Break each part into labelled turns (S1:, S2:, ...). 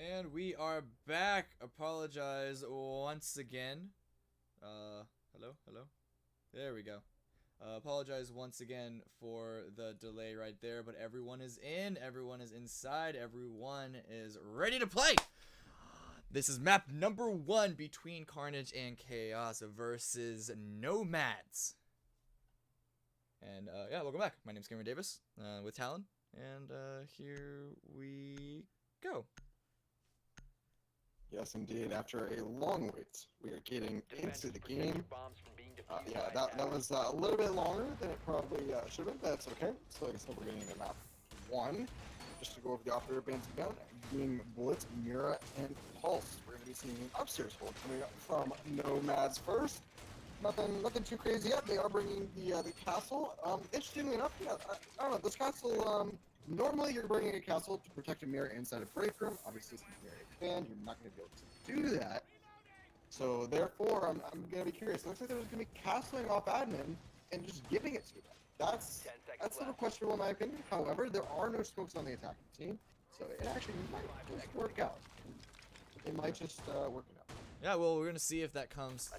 S1: And we are back. Apologize once again. Hello? There we go. Apologize once again for the delay right there, but everyone is in, everyone is inside, everyone is ready to play! This is map number 1 between Carnage and Chaos versus Nomads. And, yeah, welcome back. My name's Cameron Davis, with Talon, and, here we go.
S2: Yes, indeed. After a long wait, we are getting into the game. Yeah, that was a little bit longer than it probably should have been. That's okay. So like I said, we're getting into map 1. Just to go over the operator bands again, being Blitz, Mira, and Pulse. We're going to be seeing an upstairs hold coming up from Nomads first. Nothing too crazy yet. They are bringing the castle. Interestingly enough, yeah, I don't know, this castle, normally you're bringing a castle to protect a mirror inside a break room. Obviously, since you're a fan, you're not going to be able to do that. So therefore, I'm going to be curious. It looks like they're just going to be castling off admin and just giving it to them. That's a little questionable in my opinion. However, there are no smokes on the attacking team, so it actually might just work out. It might just work it out.
S1: Yeah, well, we're gonna see if that comes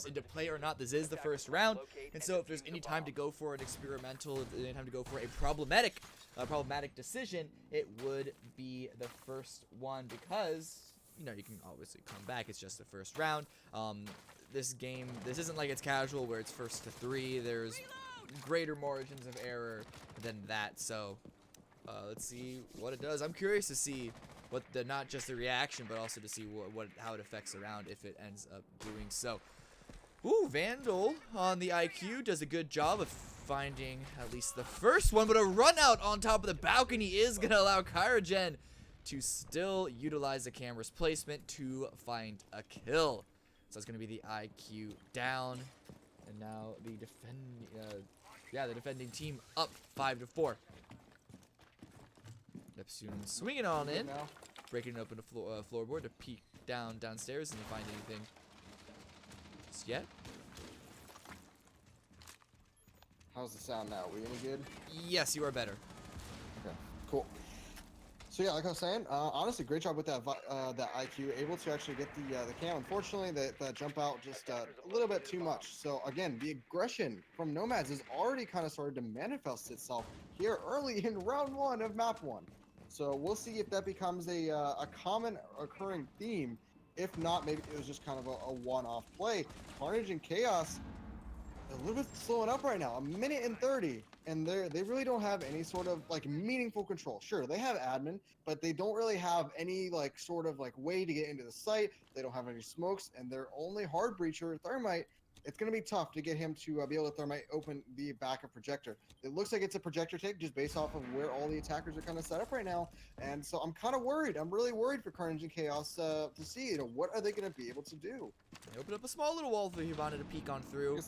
S1: into play or not. This is the first round, and so if there's any time to go for an experimental, if there's any time to go for a problematic decision, it would be the first one because you know you can obviously come back. It's just the first round. This isn't like it's casual where it's first to 3. There's greater margins of error than that. So let's see what it does. I'm curious to see what not just the reaction, but also to see how it affects around if it ends up doing so. Ooh, Vandal on the IQ does a good job of finding at least the first one, but a run out on top of the balcony is gonna allow Kyrogen to still utilize the camera's placement to find a kill. So it's gonna be the IQ down, and now the defending team up 5-4. Neptune swinging on in, breaking open a floorboard to peek downstairs and find anything just yet.
S2: How's the sound now? We any good?
S1: Yes, you are better.
S2: Okay, cool. So yeah, like I was saying, honestly, great job with that IQ, able to actually get the cam. Unfortunately, the jump out just a little bit too much. So again, the aggression from Nomads has already kind of started to manifest itself here early in round 1 of map 1. So we'll see if that becomes a common occurring theme. If not, maybe it was just kind of a one-off play. Carnage and Chaos a little bit slowing up right now. 1:30, and they really don't have any sort of like meaningful control. Sure, they have admin, but they don't really have any like sort of like way to get into the site. They don't have any smokes, and their only hard breacher, Thermite, it's going to be tough to get him to be able to Thermite open the backup projector. It looks like it's a projector take just based off of where all the attackers are kind of set up right now. And so I'm kind of worried. I'm really worried for Carnage and Chaos to see, you know, what are they going to be able to do?
S1: They open up a small little wall for Hibana to peek on through.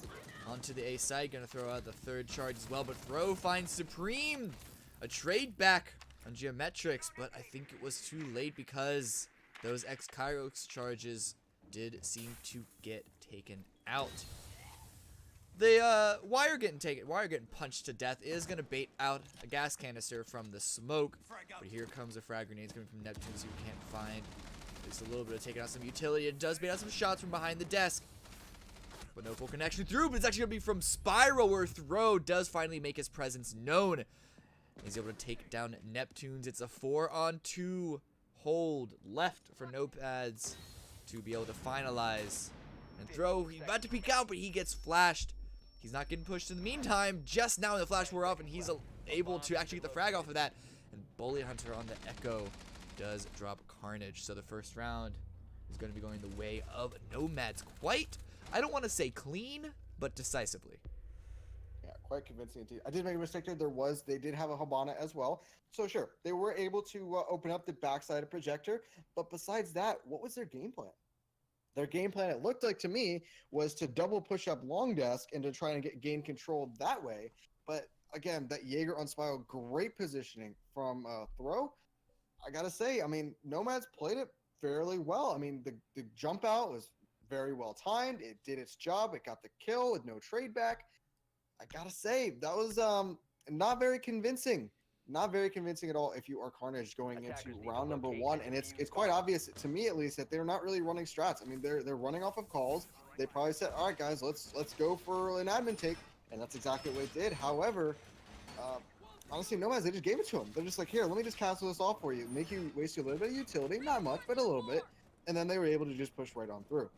S1: Onto the A side, gonna throw out the 3rd charge as well, but Throw finds Supreme. A trade back on Geometrics, but I think it was too late because those X-Kairos charges did seem to get taken out. The wire getting punched to death is gonna bait out a gas canister from the smoke. But here comes a frag grenade coming from Neptune, so you can't find at least a little bit of taking out some utility. It does bait out some shots from behind the desk. But no full connection through, but it's actually gonna be from Spiral, where Throw does finally make his presence known. He's able to take down Neptunes. It's a 4-on-2 hold left for Nomads to be able to finalize. And Throw, he's about to peek out, but he gets flashed. He's not getting pushed in the meantime. Just now the flash wore off, and he's able to actually get the frag off of that. And Bully Hunter on the Echo does drop Carnage. So the first round is going to be going the way of Nomads. Quite, I don't want to say clean, but decisively.
S2: Yeah, quite convincing indeed. I did make a mistake there. They did have a Hibana as well. So sure, they were able to open up the backside of Projector. But besides that, what was their game plan? Their game plan, it looked like to me, was to double push up long desk and to try and gain control that way. But again, that Jaeger on Spiral, great positioning from Throw. I gotta say, I mean, Nomads played it fairly well. I mean, the jump out was very well timed. It did its job. It got the kill with no trade back. I gotta say, that was not very convincing not very convincing at all if you are Carnage going into round number 1. And it's quite obvious to me, at least, that they're not really running strats. I mean, they're running off of calls. They probably said, all right, guys, let's go for an admin take, and that's exactly what they did. However, honestly, Nomads, they just gave it to him. They're just like, here, let me just castle this off for you, make you waste a little bit of utility, not much, but a little bit, and then they were able to just push right on through.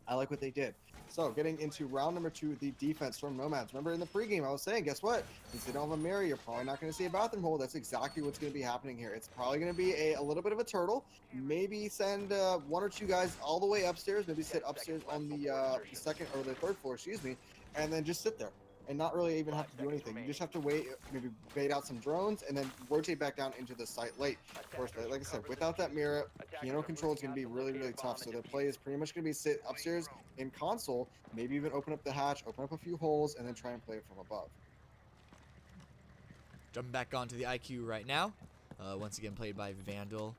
S2: I like what they did. So getting into round number 2, the defense from Nomads. Remember in the pregame, I was saying, guess what? Since they don't have a mirror, you're probably not going to see a bathroom hole. That's exactly what's going to be happening here. It's probably going to be a little bit of a turtle. Maybe send 1 or 2 guys all the way upstairs. Maybe sit upstairs on the 2nd or the 3rd floor, excuse me, and then just sit there and not really even have to do anything. You just have to wait, maybe bait out some drones, and then rotate back down into the site late. Of course, like I said, without that mirror, piano control is going to be really, really tough. So their play is pretty much going to be sit upstairs in console, maybe even open up the hatch, open up a few holes, and then try and play it from above.
S1: Jumping back onto the IQ right now. Once again, played by Vandal.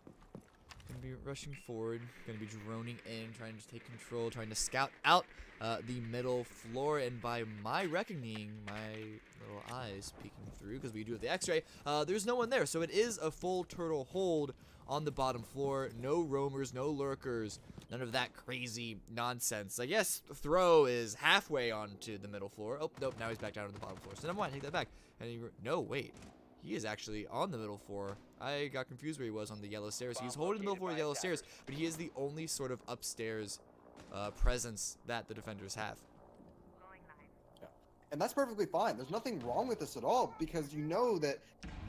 S1: Going to be rushing forward, going to be droning in, trying to take control, trying to scout out the middle floor. And by my reckoning, my little eyes peeking through, because we do have the x-ray, there's no one there. So it is a full turtle hold on the bottom floor. No roamers, no lurkers, none of that crazy nonsense. I guess Throw is halfway onto the middle floor. Oh, nope, now he's back down to the bottom floor. So never mind, take that back. And no, wait. He is actually on the middle floor. I got confused where he was on the yellow stairs. He's holding the middle floor of the yellow stairs, but he is the only sort of upstairs presence that the defenders have.
S2: Yeah. And that's perfectly fine. There's nothing wrong with this at all, because you know that,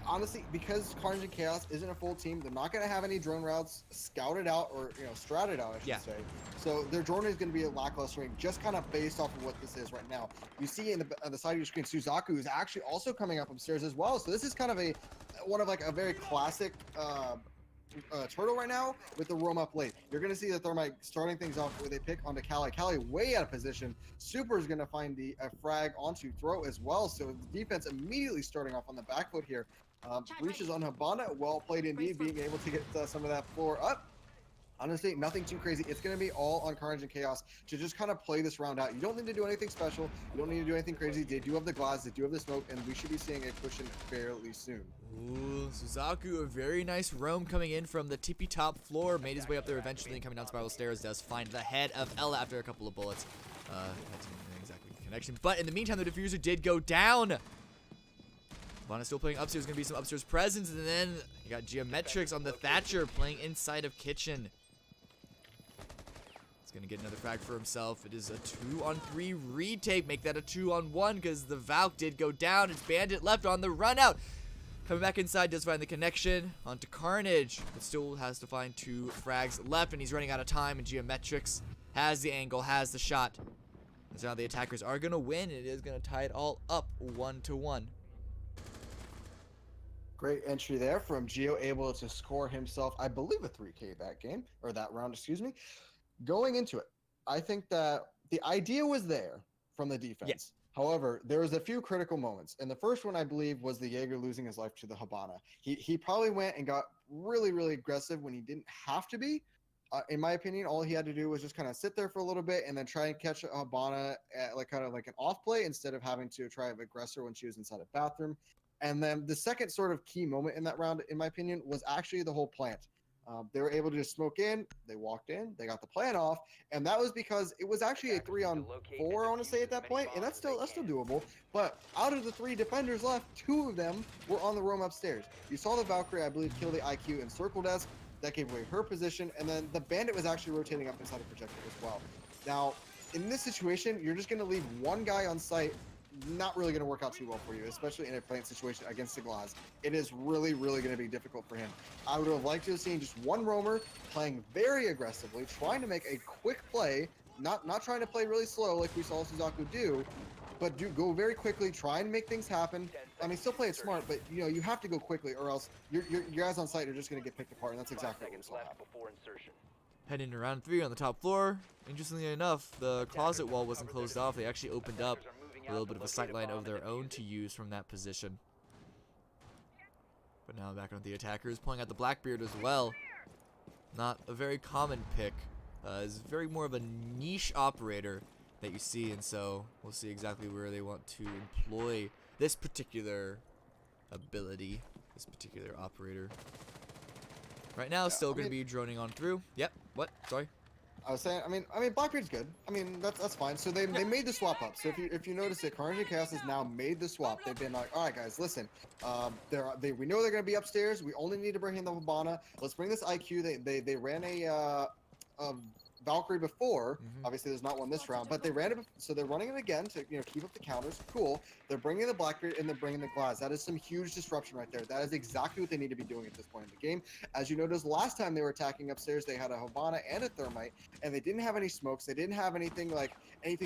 S2: honestly, because Carnage and Chaos isn't a full team, they're not going to have any drone routes scouted out or, stratted out, I should say. So their drone is going to be a lackluster, just kind of based off of what this is right now. You see on the side of your screen, Suzaku is actually also coming up upstairs as well. So this is kind of one of a very classic turtle right now with the roam up late. You're going to see that Thermite starting things off where they pick onto Kali. Kali way out of position. Super is going to find the frag onto Throw as well. So the defense immediately starting off on the back foot here. Breaches on Habana, well played indeed, being able to get some of that floor up. Honestly, nothing too crazy. It's going to be all on Carnage and Chaos to just kind of play this round out. You don't need to do anything special. You don't need to do anything crazy. They do have the glass. They do have the smoke, and we should be seeing a push in fairly soon.
S1: Ooh, Suzaku, a very nice roam coming in from the tippy top floor. Made his way up there eventually, and coming down spiral stairs does find the head of Ella after a couple of bullets. That's not exactly the connection. But in the meantime, the diffuser did go down. Vana's still playing upstairs. Going to be some upstairs presence. And then you got Geometrics on the Thatcher playing inside of Kitchen. He's going to get another frag for himself. It is a 2-on-3 retake. Make that a 2-on-1 because the Valk did go down. It's Bandit left on the run out. Coming back inside, does find the connection onto Carnage, but still has to find 2 frags left, and he's running out of time. And Geometrics has the angle, has the shot. So now the attackers are going to win. It is going to tie it all up 1-1.
S2: Great entry there from Geo, able to score himself, I believe, a 3K that game, or that round, excuse me. Going into it, I think that the idea was there from the defense.
S1: Yes.
S2: However, there was a few critical moments. And the first one, I believe, was the Jaeger losing his life to the Habana. He probably went and got really, really aggressive when he didn't have to be. In my opinion, all he had to do was just kind of sit there for a little bit and then try and catch Habana at kind of like an off play instead of having to try an aggressor when she was inside a bathroom. And then the second sort of key moment in that round, in my opinion, was actually the whole plant. They were able to just smoke in, they walked in, they got the plant off, and that was because it was actually a 3-on-4, I want to say, at that point, and that's still doable. But out of the 3 defenders left, 2 of them were on the roam upstairs. You saw the Valkyrie, I believe, kill the IQ in circle desk. That gave away her position, and then the Bandit was actually rotating up inside a projector as well. Now, in this situation, you're just going to leave one guy on site. Not really going to work out too well for you, especially in a plant situation against the Glass. It is really, really going to be difficult for him. I would have liked to have seen just one roamer playing very aggressively, trying to make a quick play, not trying to play really slow like we saw Suzaku do, but go very quickly, try and make things happen. I mean, still play it smart, but you have to go quickly, or else your guys on site are just going to get picked apart, and that's exactly what we saw happen.
S1: Heading into round 3 on the top floor. Interestingly enough, the closet wall wasn't closed off. They actually opened up a little bit of a sightline of their own to use from that position. But now back on the attackers, pulling out the Blackbeard as well. Not a very common pick. Is very more of a niche operator that you see, and so we'll see exactly where they want to employ this particular ability. this particular operator. Right now, still going to be droning on through. Yep. What? Sorry.
S2: I was saying, I mean, Blackbeard's good. I mean, that's fine. So they made the swap up. So if you notice it, Carnage and Chaos has now made the swap. They've been like, all right, guys, listen. We know they're gonna be upstairs. We only need to bring in the Hibana. Let's bring this IQ. They ran a Valkyrie before. Obviously, there's not one this round, but they ran it. So they're running it again to keep up the counters. Cool. They're bringing the Blackbeard and they're bringing the Glass. That is some huge disruption right there. That is exactly what they need to be doing at this point in the game. As you noticed, last time they were attacking upstairs, they had a Hibana and a Thermite, and they didn't have any smokes. They didn't have anything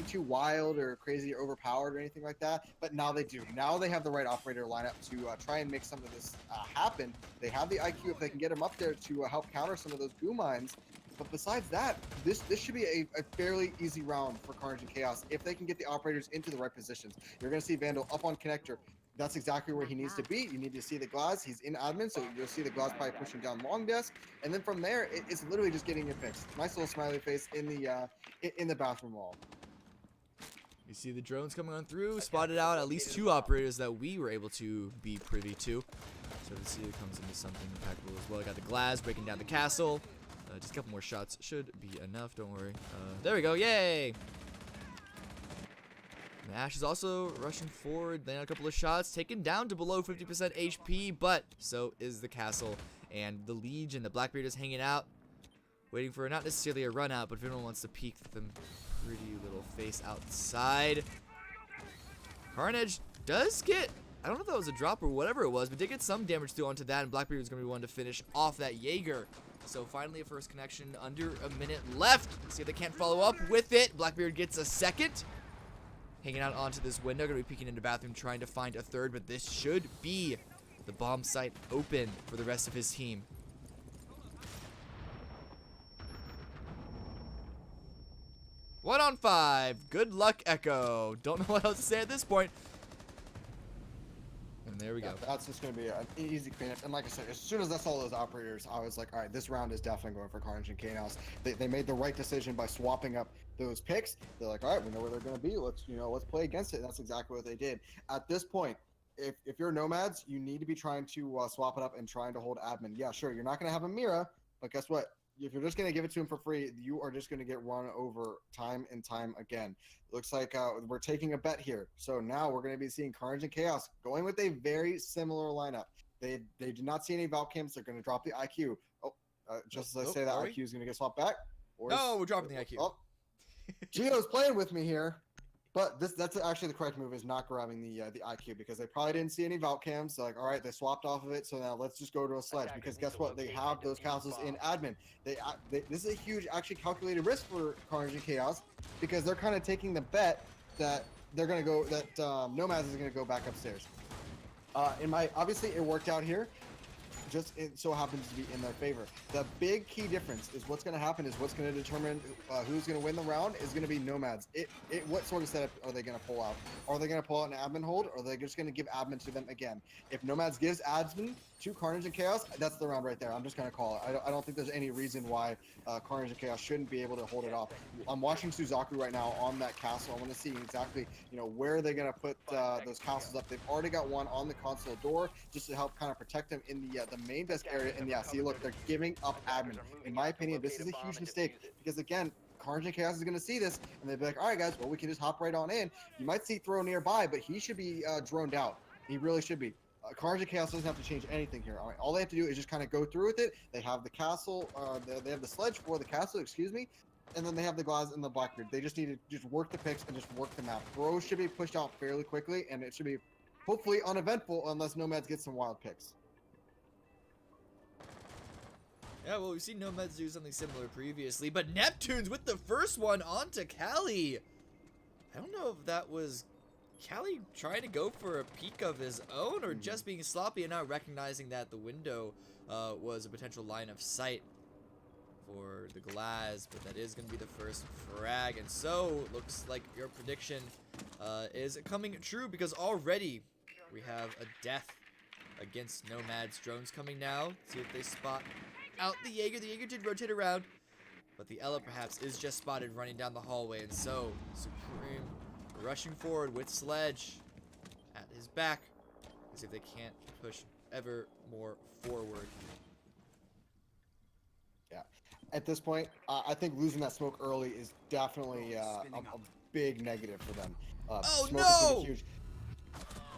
S2: too wild or crazy or overpowered or anything like that. But now they do. Now they have the right operator lineup to try and make some of this happen. They have the IQ if they can get them up there to help counter some of those goo mines. But besides that, this should be a fairly easy round for Carnage and Chaos if they can get the operators into the right positions. You're going to see Vandal up on connector. That's exactly where he needs to be. You need to see the Glass. He's in admin, so you'll see the Glass probably pushing down long desk. And then from there, it's literally just getting it fixed. Nice little smiley face in the bathroom wall.
S1: You see the drones coming on through. Spotted out at least 2 operators that we were able to be privy to. So the seal comes into something impeccable as well. I got the Glass breaking down the castle. Just a couple more shots should be enough, don't worry. There we go, yay! Ash is also rushing forward, landing a couple of shots, taken down to below 50% HP, but so is the castle. And the Legion, the Blackbeard is hanging out, waiting for not necessarily a run out, but if anyone wants to peek them pretty little face outside. Carnage does get, I don't know if that was a drop or whatever it was, but did get some damage through onto that, and Blackbeard is going to be one to finish off that Jaeger. So finally a first connection, under a minute left. Let's see if they can't follow up with it. Blackbeard gets a second. Hanging out onto this window, gonna be peeking into bathroom trying to find a third, but this should be the bomb site open for the rest of his team. One on 5. Good luck, Echo. Don't know what else to say at this point. And there we go.
S2: That's just going to be an easy cleanup. And like I said, as soon as I saw those operators, I was like, all right, this round is definitely going for Carnage and Chaos. They made the right decision by swapping up those picks. They're like, all right, we know where they're going to be. Let's play against it. And that's exactly what they did. At this point, if you're Nomads, you need to be trying to swap it up and trying to hold admin. Yeah, sure, you're not going to have a Mira, but guess what? If you're just going to give it to him for free, you are just going to get run over time and time again. Looks like we're taking a bet here. So now we're going to be seeing Carnage and Chaos going with a very similar lineup. They did not see any Valk camps. They're going to drop the IQ. Oh, just as I say that, IQ is going to get swapped back.
S1: No, we're dropping the IQ.
S2: Oh, Gio's playing with me here. But that's actually the correct move, is not grabbing the IQ, because they probably didn't see any Valk cams. Like, all right, they swapped off of it, so now let's just go to a sledge, because guess what? They have those castles in admin. This is a huge, actually calculated risk for Carnage and Chaos, because they're kind of taking the bet that they're going to go, that Nomads is going to go back upstairs. Obviously it worked out here. Just it so happens to be in their favor. The big key difference is what's going to happen is what's going to determine who's going to win the round is going to be Nomads. What sort of setup are they going to pull out? Are they going to pull out an admin hold, or are they just going to give admin to them again? If Nomads gives admin to Carnage and Chaos, that's the round right there. I'm just going to call it. I don't think there's any reason why Carnage and Chaos shouldn't be able to hold it off. I'm watching Suzaku right now on that castle. I want to see exactly, where they're going to put those castles up. They've already got one on the console door just to help kind of protect them in the main desk area. And yeah, see, look, they're giving up admin. In my opinion, this is a huge mistake, because again, Carnage and Chaos is going to see this, and they'll be like, all right, guys, well, we can just hop right on in. You might see Throw nearby, but he should be droned out. He really should be. Carnage and Chaos doesn't have to change anything here. All they have to do is just kind of go through with it. They have the castle, they have the sledge for the castle, excuse me, and then they have the Glass and the Blackbeard. They just need to just work the picks and just work the map. Throws should be pushed out fairly quickly, and it should be hopefully uneventful unless Nomads get some wild picks.
S1: Yeah, well, we've seen Nomads do something similar previously, but Neptune's with the first one onto Cali. I don't know if that was Cali trying to go for a peek of his own, or just being sloppy and not recognizing that the window was a potential line of sight for the Glass, but that is going to be the first frag. And so, looks like your prediction is coming true, because already we have a death against Nomads. Drones coming now. See if they spot out the Jaeger. The Jaeger did rotate around, but the Ella perhaps is just spotted running down the hallway. And so, Supreme rushing forward with Sledge at his back. Let's see if they can't push ever more forward.
S2: Yeah. At this point, I think losing that smoke early is definitely a big negative for them.
S1: Oh,
S2: Smoke is gonna
S1: no!
S2: be huge.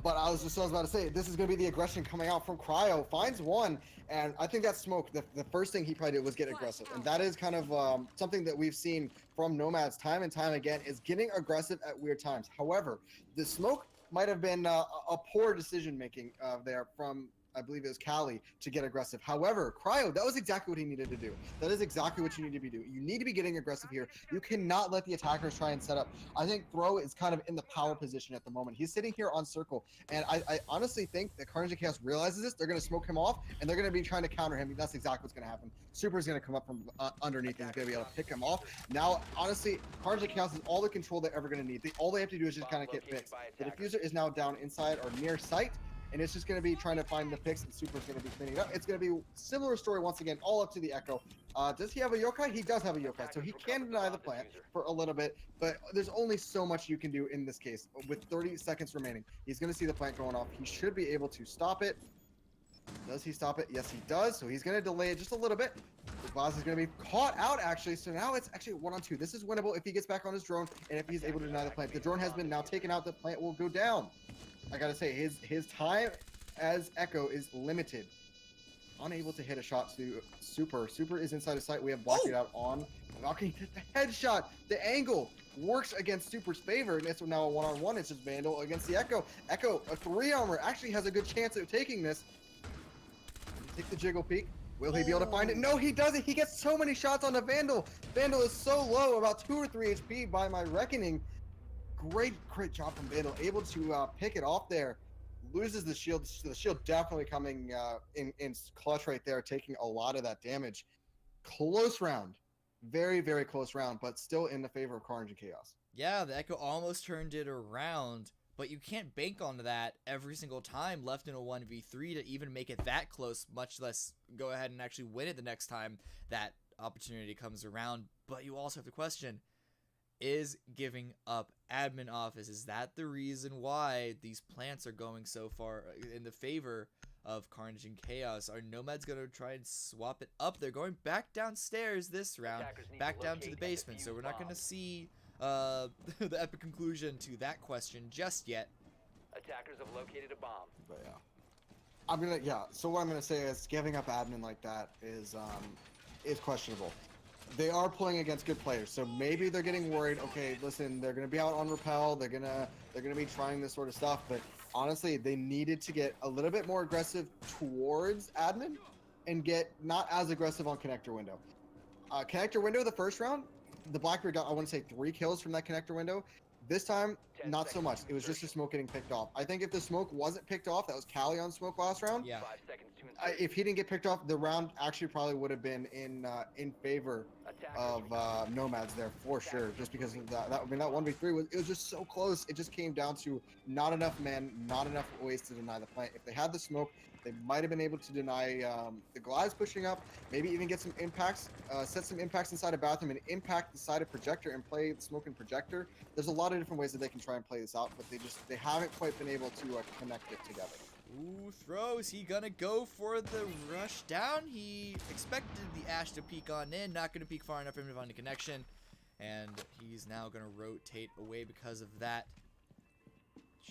S2: But I was about to say, this is going to be the aggression coming out from Cryo. Finds one, and I think that smoke, the first thing he probably did was get aggressive. And that is kind of something that we've seen from Nomads time and time again, is getting aggressive at weird times. However, the smoke might have been a poor decision-making there from, I believe it was Cali, to get aggressive. However, Cryo, that was exactly what he needed to do. That is exactly what you need to be doing. You need to be getting aggressive here. You cannot let the attackers try and set up. I think Throw is kind of in the power position at the moment. He's sitting here on circle, and I honestly think that Carnage and Chaos realizes this. They're going to smoke him off, and they're going to be trying to counter him. That's exactly what's going to happen. Super's going to come up from underneath, and he's going to be able to pick him off. Now, honestly, Carnage and Chaos is all the control they're ever going to need. All they have to do is just kind of get fixed. The diffuser is now down inside or near sight, and it's just going to be trying to find the picks, and Super's going to be cleaning it up. It's going to be similar story once again, all up to the Echo. Does he have a yokai? He does have a yokai, so he can deny the plant for a little bit, but there's only so much you can do in this case. With 30 seconds remaining, he's going to see the plant going off. He should be able to stop it. Does he stop it? Yes, he does. So he's going to delay it just a little bit. The Glass is going to be caught out, actually. So now it's actually 1-on-2. This is winnable if he gets back on his drone and if he's able to deny the plant. The drone has been now taken out. The plant will go down. I got to say, his time as Echo is limited. Unable to hit a shot to Super. Super is inside of sight. We have blocked it out on. Knocking the headshot. The angle works against Super's favor, and it's now a 1-on-1. It's just Vandal against the Echo. Echo, a 3 armor, actually has a good chance of taking this. Take the jiggle peek. Will he be able to find it? No, he doesn't. He gets so many shots on the Vandal. Vandal is so low, about 2 or 3 HP by my reckoning. Great job from Vandal. Able to pick it off there. Loses the shield. The shield definitely coming in clutch right there, taking a lot of that damage. Close round. Very, very close round, but still in the favor of Carnage and Chaos.
S1: Yeah, the Echo almost turned it around, but you can't bank on that every single time left in a 1v3 to even make it that close, much less go ahead and actually win it the next time that opportunity comes around. But you also have to question, is giving up admin office, is that the reason why these plants are going so far in the favor of Carnage and Chaos? Are Nomads going to try and swap it up? They're going back downstairs this round, back down to the basement, so we're not going to see the epic conclusion to that question just yet.
S3: Attackers have located a bomb.
S2: But so what I'm gonna say is giving up admin like that is questionable. They are playing against good players, so maybe they're getting worried. Okay, listen, they're gonna be out on repel. They're gonna be trying this sort of stuff. But honestly, they needed to get a little bit more aggressive towards admin, and get not as aggressive on connector window. Connector window the first round, the Blackbeard got, I want to say, 3 kills from that connector window. This time, not so much. It was just the smoke getting picked off. I think if the smoke wasn't picked off, that was Cali on smoke last round.
S1: Yeah.
S3: 5 seconds to insert.
S2: If he didn't get picked off, the round actually probably would have been in favor of Nomads there for sure. Just because of that. I mean, that 1v3 was just so close. It just came down to not enough men, not enough ways to deny the plant. If they had the smoke, they might have been able to deny the glides pushing up, maybe even get some impacts, set some impacts inside a bathroom and impact the side of projector and play the smoke and projector. There's a lot of different ways that they can try and play this out, but they haven't quite been able to connect it together.
S1: Ooh, throws. He gonna go for the rush down. He expected the Ash to peek on in, not gonna peek far enough for him to find a connection, and he's now gonna rotate away because of that.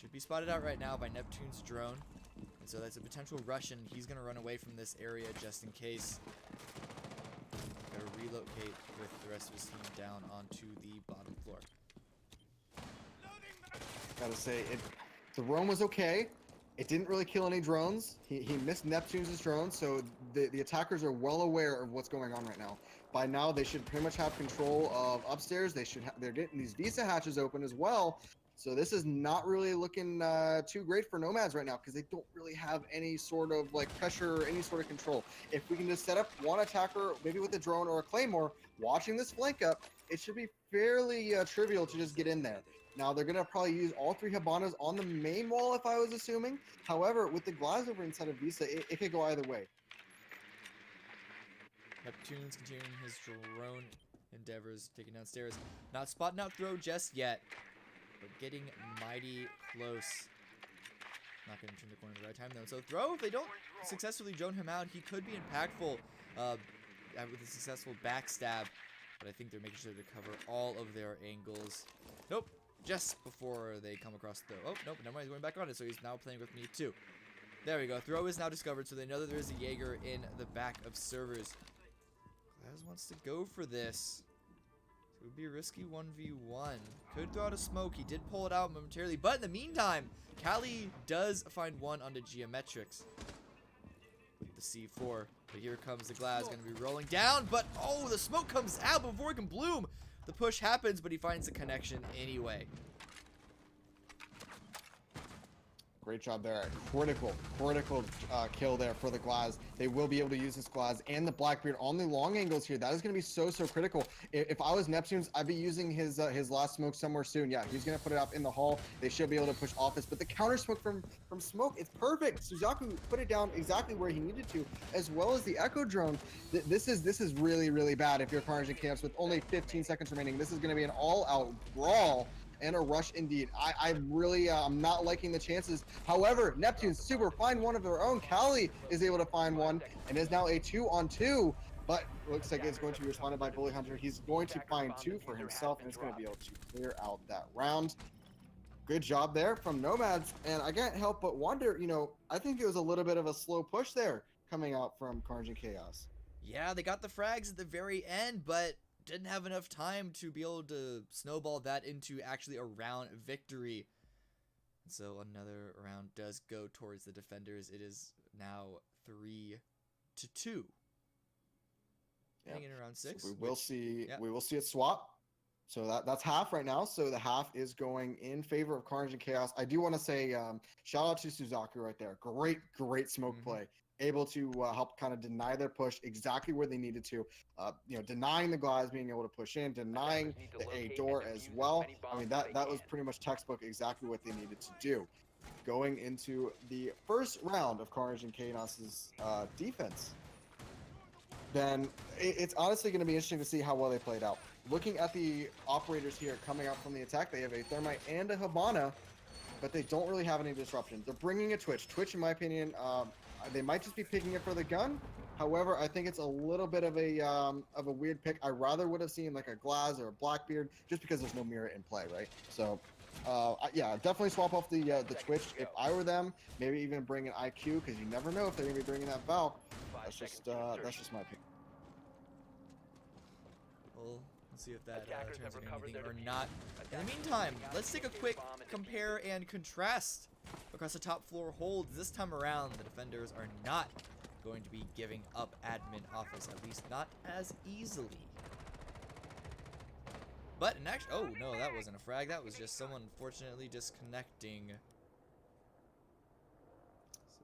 S1: Should be spotted out right now by Neptune's drone. And so that's a potential rush, and he's going to run away from this area just in case. Got to relocate with the rest of his team down onto the bottom floor.
S2: Gotta say, the drone was okay. It didn't really kill any drones. He missed Neptune's drone, so the attackers are well aware of what's going on right now. By now, they should pretty much have control of upstairs. They're getting these Visa hatches open as well. So this is not really looking too great for Nomads right now, because they don't really have any sort of pressure or any sort of control. If we can just set up one attacker, maybe with a drone or a claymore, watching this flank up, it should be fairly trivial to just get in there. Now they're gonna probably use all 3 Habanas on the main wall, if I was assuming. However, with the glass over inside of Visa, it could go either way.
S1: Neptune's continuing his drone endeavors, taking downstairs. Not spotting out throw just yet, but getting mighty close. Not going to turn the corner at the right time, though. So throw, if they don't successfully drone him out, he could be impactful with a successful backstab. But I think they're making sure to cover all of their angles. Nope. Just before they come across the... Oh, nope. Never mind. He's going back on it, so he's now playing with me, too. There we go. Throw is now discovered, so they know that there is a Jaeger in the back of servers. Glaz wants to go for this. So it would be a risky 1v1. Could throw out a smoke. He did pull it out momentarily. But in the meantime, Cali does find one onto Geometrics. With the C4. But here comes the Glaz. Going to be rolling down. But, oh, the smoke comes out before it can bloom. The push happens, but he finds the connection anyway.
S2: Great job there. Critical kill there for the Glaz. They will be able to use this Glaz and the Blackbeard on the long angles here. That is going to be so critical. If I was Neptune's, I'd be using his last smoke somewhere soon. Yeah, he's going to put it up in the hall. They should be able to push office, but the counter smoke from smoke, it's perfect. Suzaku put it down exactly where he needed to, as well as the Echo drone. This is really bad if you're Carnage and Chaos with only 15 seconds remaining. This is going to be an all-out brawl. And a rush indeed. I'm not liking the chances. However, Neptune Super find one of their own. Cali is able to find one and is now a 2-on-2. But looks like it's going to be responded by Bully Hunter. He's going to find 2 for himself and is going to be able to clear out that round. Good job there from Nomads. And I can't help but wonder, I think it was a little bit of a slow push there coming out from Carnage and Chaos.
S1: Yeah, they got the frags at the very end, but didn't have enough time to be able to snowball that into actually a round victory. And so another round does go towards the defenders. It is now 3-2. Heading in around 6.
S2: So we will see it swap. So that's half right now. So the half is going in favor of Carnage and Chaos. I do want to say shout out to Suzaku right there. Great smoke play. Able to help kind of deny their push exactly where they needed to, denying the Glaz being able to push in, denying the A door as well. I mean, that was pretty much textbook exactly what they needed to do. Going into the first round of Carnage and Chaos's defense, then it's honestly going to be interesting to see how well they played out. Looking at the operators here coming out from the attack, they have a Thermite and a Habana, but they don't really have any disruption. They're bringing a Twitch. Twitch, in my opinion, they might just be picking it for the gun. However, I think it's a little bit of a weird pick. I rather would have seen like a Glaz or a Blackbeard, just because there's no mirror in play, right? So, yeah, definitely swap off the Twitch. If I were them, maybe even bring an IQ, because you never know if they're gonna be bringing that Valk. That's just my opinion.
S1: Well, let's see if that turns into anything or not. In the meantime, let's take a quick compare and contrast across the top floor holds. This time around, the defenders are not going to be giving up admin office, at least not as easily. But in actual, oh no, that wasn't a frag. That was just someone unfortunately disconnecting.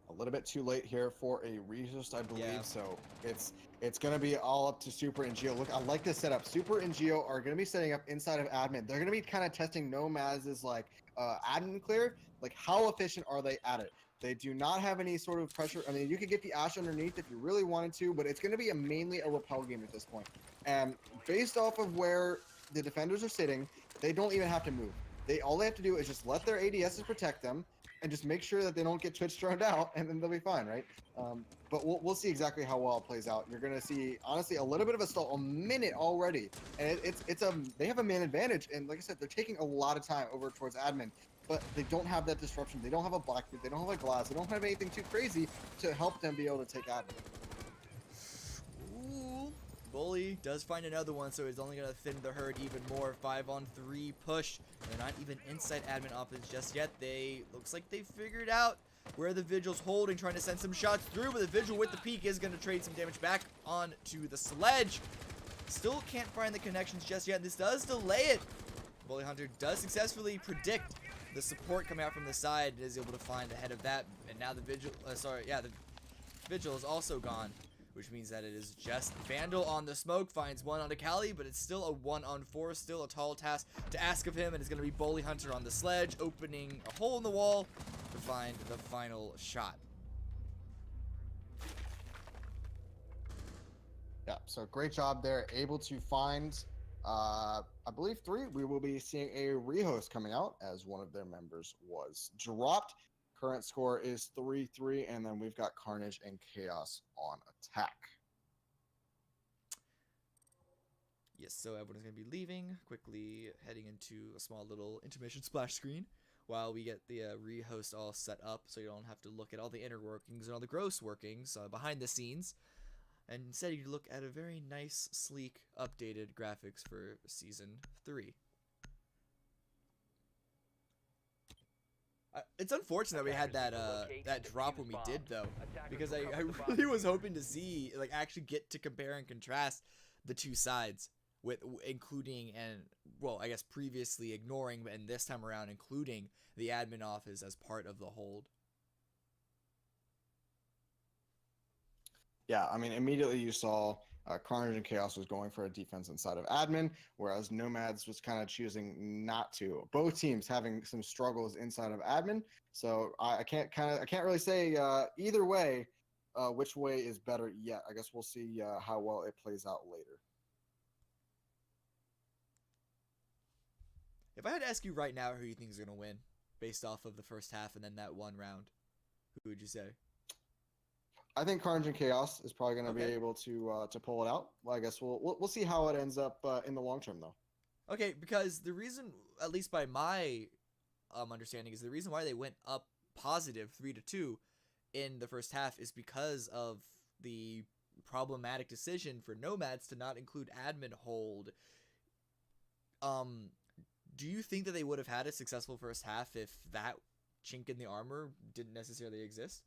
S2: A little bit too late here for a resist, I believe.
S1: Yeah.
S2: So it's going to be all up to Super and Geo. Look, I like this setup. Super and Geo are going to be setting up inside of admin. They're going to be kind of testing Nomads' like admin clear. Like, how efficient are they at it? They do not have any sort of pressure. I mean, you could get the Ash underneath if you really wanted to, but it's going to be mainly a repel game at this point. And based off of where the defenders are sitting, they don't even have to move. All they have to do is just let their ADSs protect them, and just make sure that they don't get Twitch thrown out, and then they'll be fine, right? But we'll see exactly how well it plays out. You're gonna see, honestly, a little bit of a stall, a minute already, and they have a man advantage, and like I said, they're taking a lot of time over towards admin, but they don't have that disruption. They don't have a Blackbeard, they don't have a Glaz, they don't have anything too crazy to help them be able to take admin.
S1: Ooh, Bully does find another one, so he's only gonna thin the herd even more. 5-on-3 push. They're not even inside admin office just yet. Looks like they figured out where the Vigil's holding, trying to send some shots through, but the Vigil with the peak is going to trade some damage back onto the sledge. Still can't find the connections just yet. This does delay it. Bully Hunter does successfully predict the support coming out from the side, is able to find ahead of that, and now the Vigil, the Vigil is also gone, which means that it is just Vandal on the smoke, finds one onto Cali, but it's still a 1-on-4, still a tall task to ask of him, and it's going to be Bully Hunter on the sledge, opening a hole in the wall to find the final shot.
S2: Yeah, so great job there, able to find, I believe 3. We will be seeing a rehost coming out, as one of their members was dropped. Current score is 3-3, and then we've got Carnage and Chaos on attack.
S1: Yes, so everyone's going to be leaving, quickly heading into a small little intermission splash screen while we get the rehost all set up so you don't have to look at all the inner workings and all the gross workings behind the scenes. And instead you look at a very nice, sleek, updated graphics for Season 3. It's unfortunate that we had that drop when we did, though, because I really was hoping to see, like, actually get to compare and contrast the two sides, with including and, well, I guess previously ignoring, and this time around including the admin office as part of the hold.
S2: Yeah, I mean, immediately you saw Carnage and Chaos was going for a defense inside of admin, whereas Nomads was kind of choosing not to. Both teams having some struggles inside of admin, so I can't really say either way which way is better yet. I guess we'll see how well it plays out later.
S1: If I had to ask you right now who you think is going to win, based off of the first half and then that one round, who would you say?
S2: I think Carnage and Chaos is probably going to be able to pull it out. Well, I guess we'll see how it ends up in the long term, though.
S1: Okay, because the reason, at least by my understanding, is the reason why they went up positive 3-2 in the first half is because of the problematic decision for Nomads to not include admin hold. Do you think that they would have had a successful first half if that chink in the armor didn't necessarily exist?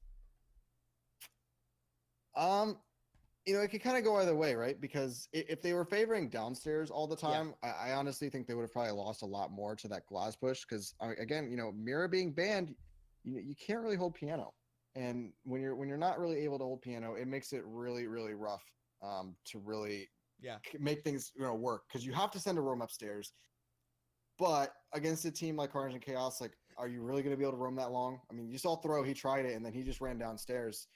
S2: It could kind of go either way, right? Because if they were favoring downstairs all the time, yeah. I honestly think they would have probably lost a lot more to that glass push. Because again, mirror being banned, you can't really hold piano, and when you're not really able to hold piano, it makes it really, really rough to really make things work, because you have to send a roam upstairs. But against a team like Carnage and Chaos, like, are you really going to be able to roam that long? I mean, you saw Throw, he tried it, and then he just ran downstairs.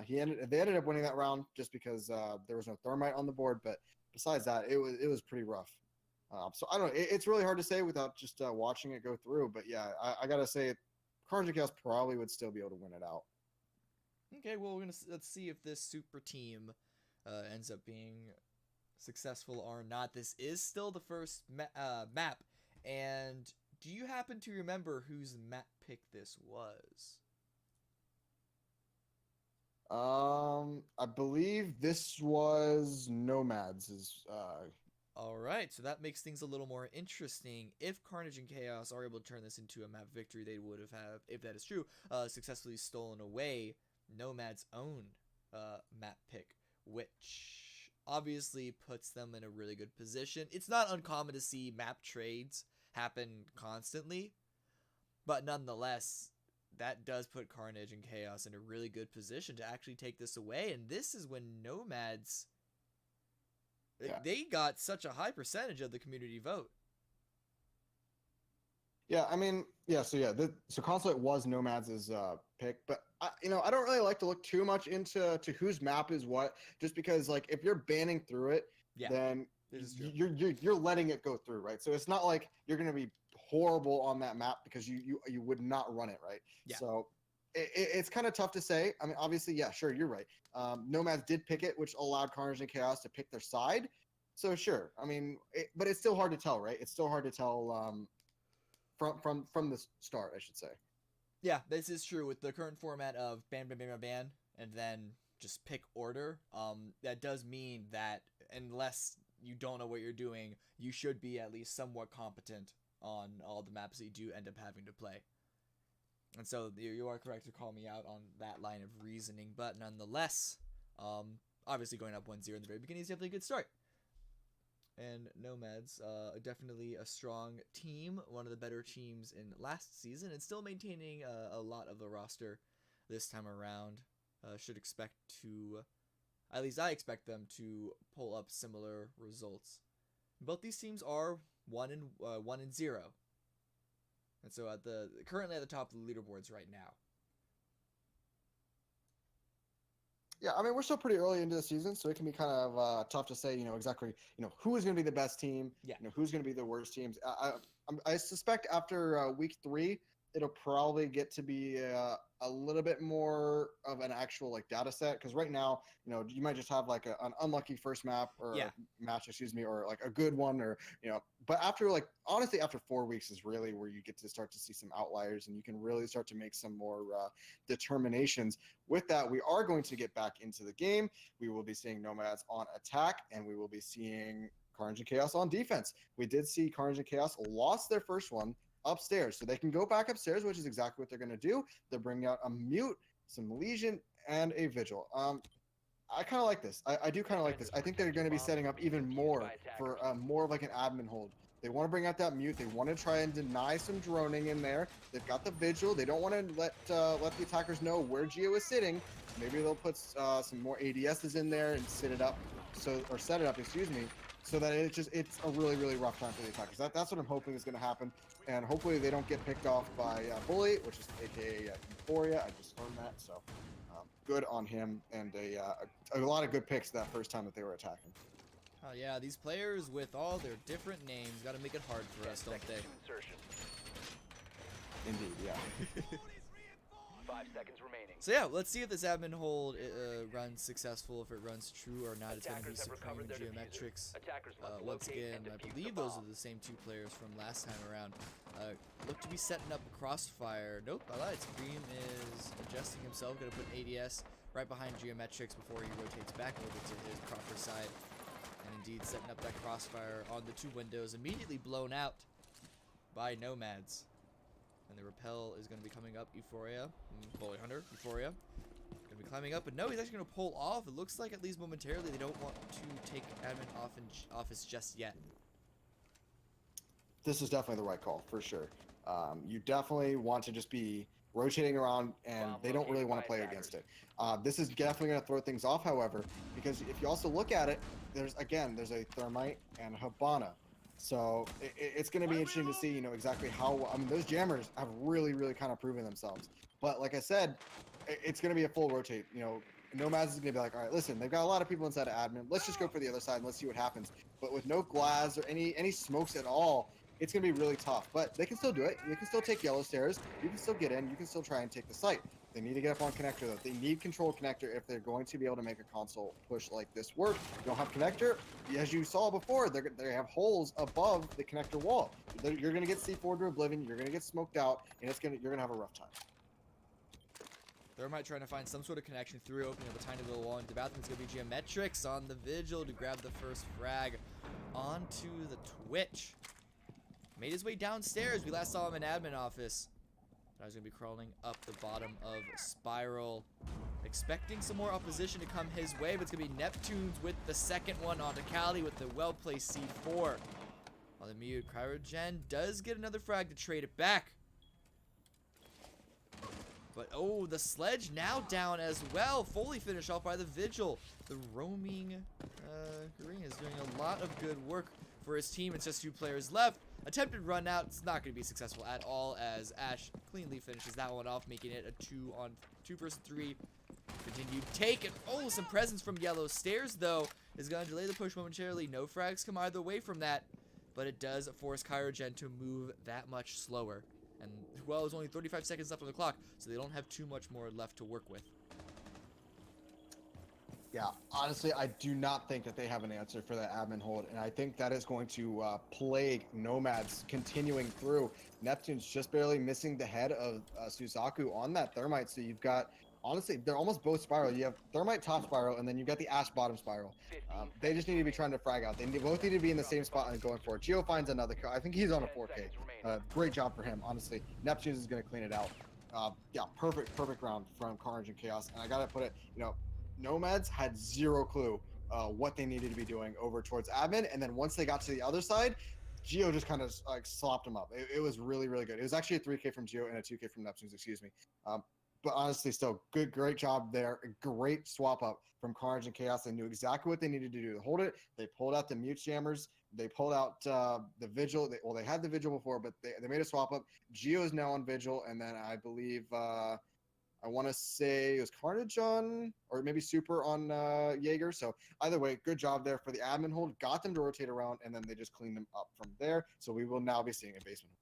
S2: They ended up winning that round just because there was no thermite on the board. But besides that, it was pretty rough. So I don't know. It's really hard to say without just watching it go through. But yeah, I gotta say, Carnage and Chaos probably would still be able to win it out.
S1: Okay, well, let's see if this super team ends up being successful or not. This is still the first map. And do you happen to remember whose map pick this was?
S2: I believe this was Nomads.
S1: All right, so that makes things a little more interesting. If Carnage and Chaos are able to turn this into a map victory, they would have, if that is true, successfully stolen away Nomads' own map pick, which obviously puts them in a really good position. It's not uncommon to see map trades happen constantly, but nonetheless, that does put Carnage and Chaos in a really good position to actually take this away. And this is when Nomads, they got such a high percentage of the community vote.
S2: Yeah, I mean, so Consulate was Nomads' pick, but I don't really like to look too much into whose map is what, just because, like, if you're banning through it, then you're letting it go through, right? So it's not like you're going to be horrible on that map because you would not run it, right?
S1: Yeah.
S2: So it's kind of tough to say. I mean, obviously, yeah, sure, you're right. Nomads did pick it, which allowed Carnage and Chaos to pick their side. So sure, I mean, but it's still hard to tell, right? It's still hard to tell from the start, I should say.
S1: Yeah, this is true with the current format of ban, and then just pick order. That does mean that unless you don't know what you're doing, you should be at least somewhat competent on all the maps that you do end up having to play. And so you are correct to call me out on that line of reasoning, but nonetheless, obviously going up 1-0 in the very beginning is definitely a good start. And Nomads, definitely a strong team, one of the better teams in last season, and still maintaining a lot of the roster this time around. Should expect to, at least I expect them to pull up similar results. Both these teams are 1-0, and so currently at the top of the leaderboards right now.
S2: Yeah, I mean, we're still pretty early into the season, so it can be kind of tough to say, exactly, who is going to be the best team, who's going to be the worst teams. I suspect after week 3, it'll probably get to be a little bit more of an actual like data set, because right now, you know, you might just have like an unlucky first map or
S1: Yeah.
S2: match, excuse me, or like a good one, or you know, but after like honestly after 4 weeks is really where you get to start to see some outliers, and you can really start to make some more determinations. With that, we are going to get back into the game. We will be seeing Nomads on attack, and we will be seeing Carnage and Chaos on defense. We did see Carnage and Chaos lost their first one upstairs, so they can go back upstairs, which is exactly what they're going to do. They're bringing out a Mute, some Legion, and a Vigil. I kind of like this. I do kind of like this. I think they're going to be setting up even more for more of like an admin hold. They want to bring out that Mute. They want to try and deny some droning in there. They've got the Vigil. They don't want to let the attackers know where Geo is sitting. Maybe they'll put some more ADSs in there and set it up, excuse me, so that it's a really, really rough time for the attackers. That's what I'm hoping is going to happen. And hopefully they don't get picked off by Bully, which is aka Euphoria. I just learned that, so good on him, and a lot of good picks that first time that they were attacking.
S1: Oh yeah, these players with all their different names got to make it hard for us, don't they?
S2: Indeed, yeah.
S3: 5 seconds remaining.
S1: So yeah, let's see if this admin hold runs successful, if it runs true or not. It's going to be Supreme and Geometrics. Once again, I believe those are the same two players from last time around. Look to be setting up a crossfire. Nope, I lied. Supreme is adjusting himself, going to put ADS right behind Geometrics before he rotates back over to his proper side. And indeed setting up that crossfire on the two windows, immediately blown out by Nomads. And the rappel is going to be coming up. Euphoria, Bully Hunter, Euphoria, going to be climbing up, but no, he's actually going to pull off. It looks like, at least momentarily, they don't want to take admin off in office just yet.
S2: This is definitely the right call for sure. You definitely want to just be rotating around, and they don't really want to play against it. This is definitely going to throw things off, however, because if you also look at it, there's a Thermite and a Habana. So it's going to be interesting to see, you know, exactly how. I mean, those jammers have really, really kind of proven themselves. But like I said, it's going to be a full rotate. You know, Nomads is going to be like, all right, listen, they've got a lot of people inside of admin. Let's just go for the other side and let's see what happens. But with no glass or any smokes at all, it's going to be really tough. But they can still do it. You can still take yellow stairs. You can still get in. You can still try and take the site. They need to get up on connector, though. They need control connector if they're going to be able to make a console push like this work. You don't have connector. As you saw before, they have holes above the connector wall. You're going to get C4 to Oblivion. You're going to get smoked out, and you're going to have a rough time.
S1: Thermite trying to find some sort of connection through, opening up a tiny little wall into the bathroom. It's going to be Geometrics on the Vigil to grab the first frag onto the Twitch. Made his way downstairs. We last saw him in admin office. I was going to be crawling up the bottom of Spiral, expecting some more opposition to come his way, but it's going to be Neptunes with the second one onto Cali with the well-placed C4. On the Mute, Cryogen does get another frag to trade it back. But, oh, the Sledge now down as well, fully finished off by the Vigil. The roaming Green is doing a lot of good work for his team. It's just 2 players left. Attempted run out. It's not going to be successful at all, as Ash cleanly finishes that one off, making it a 2 versus 3. Continued take, and oh, some presence from Yellow Stairs, though, is going to delay the push momentarily. No frags come either way from that, but it does force Cryogen to move that much slower. And, well, there's only 35 seconds left on the clock, so they don't have too much more left to work with.
S2: Yeah, honestly, I do not think that they have an answer for that admin hold, and I think that is going to plague Nomads continuing through. Neptune's just barely missing the head of Suzaku on that Thermite, so you've got, honestly, they're almost both Spiral. You have Thermite top Spiral, and then you've got the Ash bottom Spiral. They just need to be trying to frag out. They both need to be in the same spot and going for it. Geo finds another kill. I think he's on a 4K. Great job for him, honestly. Neptune's is going to clean it out. Yeah, perfect round from Carnage and Chaos, and I got to put it, you know, Nomads had zero clue what they needed to be doing over towards admin, and then once they got to the other side, Geo just kind of like slopped them up. It was really, really good. It was actually a 3K from Geo and a 2K from Neptunes, excuse me. But honestly, still great job there. A great swap up from Carnage and Chaos. They knew exactly what they needed to do to hold it. They pulled out the Mute Jammers. They pulled out the Vigil. They had the Vigil before, but they made a swap up. Geo is now on Vigil, and then I believe I want to say it was Carnage on, or maybe Super on Jaeger. So either way, good job there for the admin hold. Got them to rotate around, and then they just cleaned them up from there. So we will now be seeing a basement.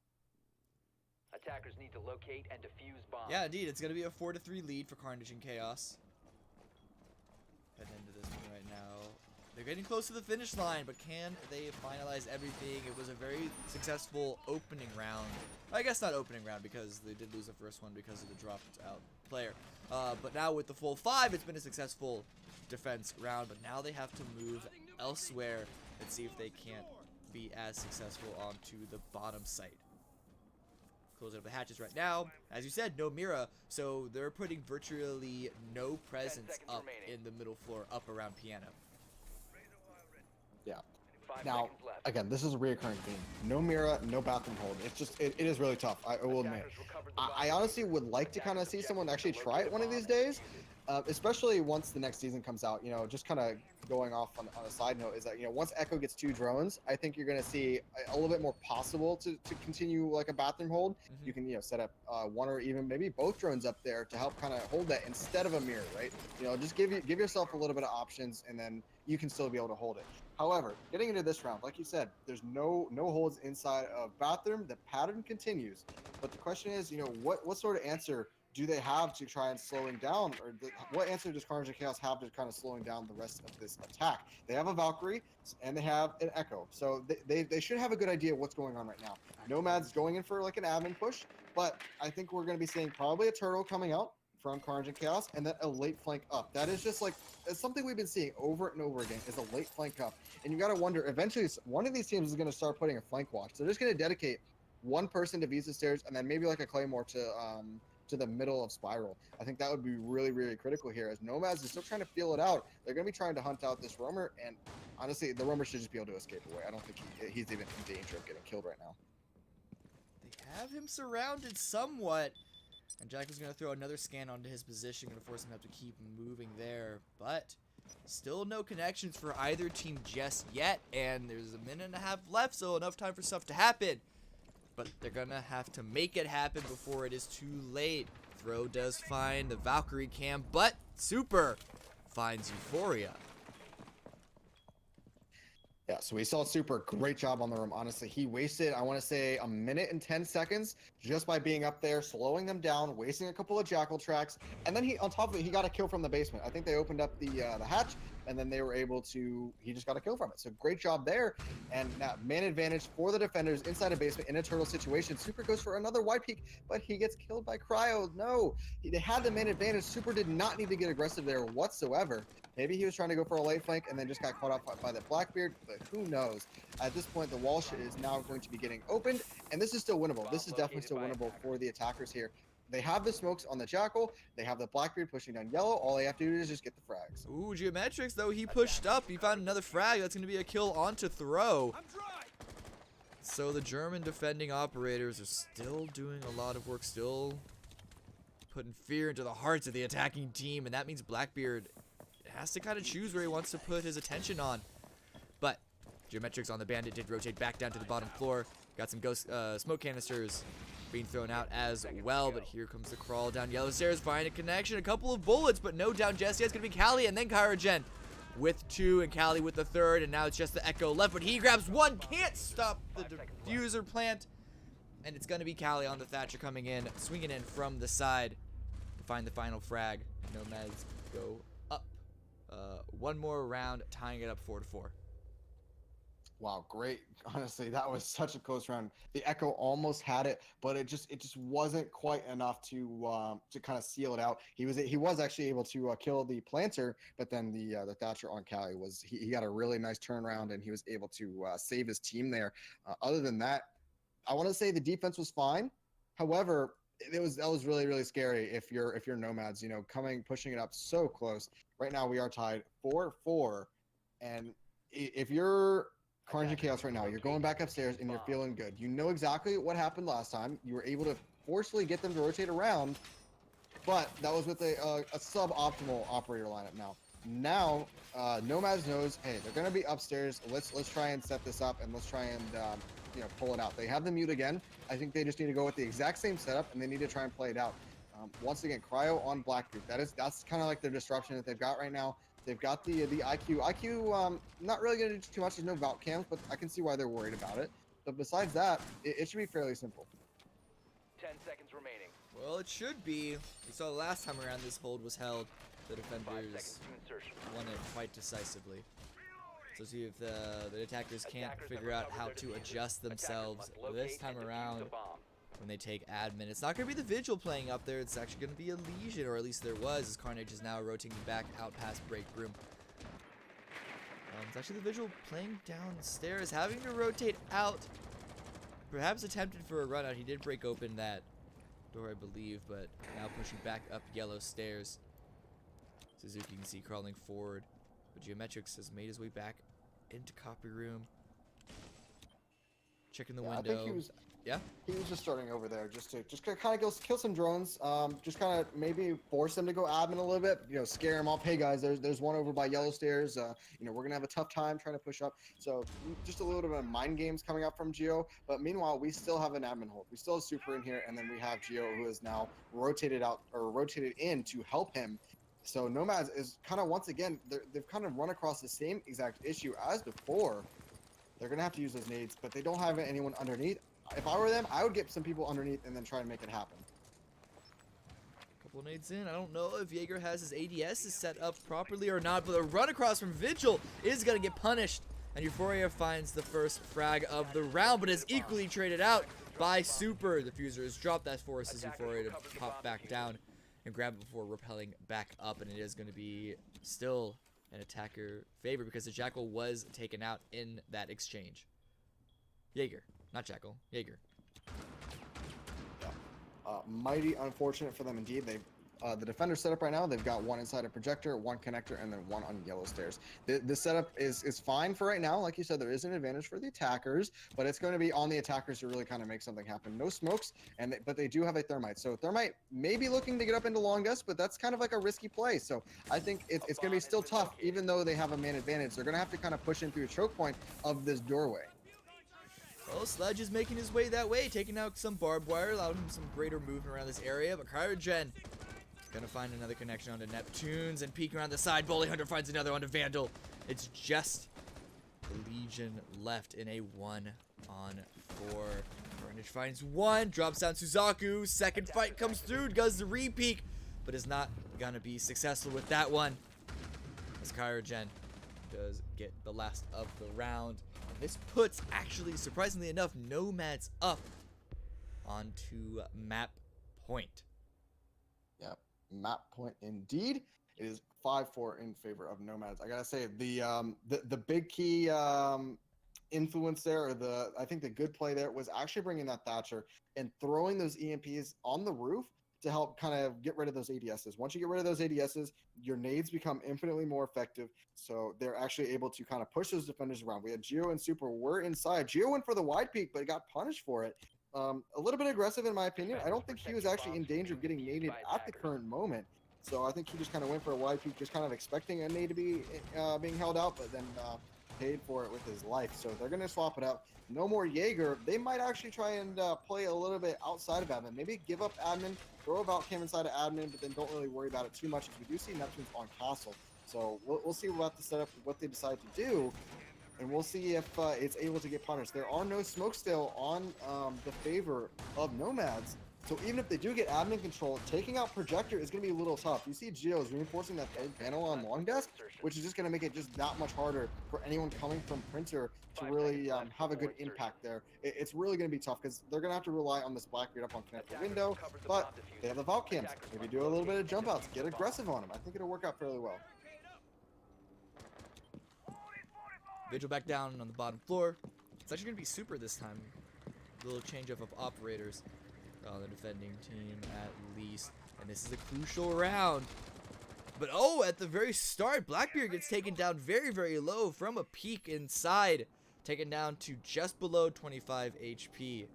S3: Attackers need to locate and defuse bombs.
S1: Yeah, indeed. It's going to be a 4-3 lead for Carnage and Chaos. Heading into this one right now. They're getting close to the finish line, but can they finalize everything? It was a very successful opening round. I guess not opening round because they did lose the first one because of the dropped out player. But now with the full 5, it's been a successful defense round. But now they have to move elsewhere and see if they can't be as successful onto the bottom site. Closing up the hatches right now. As you said, no Mira, so they're putting virtually no presence up in the middle floor, up around piano.
S2: Yeah.
S3: 5
S2: Now,
S3: seconds left.
S2: again, this is a reoccurring theme. No Mira, no bathroom hold. It's just, it is really tough. I will admit.
S3: Attackers recovered the
S2: I honestly would like to kind of see someone actually try it one of these days, especially once the next season comes out. You know, just kind of going off on a side note is that, you know, once Echo gets 2 drones, I think you're going to see a little bit more possible to continue like a bathroom hold. You can, you know, set up 1 or even maybe both drones up there to help kind of hold that instead of a mirror, right? You know, just give yourself a little bit of options, and then you can still be able to hold it. However, getting into this round, like you said, there's no holds inside of bathroom. The pattern continues, but the question is, you know, what sort of answer do they have to try and slowing down, or what answer does Carnage and Chaos have to kind of slowing down the rest of this attack? They have a Valkyrie and they have an Echo, so they should have a good idea of what's going on right now. Nomads going in for like an admin push, but I think we're going to be seeing probably a turtle coming out from Carnage and Chaos, and then a late flank up. That is just like, it's something we've been seeing over and over again, is a late flank up. And you got to wonder, eventually one of these teams is going to start putting a flank watch. They're just going to dedicate one person to Visa stairs, and then maybe like a Claymore to the middle of Spiral. I think that would be really, really critical here, as Nomads is still trying to feel it out. They're going to be trying to hunt out this roamer, and honestly, the roamer should just be able to escape away. I don't think he's even in danger of getting killed right now.
S1: They have him surrounded somewhat. And Jack is going to throw another scan onto his position, going to force him to have to keep moving there. But still no connections for either team just yet. And there's a minute and a half left, so enough time for stuff to happen. But they're going to have to make it happen before it is too late. Throw does find the Valkyrie cam, but Super finds Euphoria.
S2: Yeah, so we saw Super, great job on the room. Honestly, he wasted, I want to say, a minute and 10 seconds just by being up there, slowing them down, wasting a couple of jackal tracks, and then he, on top of it, he got a kill from the basement. I think they opened up the hatch, and then they were able to, he just got a kill from it. So great job there, and now man advantage for the defenders inside a basement in a turtle situation. Super goes for another wide peek, but he gets killed by Cryo. No, they had the man advantage. Super did not need to get aggressive there whatsoever. Maybe he was trying to go for a late flank and then just got caught up by the Blackbeard, but who knows? At this point, the wall is now going to be getting opened, and this is still winnable. This is definitely still winnable for the attackers here. They have the smokes on the Jackal. They have the Blackbeard pushing down yellow. All they have to do is just get the frags.
S1: Ooh, Geometrics, though, he pushed up. He found another frag. That's going to be a kill onto Throw. So the German defending operators are still doing a lot of work, still putting fear into the hearts of the attacking team, and that means Blackbeard has to kind of choose where he wants to put his attention on. But Geometrics on the Bandit did rotate back down to the bottom floor. Got some ghost smoke canisters being thrown out as well, but here comes the crawl down yellow stairs, find a connection, a couple of bullets, but no down just yet. It's gonna be Callie and then Kyrogen with 2 and Callie with the 3rd, and now it's just the Echo left, but he grabs 1, can't stop the diffuser plant, and it's gonna be Callie on the Thatcher coming in, swinging in from the side to find the final frag. Nomads go up. 1 more round, tying it up 4-4.
S2: Wow, great. Honestly, that was such a close round. The Echo almost had it, but it just wasn't quite enough to kind of seal it out. He was actually able to kill the planter, but then the Thatcher on Cali was he got a really nice turnaround, and he was able to save his team there. Other than that, I want to say the defense was fine. However, that was really, really scary if you're Nomads, you know, pushing it up so close. Right now we are tied 4-4, and if you're Carnage and Chaos right now, you're going back upstairs and you're feeling good. You know exactly what happened last time. You were able to forcefully get them to rotate around, but that was with a suboptimal operator lineup. Now Nomads knows, hey, they're gonna be upstairs. Let's try and set this up, and let's try and you know, pull it out. They have the mute again. I think they just need to go with the exact same setup, and they need to try and play it out. Once again, Cryo on Blackbeard. That's kind of like their disruption that they've got right now. They've got the IQ. IQ, not really going to do too much. There's no Vault cams, but I can see why they're worried about it. But besides that, it should be fairly simple.
S3: 10 seconds remaining.
S1: Well, it should be. We saw the last time around this hold was held. The
S3: 5
S1: defenders
S3: seconds to insertion.
S1: won it quite decisively. So see if the attackers can't figure out how to adjust themselves this time around when they take admin. It's not going to be the Vigil playing up there. It's actually going to be a Legion, or at least there was, as Carnage is now rotating back out past break room. It's actually the Vigil playing downstairs, having to rotate out. Perhaps attempted for a run out. He did break open that door, I believe, but now pushing back up yellow stairs. Suzuki, you can see crawling forward, but Geometrics has made his way back into copy room. Checking the window.
S2: I think he was.
S1: Yeah.
S2: He was just starting over there, just to kind of kill some drones. Just kind of maybe force them to go admin a little bit. You know, scare them off. Hey guys, there's one over by yellow stairs. You know, we're gonna have a tough time trying to push up. So just a little bit of mind games coming up from Geo. But meanwhile, we still have an admin hold. We still have Super in here, and then we have Geo, who is now rotated out or rotated in to help him. So Nomads is kind of, once again, they've kind of run across the same exact issue as before. They're gonna have to use those nades, but they don't have anyone underneath. If I were them, I would get some people underneath and then try and make it happen.
S1: Couple nades in. I don't know if Jaeger has his ADS is set up properly or not, but the run across from Vigil is going to get punished. And Euphoria finds the first frag of the round, but is equally traded out by Super. The Fuser has dropped. That forces Euphoria to pop back down and grab it before rappelling back up. And it is going to be still an attacker favor because the Jackal was taken out in that exchange. Jaeger. Not Jackal, Jaeger.
S2: Yeah. Mighty unfortunate for them indeed. They've the defender setup right now, they've got one inside a projector, one connector, and then one on yellow stairs. The setup is fine for right now. Like you said, there is an advantage for the attackers, but it's going to be on the attackers to really kind of make something happen. No smokes, but they do have a thermite. So thermite may be looking to get up into long dust, but that's kind of like a risky play. So I think it's going to be still tough, even though they have a man advantage. They're going to have to kind of push in through a choke point of this doorway.
S1: Well, Sledge is making his way that way, taking out some barbed wire, allowing him some greater movement around this area. But Cryogen gonna find another connection onto Neptunes and peek around the side. Bully Hunter finds another onto Vandal. It's just the Legion left in a 1-on-4. Carnage finds one, drops down Suzaku. Second fight comes through, does the re-peek, but is not gonna be successful with that one. As Cryogen does get the last of the round. This puts, actually, surprisingly enough, Nomads up onto map point.
S2: Yep, map point indeed. It is 5-4 in favor of Nomads. I gotta say, the big key influence there, or I think the good play there, was actually bringing that Thatcher and throwing those EMPs on the roof to help kind of get rid of those ADSs. Once you get rid of those ADSs, your nades become infinitely more effective. So they're actually able to kind of push those defenders around. We had Geo and Super were inside. Geo went for the wide peak, but he got punished for it. A little bit aggressive in my opinion. I don't think he was actually in danger of getting naded at the current moment. So I think he just kind of went for a wide peak, just kind of expecting a nade to be being held out, but then paid for it with his life. So they're going to swap it up. No more Jaeger. They might actually try and play a little bit outside of admin. Maybe give up admin, throw a Valk cam inside of admin, but then don't really worry about it too much, because we do see Neptunes on castle. So we'll see about the setup, what they decide to do, and we'll see if it's able to get punished. There are no smokes still on the favor of Nomads. So even if they do get admin control, taking out projector is going to be a little tough. You see Geo's reinforcing that third panel on long desk, which is just going to make it just that much harder for anyone coming from printer to really have a good impact there. It's really going to be tough because they're going to have to rely on this Blackbeard up on connector window, but they have the Valk cams. Maybe do a little bit of jump outs, get aggressive on them. I think it'll work out fairly well.
S1: Vigil back down on the bottom floor. It's actually going to be Super this time. A little change up of operators on the defending team at least. And this is a crucial round. But oh, at the very start, Blackbeard gets taken down very, very low from a peak inside. Taken down to just below 25 HP.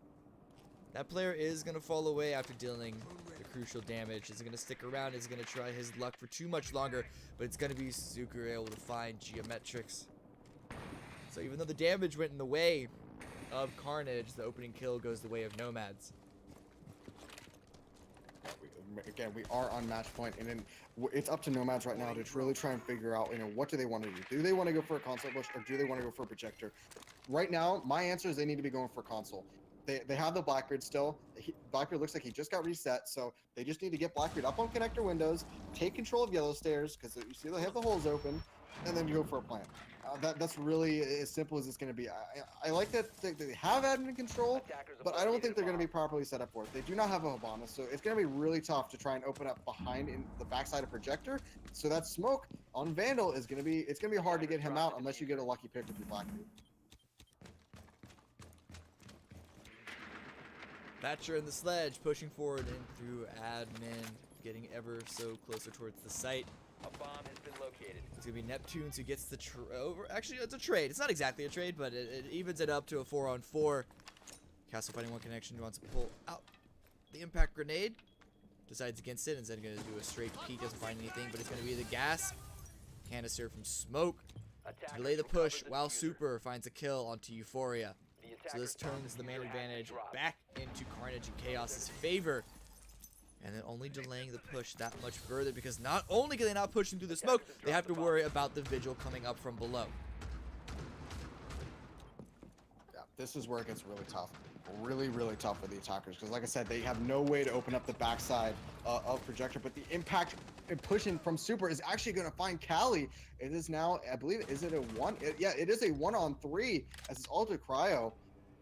S1: That player is going to fall away after dealing the crucial damage. Is going to stick around, is going to try his luck for too much longer. But it's going to be Suzuki able to find Geometrics. So even though the damage went in the way of Carnage, the opening kill goes the way of Nomads.
S2: Again, we are on match point, and then it's up to Nomads right now to really try and figure out, what do they want to do? Do they want to go for a console push, or do they want to go for a projector? Right now, my answer is they need to be going for console. they have the Blackbeard still. Blackbeard looks like he just got reset, so they just need to get Blackbeard up on connector windows, take control of yellow stairs, because you see they have the holes open, and then you go for a plant. That's really as simple as it's going to be. I like that they have admin control, but I don't think they're going to be properly set up for it. They do not have a Habana, so it's going to be really tough to try and open up behind in the backside of projector. So that smoke on Vandal is going to be hard to get him out unless you get a lucky pick with your Blackbeard.
S1: Thatcher and the sledge pushing forward in through admin, getting ever so closer towards the site.
S3: A bomb has been located.
S1: It's gonna be Neptunes who gets the over. Actually, it's a trade. It's not exactly a trade, but it evens it up to a 4-on-4. Castle fighting one connection wants to pull out the impact grenade. Decides against it. Instead, gonna do a straight peek. Doesn't find anything, but it's gonna be the gas canister from smoke to delay the push while Super finds a kill onto Euphoria. So this turns the man advantage back into Carnage and Chaos's favor. And then only delaying the push that much further, because not only can they not push him through the smoke, they have to worry about the Vigil coming up from below.
S2: Yeah, this is where it gets really tough. Really tough for the attackers, because like I said, they have no way to open up the backside of projector, but the impact and pushing from Super is actually going to find Cali. It is now, I believe, is it a one? Yeah, it is a 1-on-3 as it's all to Cryo.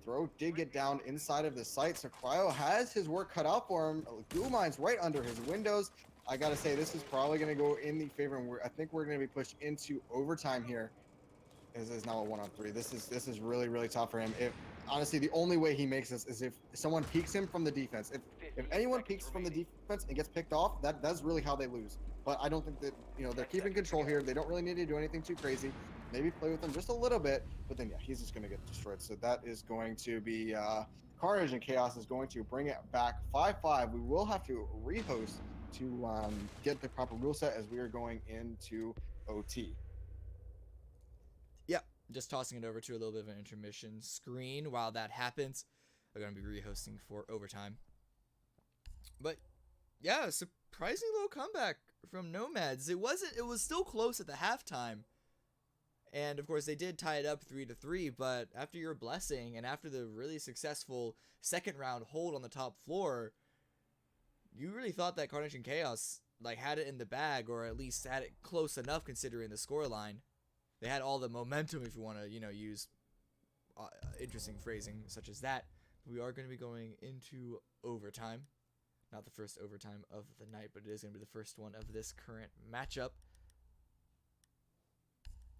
S2: Throw did get down inside of the site, so Cryo has his work cut out for him. Goo Mine's right under his windows. I gotta say, this is probably gonna go in the favor, and I think we're gonna be pushed into overtime here. This is now a 1-on-3. This is really tough for him. Honestly, the only way he makes this is if someone peeks him from the defense. If anyone peeks from the defense and gets picked off, that's really how they lose. But I don't think that, they're keeping control here. They don't really need to do anything too crazy. Maybe play with him just a little bit, but then yeah, he's just going to get destroyed. So that is going to be Carnage, and Chaos is going to bring it back 5-5. We will have to rehost to get the proper rule set as we are going into OT.
S1: Yep, just tossing it over to a little bit of an intermission screen while that happens. We're going to be rehosting for overtime. But yeah, surprising little comeback from Nomads. It was still close at the halftime. And of course they did tie it up 3-3, but after your blessing and after the really successful second round hold on the top floor, you really thought that Carnage and Chaos had it in the bag, or at least had it close enough considering the scoreline. They had all the momentum, if you want to, use interesting phrasing such as that. We are going to be going into overtime. Not the first overtime of the night, but it is going to be the first one of this current matchup.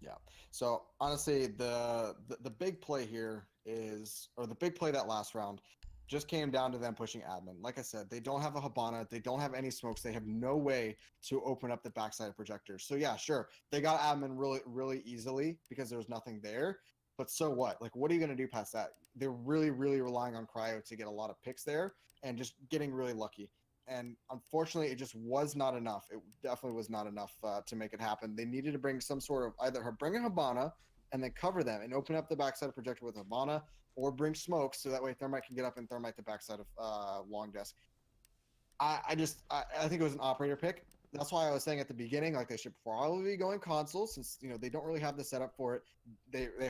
S2: Yeah. So honestly, the big play here is, or the big play that last round, just came down to them pushing admin. Like I said, they don't have a Habana, they don't have any smokes, they have no way to open up the backside of projectors. So yeah, sure, they got admin really easily because there was nothing there. But so what? What are you gonna do past that? They're really relying on Cryo to get a lot of picks there and just getting really lucky. And unfortunately, it just was not enough. It definitely was not enough to make it happen. They needed to bring some sort of, either bring a Habana and then cover them and open up the backside of projector with a Habana, or bring smoke so that way Thermite can get up and Thermite the backside of Long Desk. I think it was an operator pick. That's why I was saying at the beginning, they should probably be going console, since they don't really have the setup for it. They would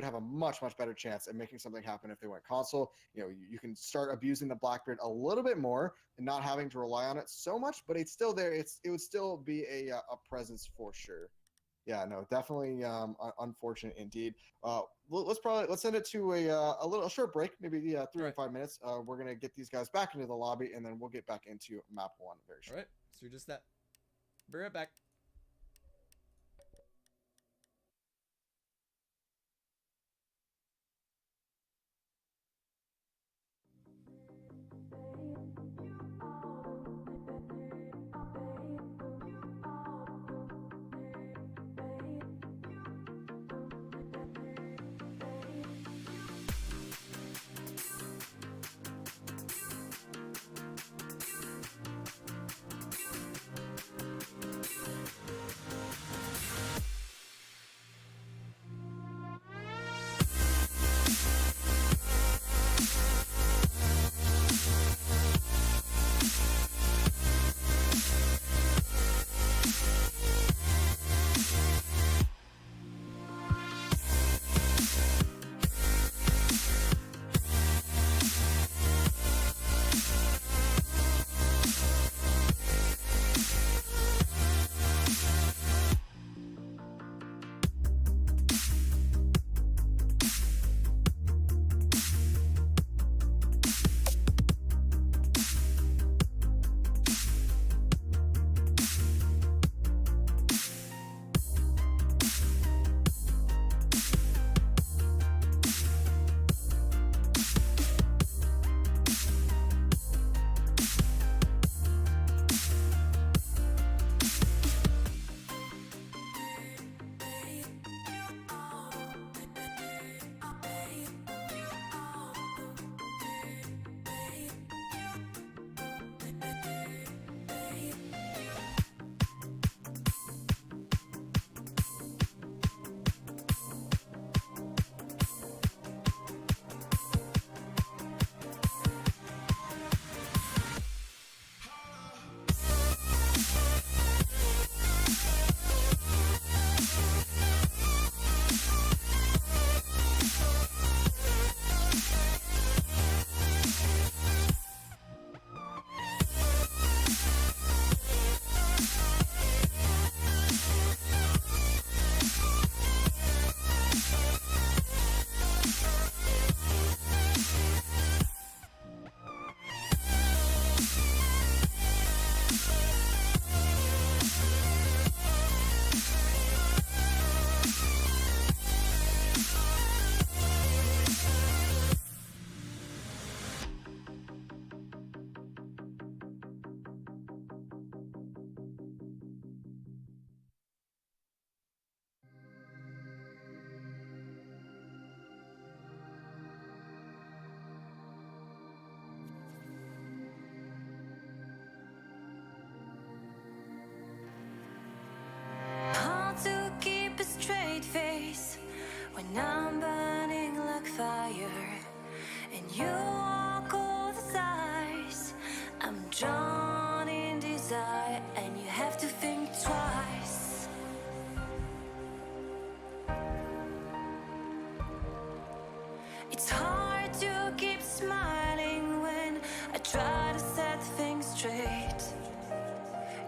S2: have a much better chance at making something happen if they went console. You can start abusing the Blackbeard a little bit more and not having to rely on it so much, but it's still there. It would still be a presence for sure. Yeah, no, definitely unfortunate indeed. Let's send it to a short break, maybe 3 or 5 minutes. We're gonna get these guys back into the lobby, and then we'll get back into map 1 very short.
S1: All right, so just that. Be right back.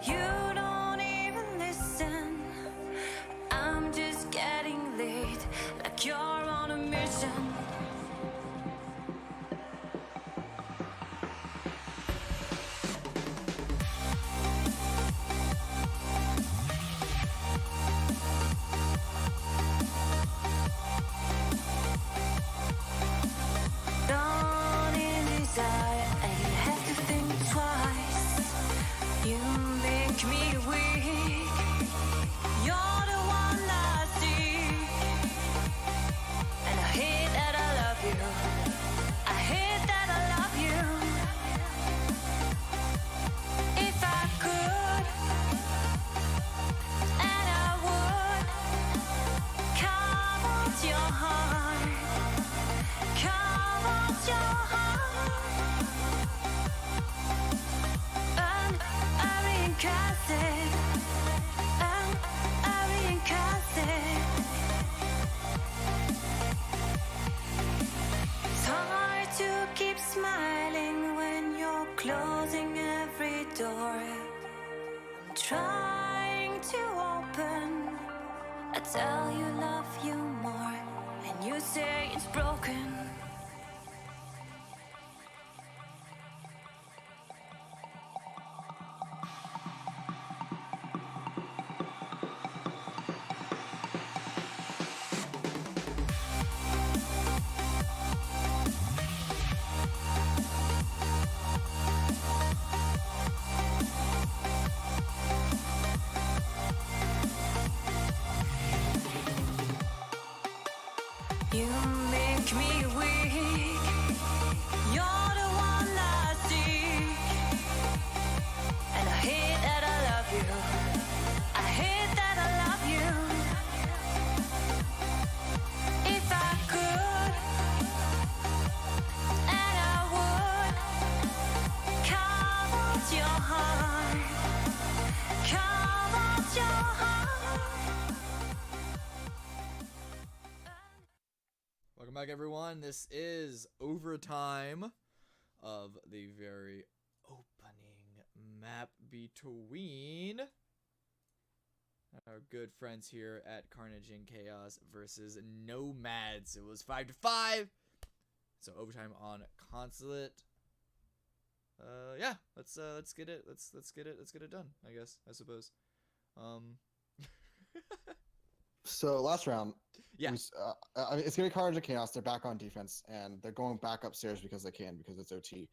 S4: You don't even listen. I'm just getting late, like you're on a mission. Dawn in desire, and you have to think twice. You make me weak. You're the one I seek, and I hate that I love you. I hate that I love you. If I could, and I would, come out your heart, come out your heart, and I reincarnate it, and I reincarnate it. It's hard to keep smiling when you're closing every door. I'm trying to open. I tell you love you more, and you say it's broken. You make me weak. You're the one I seek, and I hate that I love you. I hate that I love you. If I could, and I would, come out your heart, come out your heart.
S1: Welcome back, everyone. This is overtime of the very opening map between our good friends here at Carnage and Chaos versus Nomads. It was 5-5, so overtime on Consulate. Yeah, let's get it. Let's get it done. I suppose.
S2: So last round,
S1: Yeah.
S2: I mean, it's gonna be Carnage and Chaos. They're back on defense, and they're going back upstairs because they can, because it's OT.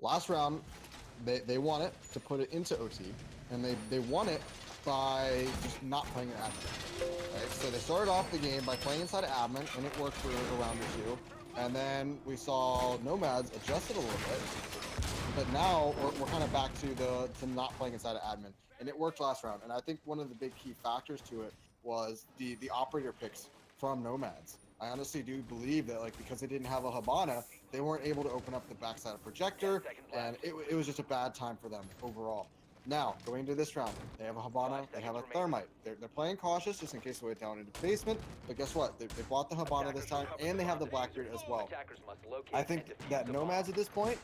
S2: Last round, they won it to put it into OT, and they won it by just not playing an admin. Right? So they started off the game by playing inside of admin, and it worked for a round or two. And then we saw Nomads adjust it a little bit, but now we're kind of back to not playing inside of admin, and it worked last round. And I think one of the big key factors to it was the operator picks from Nomads. I honestly do believe that, like, because they didn't have a Habana, they weren't able to open up the backside of projector, and it was just a bad time for them overall. Now, going into this round, they have a Habana, they have a Thermite. They're playing cautious just in case they went down into the basement, but guess what? They bought the Habana this time, and they have the Blackbeard as well. I think that Nomads at this point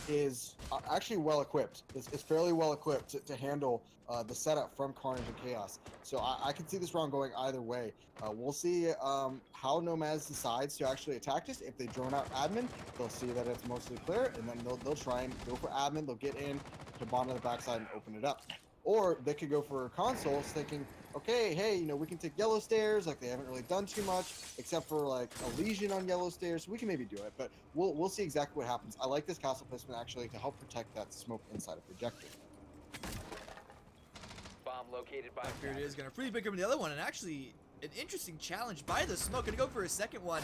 S2: is actually well equipped. It's fairly well equipped to handle the setup from Carnage and Chaos. So I can see this round going either way. We'll see how Nomads decides to actually attack this. If they drone out admin, they'll see that it's mostly clear, and then they'll try and go for admin. They'll get in to bottom of the backside and open it up. Or they could go for consoles thinking, okay, hey, you know, we can take yellow stairs, like they haven't really done too much, except for like a legion on yellow stairs, so we can maybe do it, but we'll see exactly what happens. I like this castle placement actually to help protect that smoke inside of projector.
S3: Bomb located by
S1: Blackbeard is gonna free pick him the other one, and actually an interesting challenge by the smoke. Gonna go for a second one,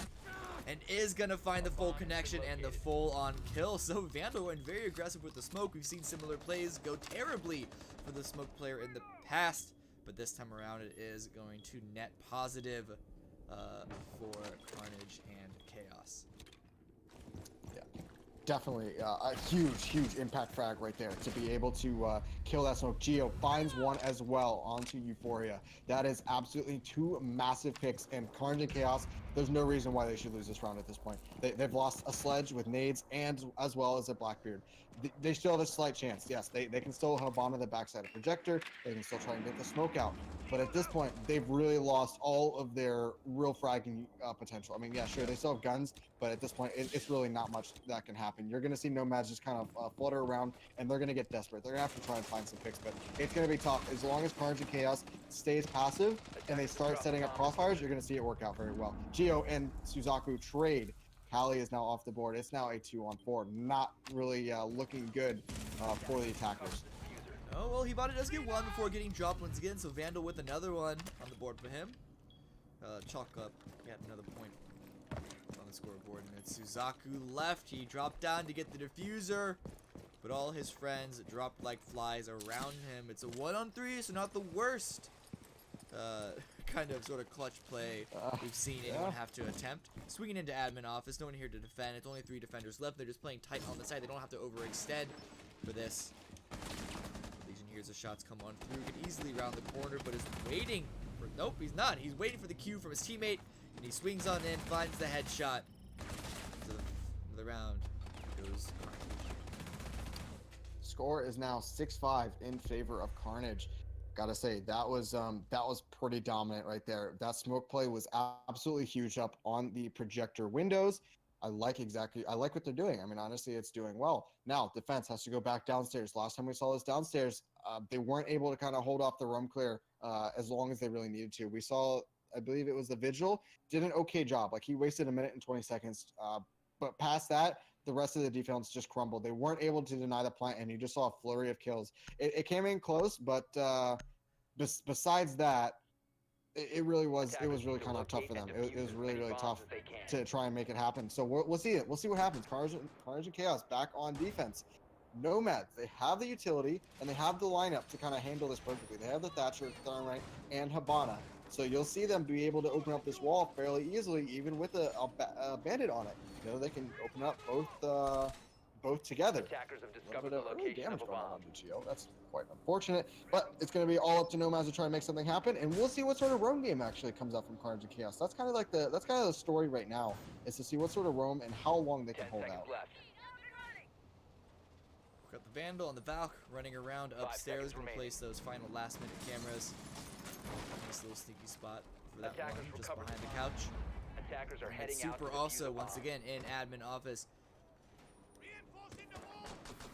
S1: and is gonna find the full connection and the full on kill. So Vandal went very aggressive with the smoke. We've seen similar plays go terribly for the smoke player in the past, but this time around it is going to net positive for Carnage and Chaos.
S2: Yeah, definitely a huge impact frag right there to be able to kill that smoke. Geo finds one as well onto Euphoria. That is absolutely two massive picks, and Carnage and Chaos, there's no reason why they should lose this round at this point. They've lost a sledge with nades and as well as a Blackbeard. they still have a slight chance. Yes, they can still hop onto the backside of projector. They can still try and get the smoke out. But at this point, they've really lost all of their real fragging potential. I mean, yeah, sure, they still have guns, but at this point, it's really not much that can happen. You're going to see Nomads just kind of flutter around, and they're going to get desperate. They're going to have to try and find some picks, but it's going to be tough. As long as Carnage and Chaos stays passive and they start setting up crossfires, you're going to see it work out very well. Geo and Suzaku trade. Kali is now off the board. It's now a 2-on-4. Not really looking good for the attackers.
S1: Oh, well, Hibata does get one before getting dropped once again, so Vandal with another one on the board for him. Chalk up yet another point on the scoreboard, and it's Suzaku left. He dropped down to get the diffuser, but all his friends dropped like flies around him. It's a 1-on-3, so not the worst kind of sort of clutch play we've seen anyone have to attempt. Swinging into admin office, no one here to defend. It's only 3 defenders left. They're just playing tight on the side. They don't have to overextend for this. Legion hears the shots come on through, can easily round the corner, but is waiting for, nope, he's not. He's waiting for the cue from his teammate, and he swings on in, finds the headshot. So the round goes Carnage.
S2: Score is now 6-5 in favor of Carnage. Gotta say, that was pretty dominant right there. That smoke play was absolutely huge up on the projector windows. I like what they're doing. I mean, honestly, it's doing well. Now, defense has to go back downstairs. Last time we saw this downstairs, they weren't able to kind of hold off the room clear as long as they really needed to. We saw, I believe it was the Vigil, did an okay job. Like, he wasted 1 minute and 20 seconds. But past that, the rest of the defense just crumbled. They weren't able to deny the plant, and you just saw a flurry of kills. It came in close, but besides that, it really was. It was really kind of tough for them. It was really tough to try and make it happen. So we'll see it. We'll see what happens. Carnage and Chaos back on defense. Nomads, they have the utility and they have the lineup to kind of handle this perfectly. They have the Thatcher, Thermite, and Habana. So you'll see them be able to open up this wall fairly easily, even with a bandit on it. You know, they can open up both together.
S3: Attackers have
S2: A
S3: discovered
S2: little
S3: the
S2: bit of
S3: location
S2: damage
S3: of a
S2: going on
S3: bomb.
S2: to Geo. That's quite unfortunate, but it's going to be all up to Nomads to try and make something happen, and we'll see what sort of roam game actually comes up from Carnage and Chaos. That's kind of like the story right now, is to see what sort of roam and how long they can
S3: 10
S2: hold
S3: seconds
S2: out.
S3: left.
S1: Got the Vandal and the Valk running around
S3: 5
S1: upstairs.
S3: seconds
S1: Gonna
S3: remaining.
S1: place those final last-minute cameras. Nice little sneaky spot for that
S3: Attackers
S1: one, just
S3: recovered
S1: behind the
S3: the
S1: couch.
S3: Attackers are
S1: And
S3: heading out.
S1: Super
S3: to defuse
S1: also
S3: the
S1: once
S3: bomb.
S1: again in admin office.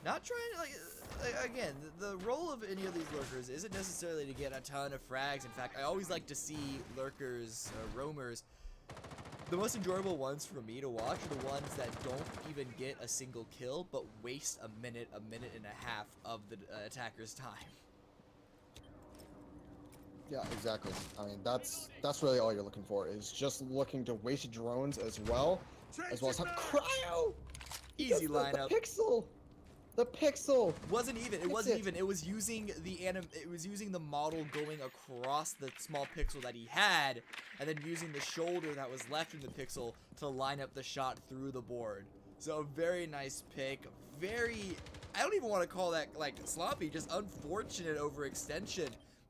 S1: Not trying to again, the role of any of these lurkers isn't necessarily to get a ton of frags. In fact, I always like to see lurkers, roamers. The most enjoyable ones for me to watch are the ones that don't even get a single kill, but waste a minute and a half of the attacker's time.
S2: Yeah, exactly. I mean, that's really all you're looking for, is just looking to waste drones as well as have cryo.
S1: Easy
S2: The
S1: lineup.
S2: pixel. The pixel.
S1: Wasn't even. It
S2: Fix
S1: wasn't
S2: it.
S1: even. It was using the It was using the model going across the small pixel that he had, and then using the shoulder that was left in the pixel to line up the shot through the board. So a very nice pick. Very. I don't even want to call that like sloppy. Just unfortunate overextension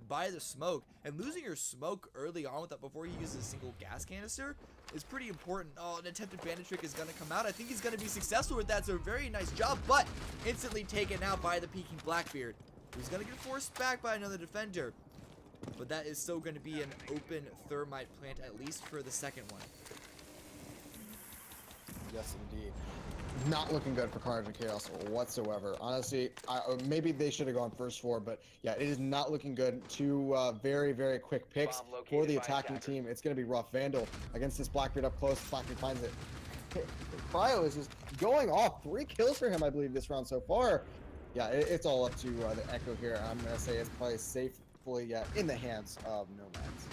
S1: by the smoke, and losing your smoke early on with that before he uses a single gas canister is pretty important. Oh, an attempted bandit trick is going to come out. I think he's going to be successful with that, so very nice job, but instantly taken out by the peeking Blackbeard, who's going to get forced back by another defender. But that is still going to be an open thermite plant, at least for the second one.
S2: Yes, indeed. Not looking good for Carnage and Chaos whatsoever. Honestly, maybe they should have gone first 4, but yeah, it is not looking good. 2 very quick picks
S3: Bomb located
S2: for the
S3: by
S2: attacking
S3: attackers.
S2: team. It's going to be rough. Vandal against this Blackbeard up close. Blackbeard finds it. Cryo is just going off. 3 kills for him, I believe, this round so far. Yeah, it's all up to the Echo here. I'm going to say it's probably safely in the hands of Nomads.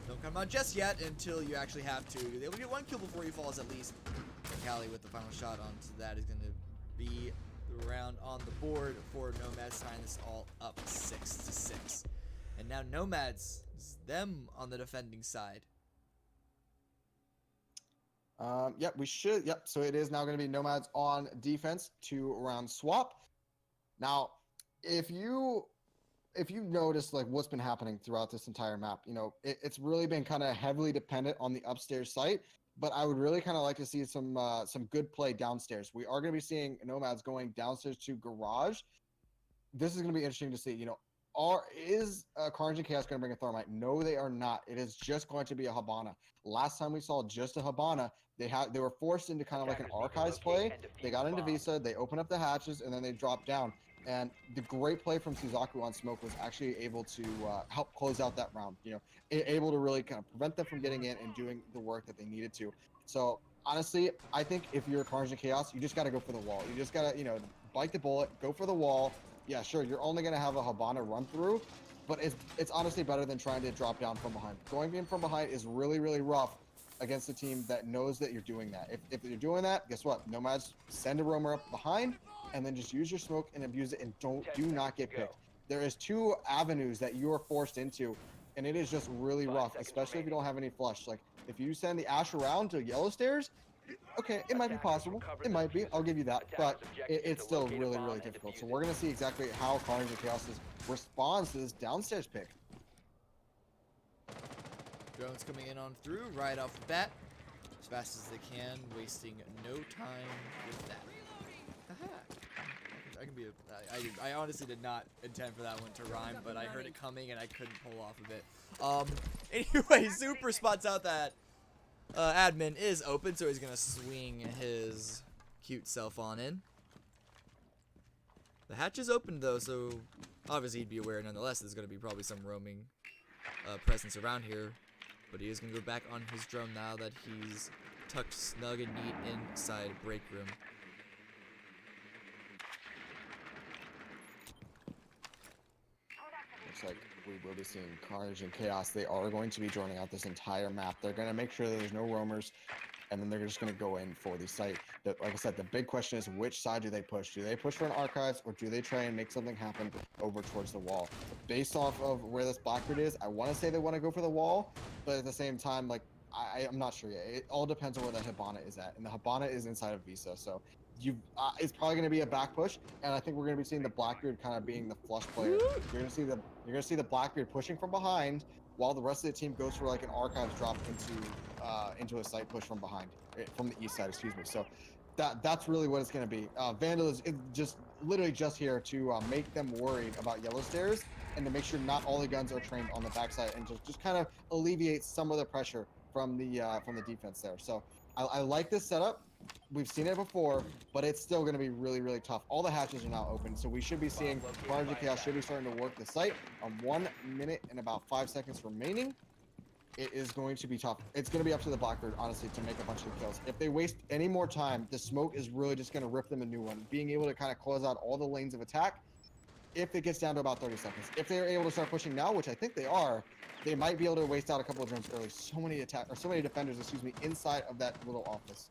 S1: Don't come out just yet until you actually have to. They will get 1 kill before he falls at least. And Cali with the final shot onto that is going to be the round on the board for Nomads, tying this all up 6-6. And now Nomads, it's them on the defending side.
S2: Yep, we should. Yep, so it is now going to be Nomads on defense, 2-round swap. Now, if you notice like what's been happening throughout this entire map, you know, it's really been kind of heavily dependent on the upstairs site. but I would really kind of like to see some good play downstairs. We are going to be seeing Nomads going downstairs to garage. This is going to be interesting to see. Is Carnage and Chaos going to bring a Thermite? No, they are not. It is just going to be a Habana. Last time we saw just a Habana, they were forced into kind of like an archives play. They got into Visa, they opened up the hatches, and then they dropped down. And the great play from Suzaku on Smoke was actually able to help close out that round. Able to really kind of prevent them from getting in and doing the work that they needed to. So honestly, I think if you're Carnage and Chaos, you just got to go for the wall. You just got to, bite the bullet, go for the wall. Yeah, sure, you're only going to have a Habana run through, but it's honestly better than trying to drop down from behind. Going in from behind is really, really rough against a team that knows that you're doing that. If you're doing that, guess what? Nomads, send a roamer up behind, and then just use your smoke and abuse it, and do not get picked. There is 2 avenues that you are forced into, and it is just really rough, especially if you don't have any flush. Like, if you send the Ash around to yellow stairs, okay, it might be possible. It might be. I'll give you that. But it's still really, really difficult. So we're going to see exactly how Carnage and Chaos responds to this downstairs pick.
S1: Drones coming in on through right off the bat. As fast as they can, wasting no time with that. Aha. I can be I honestly did not intend for that one to rhyme, but I heard it coming and I couldn't pull off of it. Anyway, Super spots out that admin is open, so he's gonna swing his cute self on in. The hatch is open though, so obviously he'd be aware nonetheless there's gonna be probably some roaming presence around here, but he is gonna go back on his drone now that he's tucked snug and neat inside break room.
S2: Looks like we will be seeing Carnage and Chaos. They are going to be joining out this entire map. They're going to make sure that there's no roamers, and then they're just going to go in for the site. Like I said, the big question is, which side do they push? Do they push for an archives, or do they try and make something happen over towards the wall? Based off of where this Blackbeard is, I want to say they want to go for the wall, but at the same time, like, I'm not sure yet. It all depends on where the Habana is at, and the Habana is inside of Visa, so it's probably going to be a back push, and I think we're going to be seeing the Blackbeard kind of being the flush player. You're going to see the Blackbeard pushing from behind, while the rest of the team goes for like an archives drop into a site push from behind, from the east side. Excuse me. So that's really what it's going to be. Vandal is just literally just here to make them worried about yellow stairs and to make sure not all the guns are trained on the backside, and just kind of alleviate some of the pressure from the defense there. So I like this setup. We've seen it before, but it's still going to be really, really tough. All the hatches are now open, so we should be seeing Carnage and Chaos should be starting to work the site on 1 minute and about 5 seconds remaining. It is going to be tough. It's going to be up to the Blackbeard, honestly, to make a bunch of kills. If they waste any more time, the smoke is really just going to rip them a new one. Being able to kind of close out all the lanes of attack, if it gets down to about 30 seconds. If they're able to start pushing now, which I think they are, they might be able to waste out a couple of drones early. So many defenders, excuse me, inside of that little office.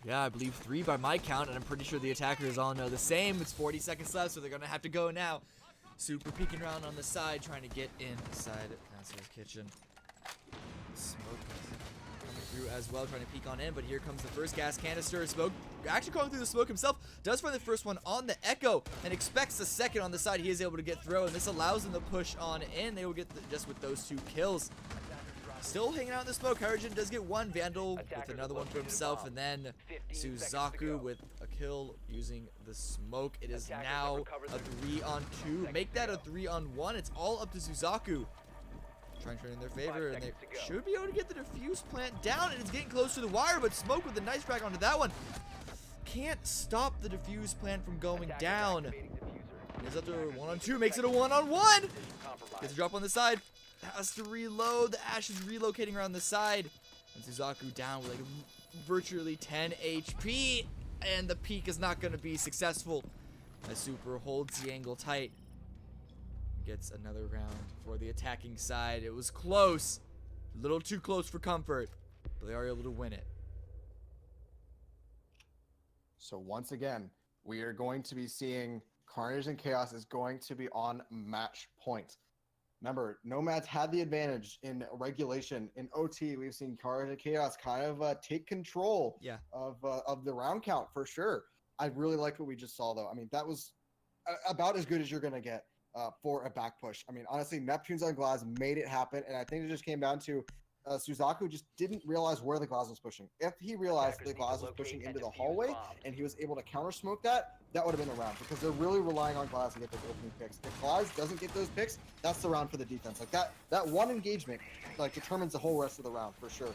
S1: Yeah, I believe 3 by my count, and I'm pretty sure the attackers all know the same. It's 40 seconds left, so they're going to have to go now. Super peeking around on the side, trying to get inside Master's kitchen. Smoke coming through as well, trying to peek on in, but here comes the first gas canister. Smoke actually going through the smoke himself, does find the first one on the Echo, and expects the second on the side. He is able to get through, and this allows them to push on in. They will get just with those 2 kills. Still hanging out in the smoke. Hurricane does get 1. Vandal with another one for himself, and then Suzaku with a kill using the smoke. It is now a 3-on-2. Make that a 3-on-1. It's all up to Suzaku. Trying to turn in their favor, and they should be able to get the defuse plant down, and it's getting close to the wire, but Smoke with a nice drag onto that one. Can't stop the defuse plant from going down. It's up to a 1-on-2, makes it a 1-on-1. Gets a drop on the side. Has to reload. The Ash is relocating around the side. And Suzaku down with like virtually 10 HP. And the peak is not going to be successful. As Super holds the angle tight. Gets another round for the attacking side. It was close. A little too close for comfort. But they are able to win it.
S2: So once again, we are going to be seeing Carnage and Chaos is going to be on match point. Remember, Nomads had the advantage in regulation. In OT, we've seen Carnage and Chaos kind of take control of the round count for sure. I really liked what we just saw, though. I mean, that was about as good as you're going to get for a back push. I mean, honestly, Neptune's on Glass made it happen, and I think it just came down to Suzaku just didn't realize where the glass was pushing. If he realized the glass was pushing into the hallway and he was able to counter smoke that, that would have been the round, because they're really relying on Glass to get those opening picks. If Glass doesn't get those picks, that's the round for the defense. Like that one engagement like determines the whole rest of the round for sure.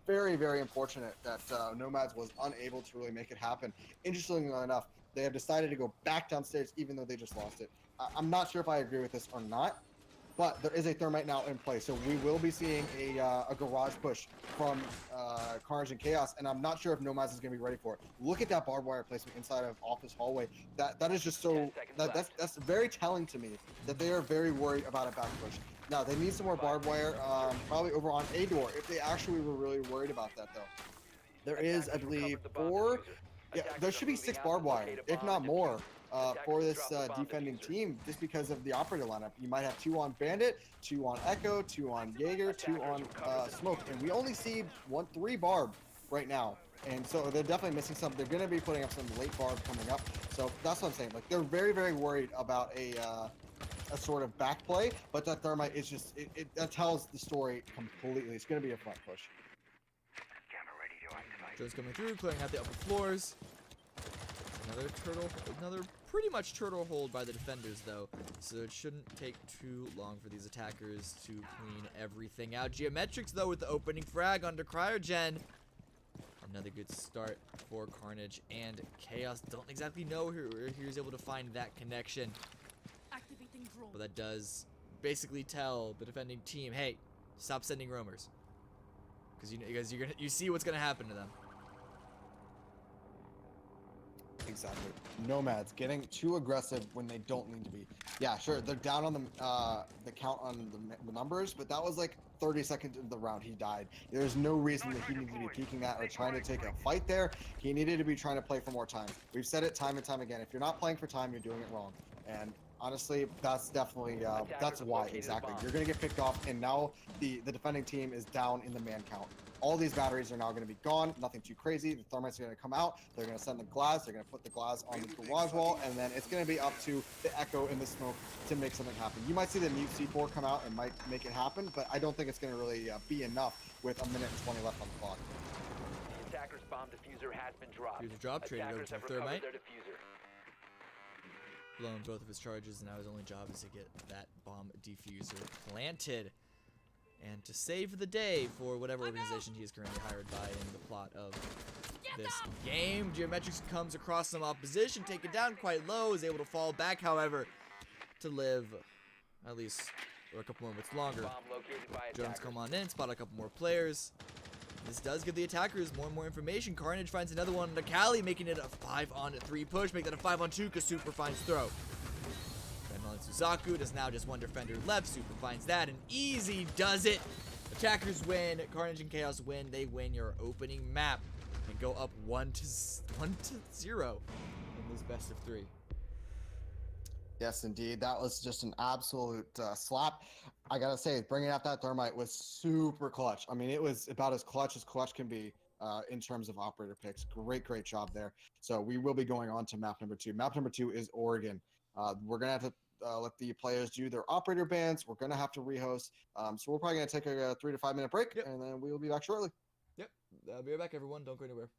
S2: Very, very unfortunate that Nomads was unable to really make it happen. Interestingly enough, they have decided to go back downstairs even though they just lost it. I'm not sure if I agree with this or not, but there is a thermite now in play, so we will be seeing a garage push from Carnage and Chaos, and I'm not sure if Nomads is going to be ready for it. Look at that barbed wire placement inside of office hallway. That is just so that's very telling to me that they are very worried about a back push. Now they need some more barbed wire, probably over on A door if they actually were really worried about that though. There is, I believe, 4. Yeah, there should be 6 barbed wire, if not more. For this defending team, just because of the operator lineup. You might have 2 on Bandit, 2 on Echo, 2 on Jaeger, 2 on Smoke, and we only see 3 barb right now. And so they're definitely missing some. They're going to be putting up some late barb coming up. So that's what I'm saying. Like they're very, very worried about a sort of back play, but that thermite is just that tells the story completely. It's going to be a front push.
S1: Joe's coming through, clearing out the upper floors. Another pretty much turtle hold by the defenders though, so it shouldn't take too long for these attackers to clean everything out. Geometrics though with the opening frag onto Cryogen. Another good start for Carnage and Chaos. Don't exactly know where he was able to find that connection, but that does basically tell the defending team, hey, stop sending roamers, because you see what's gonna happen to them.
S2: Exactly. Nomads getting too aggressive when they don't need to be. Yeah, sure, they're down on the count on the numbers, but that was like 30 seconds into the round he died. There's no reason that he needed to be peeking that or trying to take a fight there. He needed to be trying to play for more time. We've said it time and time again. If you're not playing for time, you're doing it wrong. And honestly, that's definitely that's why exactly. You're gonna get picked off, and now the defending team is down in the man count. All these batteries are now going to be gone. Nothing too crazy. The thermites are going to come out. They're going to send the glass. They're going to put the glass on the garage wall, and then it's going to be up to the Echo and the Smoke to make something happen. You might see the mute C4 come out and might make it happen, but I don't think it's going to really be enough with 1 minute and 20 left on the clock.
S3: The attacker's bomb diffuser has been dropped.
S1: Diffuser drop, traded over
S3: Attackers
S1: to
S3: have
S1: the
S3: recovered
S1: thermite.
S3: their diffuser.
S1: Blown both of his charges, and now his only job is to get that bomb diffuser planted. And to save the day for whatever organization he is currently hired by in the plot of this game, Geometrics comes across some opposition, taken down quite low, is able to fall back, however, to live at least or a couple more minutes longer.
S3: Bomb located by
S1: Jones
S3: attackers.
S1: come on in, spot a couple more players. This does give the attackers more and more information. Carnage finds another one on Kali, making it a 5-on-3 push, make that a 5-on-2 because Super finds throw. Suzaku does now just one defender left. Super finds that, and easy does it. Attackers win. Carnage and Chaos win. They win your opening map and go up 1-0 in this best of 3.
S2: Yes, indeed. That was just an absolute slap. I gotta say, bringing out that thermite was super clutch. I mean, it was about as clutch can be in terms of operator picks. Great job there. So we will be going on to map number 2. Map number 2 is Oregon. We're gonna have to let the players do their operator bans. We're gonna have to rehost. So we're probably gonna take a 3 to 5 minute break, and then we will be back shortly.
S1: Yep. I'll be right back, everyone. Don't go anywhere.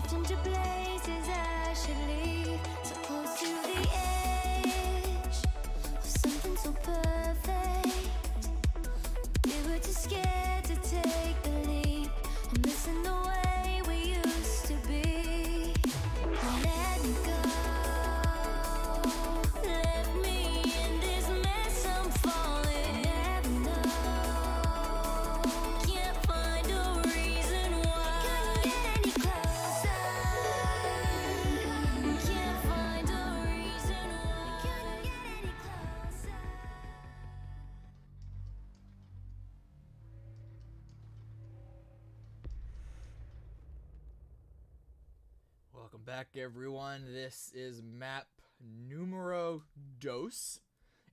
S4: drifting to places I should leave. So close to the edge of something so perfect. We were too scared to take the leap. I'm missing the way we used to be. Let me go. Let me in this mess I'm falling. Never know. Can't find a reason why. Couldn't get any closer. Can't find a reason why. Couldn't get any closer.
S1: Welcome back, everyone. This is map numero dos.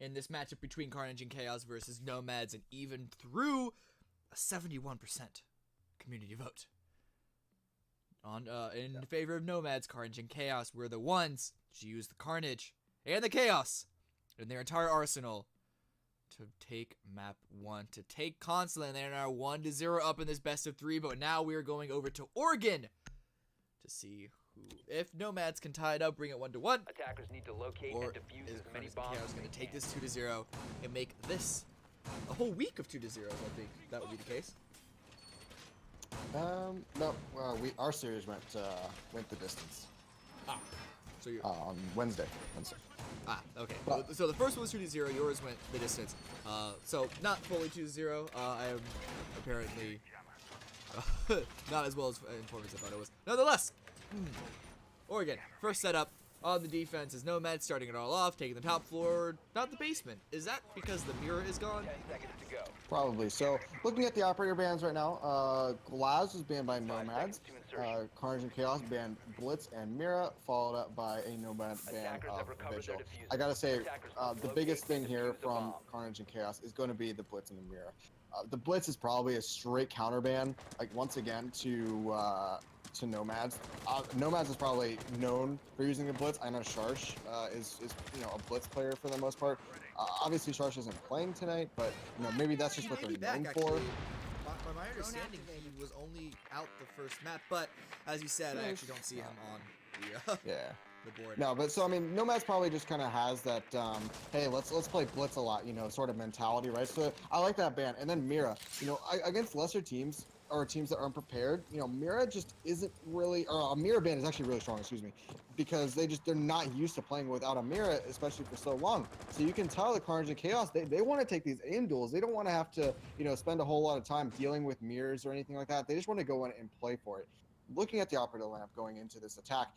S1: In this matchup between Carnage and Chaos versus Nomads, and even through a 71% community vote. In favor of Nomads, Carnage and Chaos were the ones to use the Carnage and the Chaos in their entire arsenal to take map 1, to take Consulate. They're now 1-0 up in this best of 3, but now we're going over to Oregon to see who, if Nomads can tie it up, bring it 1-1,
S3: Attackers need to locate
S1: or
S3: and defuse
S1: is
S3: as many
S1: Carnage and
S3: bombs
S1: Chaos
S3: as
S1: going
S3: they
S1: to take
S3: can.
S1: this 2-0 and make this a whole week of 2-0? I think that would be the case.
S2: No, our series went the distance
S1: So you
S2: on Wednesday.
S1: okay.
S2: But-
S1: So the first one was 2-0. Yours went the distance. So not fully 2-0. I am apparently not as well as informed as I thought it was. Nonetheless, Oregon first setup on the defense is Nomads starting it all off, taking the top floor, not the basement. Is that because the mirror is gone?
S3: 10 seconds to go.
S2: Probably. So, looking at the operator bans right now, Glaz was banned by Nomads.
S3: seconds to insertion.
S2: Carnage and Chaos banned Blitz and Mira, followed up by a Nomad ban
S3: Attackers
S2: of
S3: have recovered
S2: Vigil.
S3: their diffuser.
S2: I gotta say,
S3: Attackers
S2: the
S3: locate
S2: biggest thing
S3: and
S2: here
S3: defuse the
S2: from
S3: bomb.
S2: Carnage and Chaos is going to be the Blitz and the Mira. The Blitz is probably a straight counter ban, like once again to Nomads. Nomads is probably known for using a Blitz. I know Sharsh is a Blitz player for the most part. Obviously, Sharsh isn't playing tonight, but maybe that's just what
S1: He might
S2: they're
S1: be
S2: known
S1: back,
S2: for.
S1: actually. By my understanding, he was only out the first map, but as you said, I actually don't see him on the
S2: Yeah.
S1: the board.
S2: No, but so I mean, Nomads probably just kind of has that, hey, let's play Blitz a lot, sort of mentality, right? So I like that ban. And then Mira, against lesser teams or teams that are unprepared, Mira just isn't really, or a Mira ban is actually really strong, excuse me, because they're not used to playing without a Mira, especially for so long. So you can tell the Carnage and Chaos, they want to take these aim duels. They don't want to have to, spend a whole lot of time dealing with mirrors or anything like that. They just want to go in and play for it. Looking at the operator lamp going into this attack,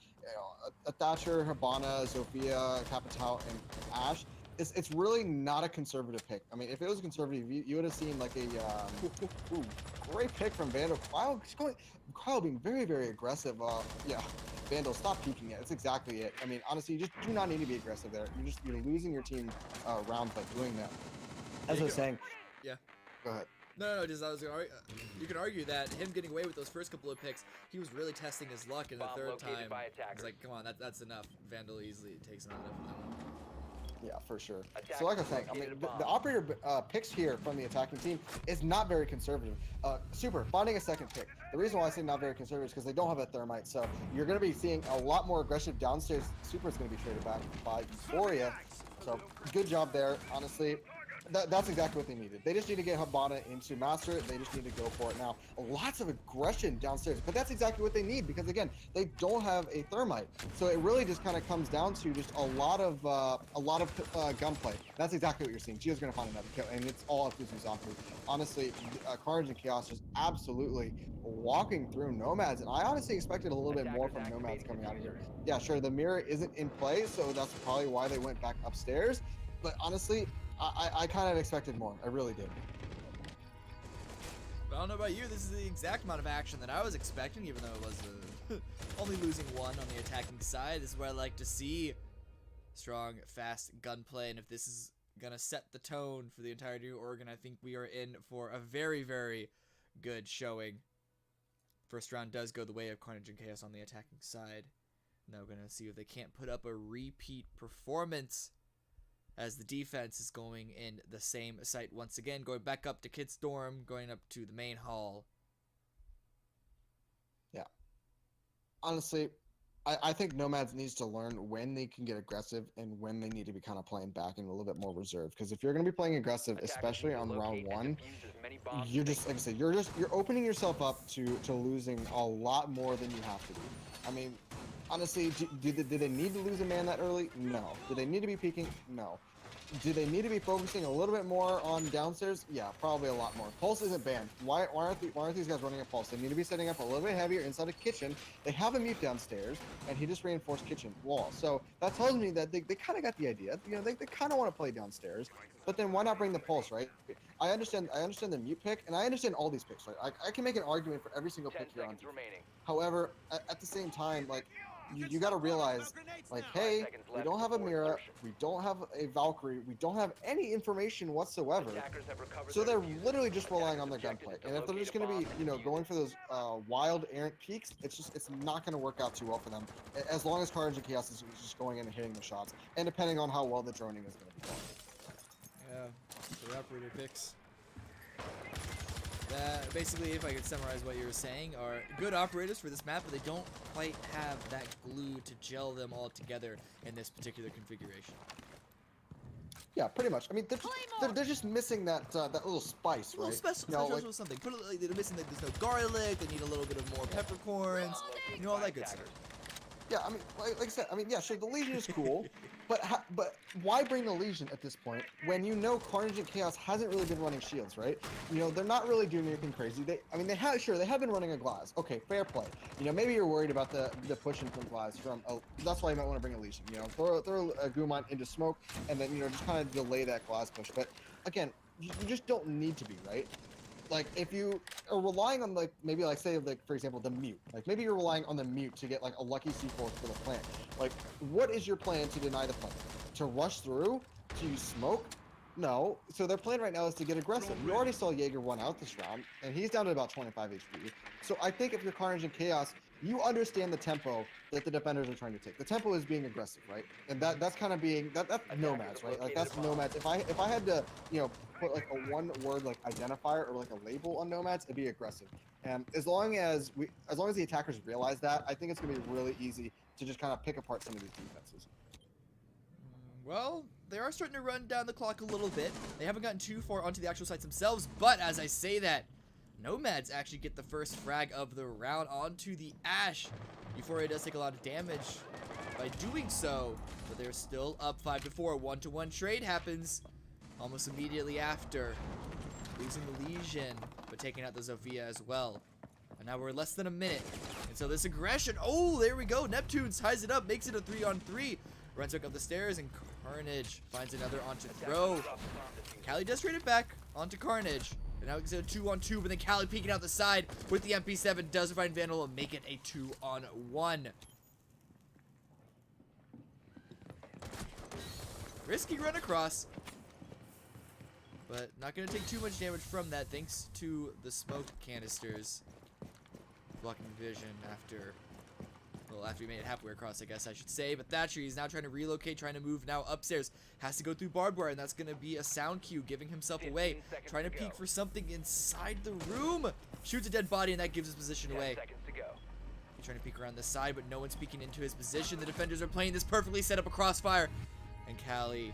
S2: a Thatcher, Habana, Zofia, Capitao, and Ash, it's really not a conservative pick. I mean, if it was a conservative, you would have seen like a great pick from Vandal. Kyle being very, very aggressive. Yeah, Vandal, stop peeking it. That's exactly it. I mean, honestly, you just do not need to be aggressive there. You're losing your team rounds by doing that. As I was saying.
S1: Yeah.
S2: Go ahead.
S1: No, just I was gonna you can argue that him getting away with those first couple of picks, he was really testing his luck, and the
S3: Bomb
S1: third
S3: located
S1: time,
S3: by
S1: it's
S3: attackers.
S1: like, come on, that's enough. Vandal easily takes another for that one.
S2: Yeah, for sure.
S3: Attackers
S2: So like I was saying, I mean,
S3: located a
S2: the
S3: bomb.
S2: operator picks here from the attacking team is not very conservative. Super, finding a second pick. The reason why I say not very conservative is because they don't have a thermite. So you're going to be seeing a lot more aggressive downstairs. Super is going to be traded back by Euphoria. So good job there, honestly. That's exactly what they needed. They just need to get Habana into Master. They just need to go for it now. Lots of aggression downstairs, but that's exactly what they need because again, they don't have a thermite. So it really just kind of comes down to just a lot of gunplay. That's exactly what you're seeing. Gio's gonna find another kill, and it's all up to Suzaku. Honestly, Carnage and Chaos just absolutely walking through Nomads, and I honestly expected a little bit more from Nomads coming out of here. Yeah, sure, the mirror isn't in play, so that's probably why they went back upstairs. But honestly, I kind of expected more. I really did.
S1: But I don't know about you, this is the exact amount of action that I was expecting, even though it was only losing one on the attacking side. This is where I like to see strong, fast gunplay, and if this is gonna set the tone for the entire New Oregon, I think we are in for a very, very good showing. First round does go the way of Carnage and Chaos on the attacking side. Now we're gonna see if they can't put up a repeat performance, as the defense is going in the same site once again, going back up to Kidstorm, going up to the main hall.
S2: Yeah. honestly, I think Nomads needs to learn when they can get aggressive and when they need to be kind of playing back and a little bit more reserved. Because if you're going to be playing aggressive,
S3: Attackers
S2: especially
S3: need to
S2: on round
S3: locate and
S2: one,
S3: defuse as many bombs
S2: you're
S3: as they
S2: just like I said, you're opening yourself up to losing a lot more than you have to do. I mean, honestly, do they need to lose a man that early? No. Do they need to be peeking? No. Do they need to be focusing a little bit more on downstairs? Yeah, probably a lot more. Pulse isn't banned. Why aren't these guys running a pulse? They need to be setting up a little bit heavier inside the kitchen. They have a mute downstairs, and he just reinforced kitchen wall. So that tells me that they kind of got the idea. You know, they kind of want to play downstairs. But then why not bring the pulse, right? I understand the mute pick, and I understand all these picks, right? I can make an argument for every single
S3: 10
S2: pick here on
S3: seconds
S2: defense.
S3: remaining.
S2: However, at the same time, like you got to realize, like, hey,
S3: seconds
S2: we
S3: left
S2: don't have a
S3: before
S2: Mira,
S3: insertion.
S2: we don't have a Valkyrie, we don't have any information whatsoever.
S3: Attackers have recovered
S2: So
S3: their
S2: they're
S3: defuser.
S2: literally just relying on their
S3: Attackers'
S2: gunplay.
S3: objective is
S2: And if they're
S3: locate
S2: just
S3: a
S2: going to be,
S3: bomb and
S2: you know,
S3: defuse
S2: going
S3: it.
S2: for those wild errant peaks, it's not going to work out too well for them. As long as Carnage and Chaos is just going in and hitting the shots, and depending on how well the droning is going to be going.
S1: Yeah, the operator picks. Basically, if I could summarize what you were saying, are good operators for this map, but they don't quite have that glue to gel them all together in this particular configuration.
S2: Yeah, pretty much. I mean, they're just missing that that little spice,
S1: A little
S2: right?
S1: special,
S2: You know,
S1: special something. Put it like they're missing. Like, there's no garlic. They need a little bit of more peppercorns. You know, all that good stuff.
S2: Yeah, I mean, like I said, I mean, yeah, sure, the Legion is cool, but why bring the Legion at this point when you know Carnage and Chaos hasn't really been running shields, right? You know, they're not really doing anything crazy. They have been running a glass. Okay, fair play. You know, maybe you're worried about the pushing from glass from. Oh, that's why you might want to bring a Legion. You know, throw a Gumon into smoke and then just kind of delay that glass push. But again, you just don't need to be, right? Like if you are relying on maybe say for example the mute, like maybe you're relying on the mute to get like a lucky C4 for the plant. Like what is your plan to deny the plant? To rush through? To use smoke? No. So their plan right now is to get aggressive. You already saw Jaeger run out this round, and he's down to about 25 HP. So I think if you're Carnage and Chaos, you understand the tempo that the defenders are trying to take. The tempo is being aggressive, right? And that's kind of being that's Nomads, right? Like that's Nomads. If I had to put like a one word like identifier or like a label on Nomads, it'd be aggressive. And as long as the attackers realize that, I think it's gonna be really easy to just kind of pick apart some of these defenses.
S1: Well, they are starting to run down the clock a little bit. They haven't gotten too far onto the actual sites themselves, but as I say that, Nomads actually get the first frag of the round onto the Ash. Euphoria does take a lot of damage by doing so, but they're still up 5-4. 1-to-1 trade happens almost immediately after. Losing the Legion, but taking out the Zofia as well. And now we're less than a minute. And so this aggression, oh, there we go. Neptune ties it up, makes it a 3-on-3. Runs back up the stairs, and Carnage finds another onto throw. Callie does trade it back onto Carnage. And now it's a 2-on-2, but then Callie peeking out the side with the MP7 does find Vandal and make it a 2-on-1. Risky run across, but not going to take too much damage from that thanks to the smoke canisters blocking vision after we made it halfway across, I guess I should say. But Thatcher is now trying to relocate, trying to move now upstairs. Has to go through barbed wire, and that's going to be a sound cue, giving himself away. Trying to peek for something inside the room. Shoots a dead body, and that gives his position away. He's trying to peek around the side, but no one's peeking into his position. The defenders are playing this perfectly, set up a crossfire. And Callie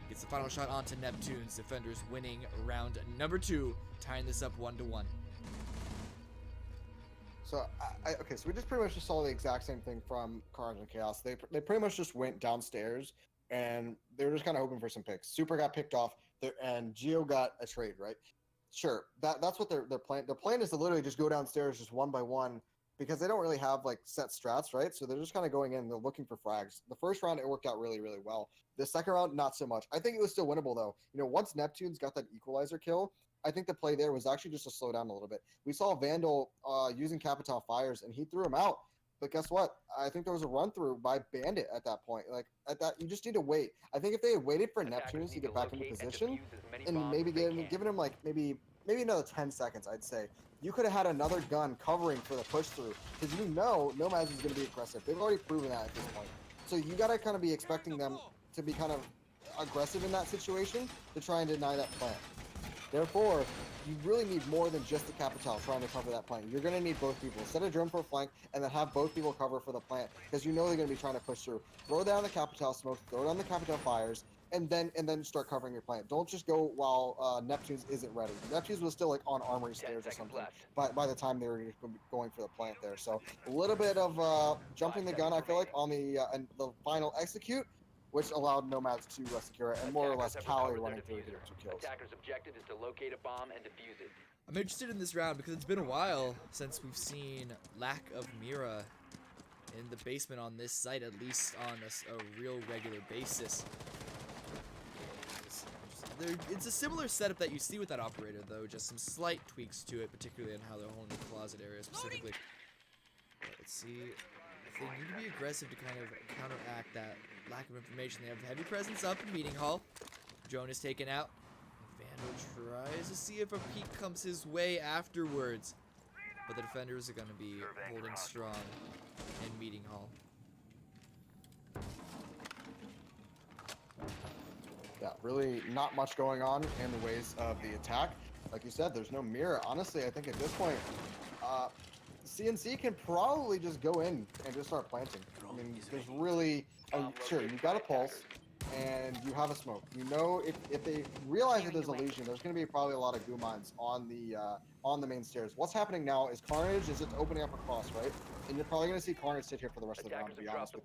S1: gets the final shot onto Neptune's. Defenders winning round number 2, tying this up 1-1.
S2: So okay, so we just pretty much just saw the exact same thing from Carnage and Chaos. They pretty much just went downstairs and they were just kind of hoping for some picks. Super got picked off there, and Geo got a trade, right? Sure, that's what their plan. Their plan is to literally just go downstairs just one by one because they don't really have like set strats, right? So they're just kind of going in. They're looking for frags. The first round it worked out really well. The second round not so much. I think it was still winnable though. You know, once Neptune's got that equalizer kill, I think the play there was actually just to slow down a little bit. We saw Vandal using Capital Fires, and he threw him out. But guess what? I think there was a run-through by Bandit at that point. Like, at that, you just need to wait. I think if they had waited for Neptune to get back into position, and maybe given him, like, maybe another 10 seconds, I'd say, you could have had another gun covering for the push-through. Because you know Nomads is going to be aggressive. They've already proven that at this point. So you got to kind of be expecting them to be kind of aggressive in that situation to try and deny that plan. Therefore, you really need more than just the Capital trying to cover that plant. You're going to need both people. Set a drone for a flank and then have both people cover for the plant because you know they're going to be trying to push through. Throw down the Capital smoke, throw down the Capital fires, and then start covering your plant. Don't just go while Neptune's isn't ready. Neptune's was still like on armory
S3: 10
S2: stairs or
S3: seconds
S2: something
S3: left.
S2: by the time they were going for the plant there. So a little bit of jumping the gun, I feel like, on the final execute, which allowed Nomads to secure it, and more or less
S3: Attackers have
S2: Cali
S3: recovered
S2: running
S3: their
S2: through to
S3: diffuser.
S2: get 2 kills.
S3: Attacker's objective is to locate a bomb and defuse it.
S1: I'm interested in this round because it's been a while since we've seen lack of Mira in the basement on this site, at least on a real regular basis. It's a similar setup that you see with that operator, though, just some slight tweaks to it, particularly in how they're holding the closet area specifically. But let's see. If they need to be aggressive to kind of counteract that lack of information, they have heavy presence up in meeting hall. Drone is taken out. Vandal tries to see if a peek comes his way afterwards, but the defenders are going to be holding strong in meeting hall.
S2: Yeah, really not much going on in the ways of the attack. Like you said, there's no mirror. Honestly, I think at this point, CNC can probably just go in and just start planting. I mean, there's really, sure, you've got a pulse and you have a smoke. You know, if they realize that there's a Legion, there's going to be probably a lot of Gumans on the main stairs. What's happening now is Carnage is just opening up across, right? And you're probably going to see Carnage sit here for the rest of the round, to be honest with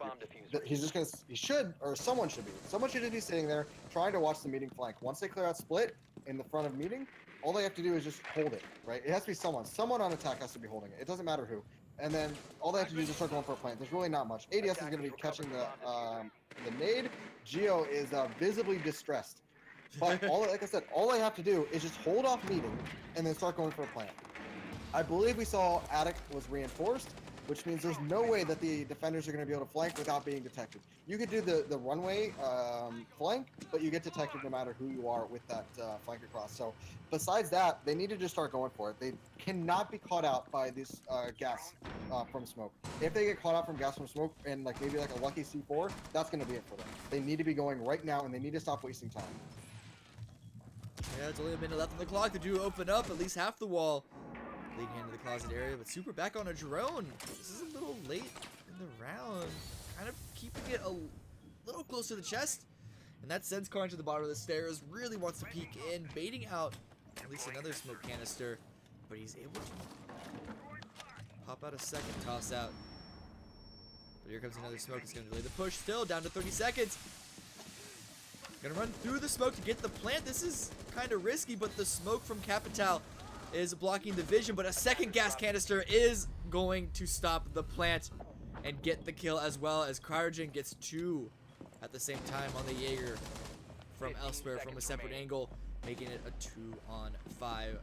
S2: you. He's just going to, he should, or someone should just be sitting there trying to watch the meeting flank. Once they clear out split in the front of meeting, all they have to do is just hold it, right? It has to be someone on attack has to be holding it. It doesn't matter who. And then all they have to do is just start going for a plant. There's really not much. ADS is going to be catching the nade. Geo is visibly distressed. But like I said, all they have to do is just hold off meeting and then start going for a plant. I believe we saw Attic was reinforced, which means there's no way that the defenders are going to be able to flank without being detected. You could do the runway flank, but you get detected no matter who you are with that flank across. So besides that, they need to just start going for it. They cannot be caught out by this gas from smoke. If they get caught out from gas from smoke and like maybe like a lucky C4, that's going to be it for them. They need to be going right now, and they need to stop wasting time.
S1: Yeah, it's only a minute left on the clock. They do open up at least half the wall, leading into the closet area, but Super back on a drone. This is a little late in the round. Kind of keeping it a little close to the chest. And that sends Carnage to the bottom of the stairs. Really wants to peek in, baiting out at least another smoke canister. But he's able to pop out a second toss out. But here comes another smoke. It's going to delay the push. Still down to 30 seconds. Gonna run through the smoke to get the plant. This is kind of risky, but the smoke from Capital is blocking the vision, but a second gas canister is going to stop the plant and get the kill, as well as Cryogen gets 2 at the same time on the Jaeger from elsewhere from a separate angle, making it a 2-on-5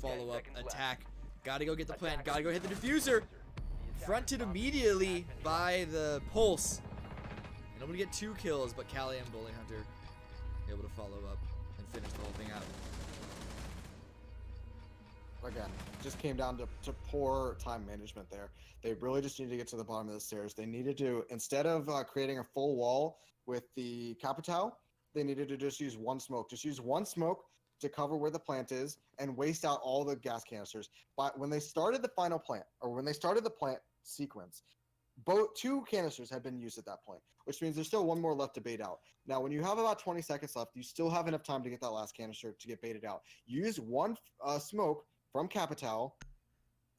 S1: follow-up attack. Gotta go get the plant, gotta go hit the diffuser. Fronted immediately by the pulse. And able to get 2 kills, but Callie and Bully Hunter able to follow up and finish the whole thing out.
S2: Again, just came down to poor time management there. They really just needed to get to the bottom of the stairs. They needed to, instead of creating a full wall with the Capital, they needed to just use one smoke. Just use one smoke to cover where the plant is and waste out all the gas canisters. But when they started the final plant, or when they started the plant sequence, 2 canisters had been used at that point, which means there's still 1 more left to bait out. Now, when you have about 20 seconds left, you still have enough time to get that last canister to get baited out. Use 1 smoke from Capital,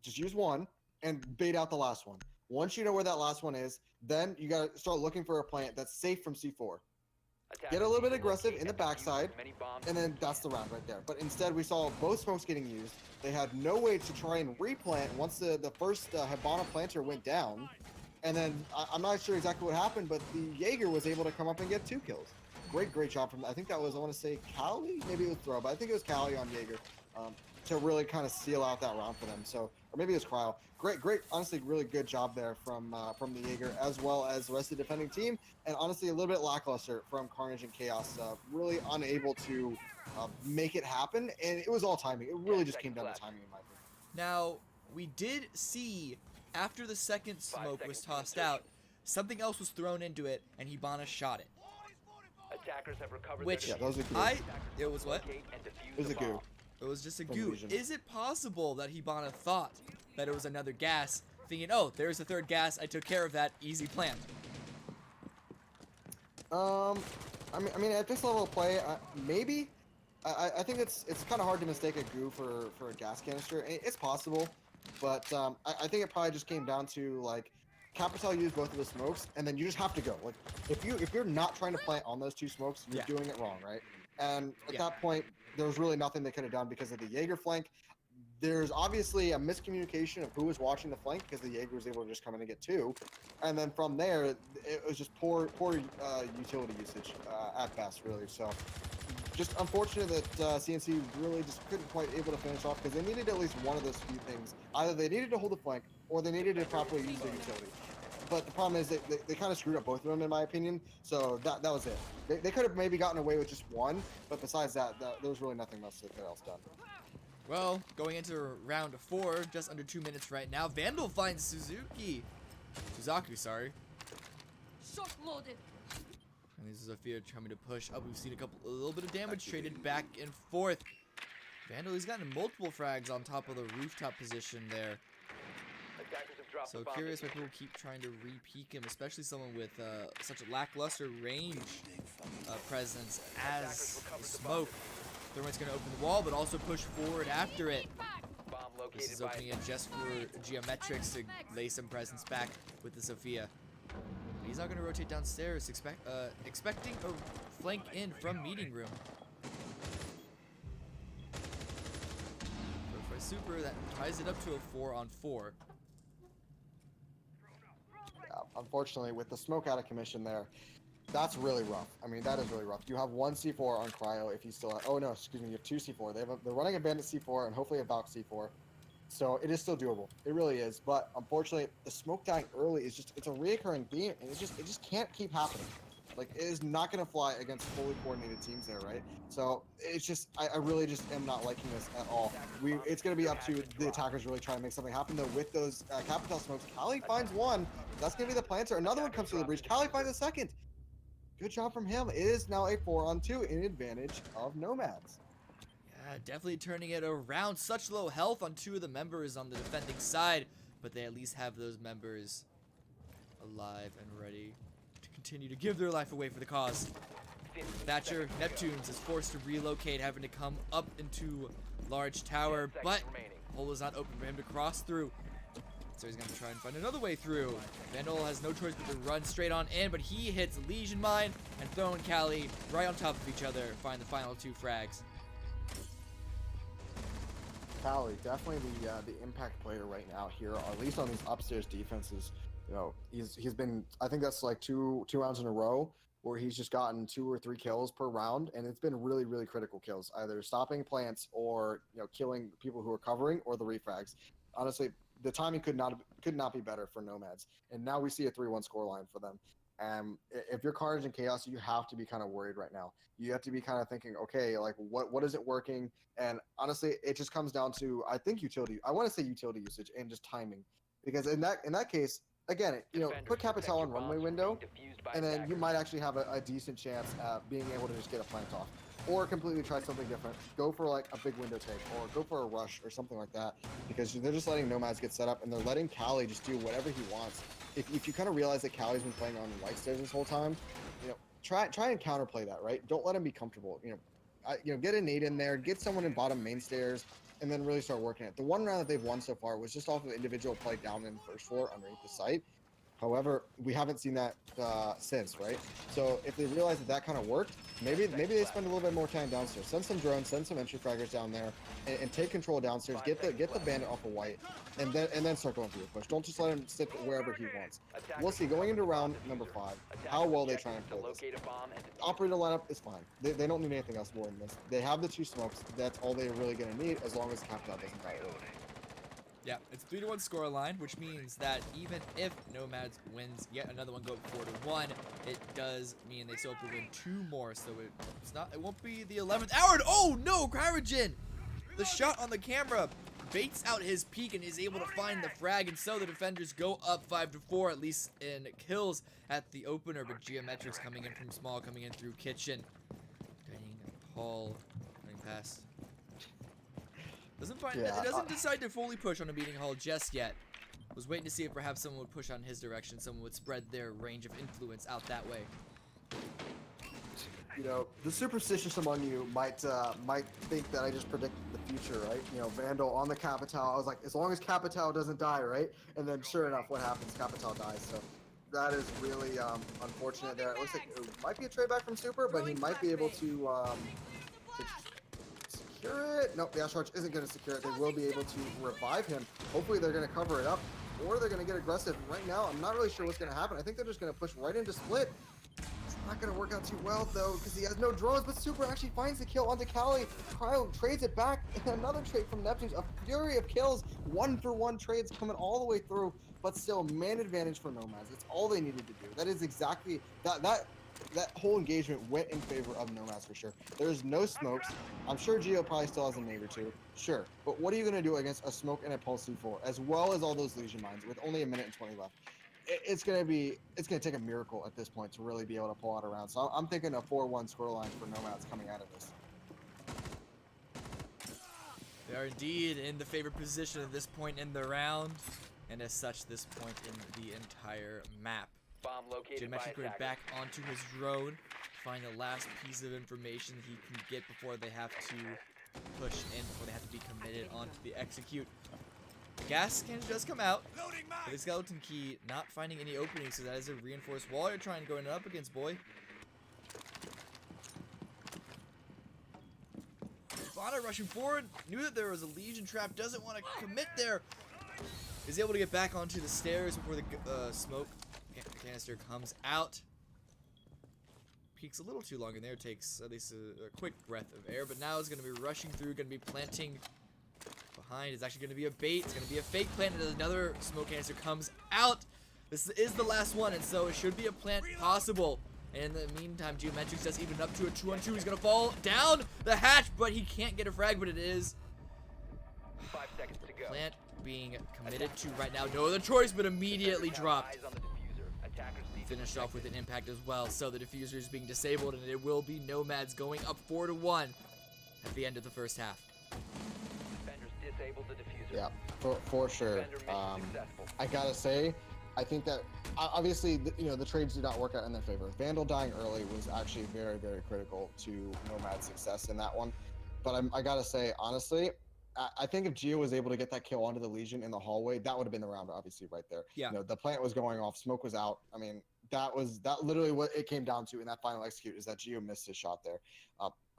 S2: just use 1, and bait out the last one. Once you know where that last one is, then you gotta start looking for a plant that's safe from C4. Get a little bit aggressive in the backside, and then that's the round right there. But instead, we saw both smokes getting used. They had no way to try and replant once the first Hibana planter went down. And then, I'm not sure exactly what happened, but the Jaeger was able to come up and get 2 kills. Great job from, I think that was, I want to say, Callie? Maybe it was Throw, but I think it was Callie on Jaeger. To really kind of seal out that round for them. So, or maybe it was Cryo. Great, honestly, really good job there from the Jaeger, as well as the rest of the defending team. And honestly, a little bit lackluster from Carnage and Chaos. Really unable to make it happen. And it was all timing. It really just came down to timing, in my opinion.
S1: Now, we did see, after the second smoke was tossed out, something else was thrown into it, and Hibana shot it.
S3: Attackers have recovered
S1: Which
S2: Yeah, those are goo.
S1: it was what?
S3: Locate and defuse
S2: It was
S3: the
S2: a goo.
S3: bomb.
S1: It was just a
S2: From
S1: goo.
S2: Legion.
S1: Is it possible that Hibana thought that it was another gas, thinking, oh, there's the third gas, I took care of that, easy plan?
S2: I mean, at this level of play, maybe. I think it's kind of hard to mistake a goo for a gas canister. It's possible, but I think it probably just came down to like Capital used both of the smokes, and then you just have to go. Like if you're not trying to plant on those two smokes, you're
S1: Yeah.
S2: doing it wrong, right? And at
S1: Yeah.
S2: that point, there was really nothing they could have done because of the Jaeger flank. There's obviously a miscommunication of who was watching the flank because the Jaeger was able to just come in and get two, and then from there it was just poor utility usage at best, really. So just unfortunate that CNC really just couldn't quite able to finish off because they needed at least one of those few things. Either they needed to hold the flank or they needed to properly use their utility. But the problem is they kind of screwed up both of them, in my opinion. So that was it. They could have maybe gotten away with just one, but besides that, there was really nothing else they could have else done.
S1: Well, going into round 4, just under 2 minutes right now, Vandal finds Suzaku, sorry.
S4: Shot loaded.
S1: And this is Sophia coming to push up. We've seen a little bit of damage traded back and forth. Vandal, he's gotten multiple frags on top of the rooftop position there.
S3: Attackers have dropped
S1: So
S3: the bomb.
S1: curious why people keep trying to re-peek him, especially someone with such a lackluster range presence as Smoke. Thermite's going to open the wall, but also push forward after it.
S3: Bomb located
S1: This is
S3: by
S1: opening it just for Geometrics to lay some presence back with the Sophia. He's not going to rotate downstairs, expecting a flank in from meeting room. For a super, that ties it up to a 4-on-4.
S2: Yeah, unfortunately, with the smoke out of commission there, that's really rough. I mean, that is really rough. You have one C4 on Cryo if you still have, oh no, excuse me, you have two C4. They're running a Bandit C4 and hopefully a Valk C4. So it is still doable. It really is. But unfortunately, the smoke dying early is just, it's a reoccurring theme, and it just can't keep happening. Like, it is not going to fly against fully coordinated teams there, right? So it's just, I really just am not liking this at all. It's going to be up to the attackers really trying to make something happen, though, with those Capital smokes. Cali finds one. That's going to be the planter. Another one comes through the breach. Cali finds a second. Good job from him. It is now a 4-on-2 in advantage of Nomads.
S1: Yeah, definitely turning it around. Such low health on 2 of the members on the defending side, but they at least have those members alive and ready to continue to give their life away for the cause. Thatcher Neptunes is forced to relocate, having to come up into large tower, but hole is not open for him to cross through. So he's going to try and find another way through. Vandal has no choice but to run straight on in, but he hits Legion Mine and Tho and Cali right on top of each other, find the final 2 frags.
S2: Cali, definitely the impact player right now here, or at least on these upstairs defenses. You know, he's been, I think that's like two rounds in a row where he's just gotten 2 or 3 kills per round, and it's been really, really critical kills, either stopping plants or, you know, killing people who are covering or the refrags. Honestly, the timing could not be better for Nomads, and now we see a 3-1 scoreline for them. If you're Carnage and Chaos, you have to be kind of worried right now. You have to be kind of thinking, okay, like what isn't working? And honestly, it just comes down to, I think, utility. I want to say utility usage and just timing, because in that case, again, you know, put Capital on runway window, and then you might actually have a decent chance at being able to just get a plant off. Or completely try something different. Go for like a big window take, or go for a rush or something like that, because they're just letting Nomads get set up, and they're letting Cali just do whatever he wants. If you kind of realize that Cali's been playing on white stairs this whole time, you know, try and counterplay that, right? Don't let him be comfortable. You know, get a nade in there, get someone in bottom main stairs, and then really start working it. The one round that they've won so far was just off of individual play down in the first floor underneath the site. However, we haven't seen that since, right? So if they realize that kind of worked, maybe they spend a little bit more time downstairs. Send some drones, send some entry fraggers down there, and take control downstairs. Get the bandit off of white, and then start going for your push. Don't just let him sit wherever he wants. We'll see going into round number 5 how well they try and play this. Operator lineup is fine. They don't need anything else more than this. They have the 2 smokes. That's all they're really going to need, as long as Capital doesn't die early.
S1: Yeah, it's 3-1 scoreline, which means that even if Nomads wins yet another one, go 4-1, it does mean they still have to win 2 more. So it won't be the 11th hour. Oh no, Cryogen! The shot on the camera baits out his peak and is able to find the frag, and so the defenders go up 5-4, at least in kills at the opener. But Geometrics coming in from small, coming in through kitchen. Getting Paul running past. It doesn't decide to fully push on a meeting hall just yet. Was waiting to see if perhaps someone would push on his direction, someone would spread their range of influence out that way.
S2: You know, the superstitious among you might think that I just predicted the future, right? You know, Vandal on the Capital. I was like, as long as Capital doesn't die, right? And then sure enough, what happens? Capital dies. So that is really unfortunate there. It looks like it might be a trade back from Super, but he might be able to secure it. Nope, the Ash Arch isn't going to secure it. They will be able to revive him. Hopefully they're going to cover it up, or they're going to get aggressive. Right now, I'm not really sure what's going to happen. I think they're just going to push right into Split. It's not going to work out too well, though, because he has no drones, but Super actually finds the kill onto Cali. Cryo trades it back, and another trade from Neptune's. A fury of kills. 1-for-1 trades coming all the way through, but still, man advantage for Nomads. That's all they needed to do. That is exactly... That whole engagement went in favor of Nomads for sure. There's no smokes. I'm sure Geo probably still has a nade or two. Sure. But what are you going to do against a smoke and a pulse C4, as well as all those Legion mines with only 1 minute and 20 left? It's going to take a miracle at this point to really be able to pull out a round. So I'm thinking a 4-1 scoreline for Nomads coming out of this.
S1: They are indeed in the favored position at this point in the round, and as such, this point in the entire map.
S3: Bomb located
S1: Geometric
S3: by
S1: going
S3: attackers.
S1: back onto his drone, find the last piece of information he can get before they have to push in, before they have to be committed onto the execute. Gas cannon does come out, but the skeleton key not finding any openings, so that is a reinforced wall you're trying to go up against, boy. Fauna rushing forward, knew that there was a Legion trap, doesn't want to commit there. Is able to get back onto the stairs before the smoke canister comes out. Peaks a little too long in there, takes at least a quick breath of air, but now is going to be rushing through, going to be planting behind. It's actually going to be a bait. It's going to be a fake plant, and another smoke canister comes out. This is the last one, and so it should be a plant possible. And in the meantime, Geometrics does even up to a 2-on-2. He's going to fall down the hatch, but he can't get a frag, but it is
S3: 5 seconds to go.
S1: plant being committed to right now. No other choice, but immediately dropped.
S3: Eyes on the diffuser. Attackers need to
S1: Finished off with
S3: protect
S1: an impact as well. So the diffuser is being disabled, and it will be Nomads going up 4-1 at the end of the first half.
S3: it. Defenders disabled the diffuser.
S2: Yeah, for sure.
S3: Defender mission successful.
S2: I gotta say, I think that obviously the trades did not work out in their favor. Vandal dying early was actually very, very critical to Nomad's success in that one. But I gotta say, honestly, I think if Geo was able to get that kill onto the Legion in the hallway, that would have been the round, obviously, right there.
S1: Yeah.
S2: You know, the plant was going off, smoke was out. I mean, that literally what it came down to in that final execute, is that Geo missed his shot there.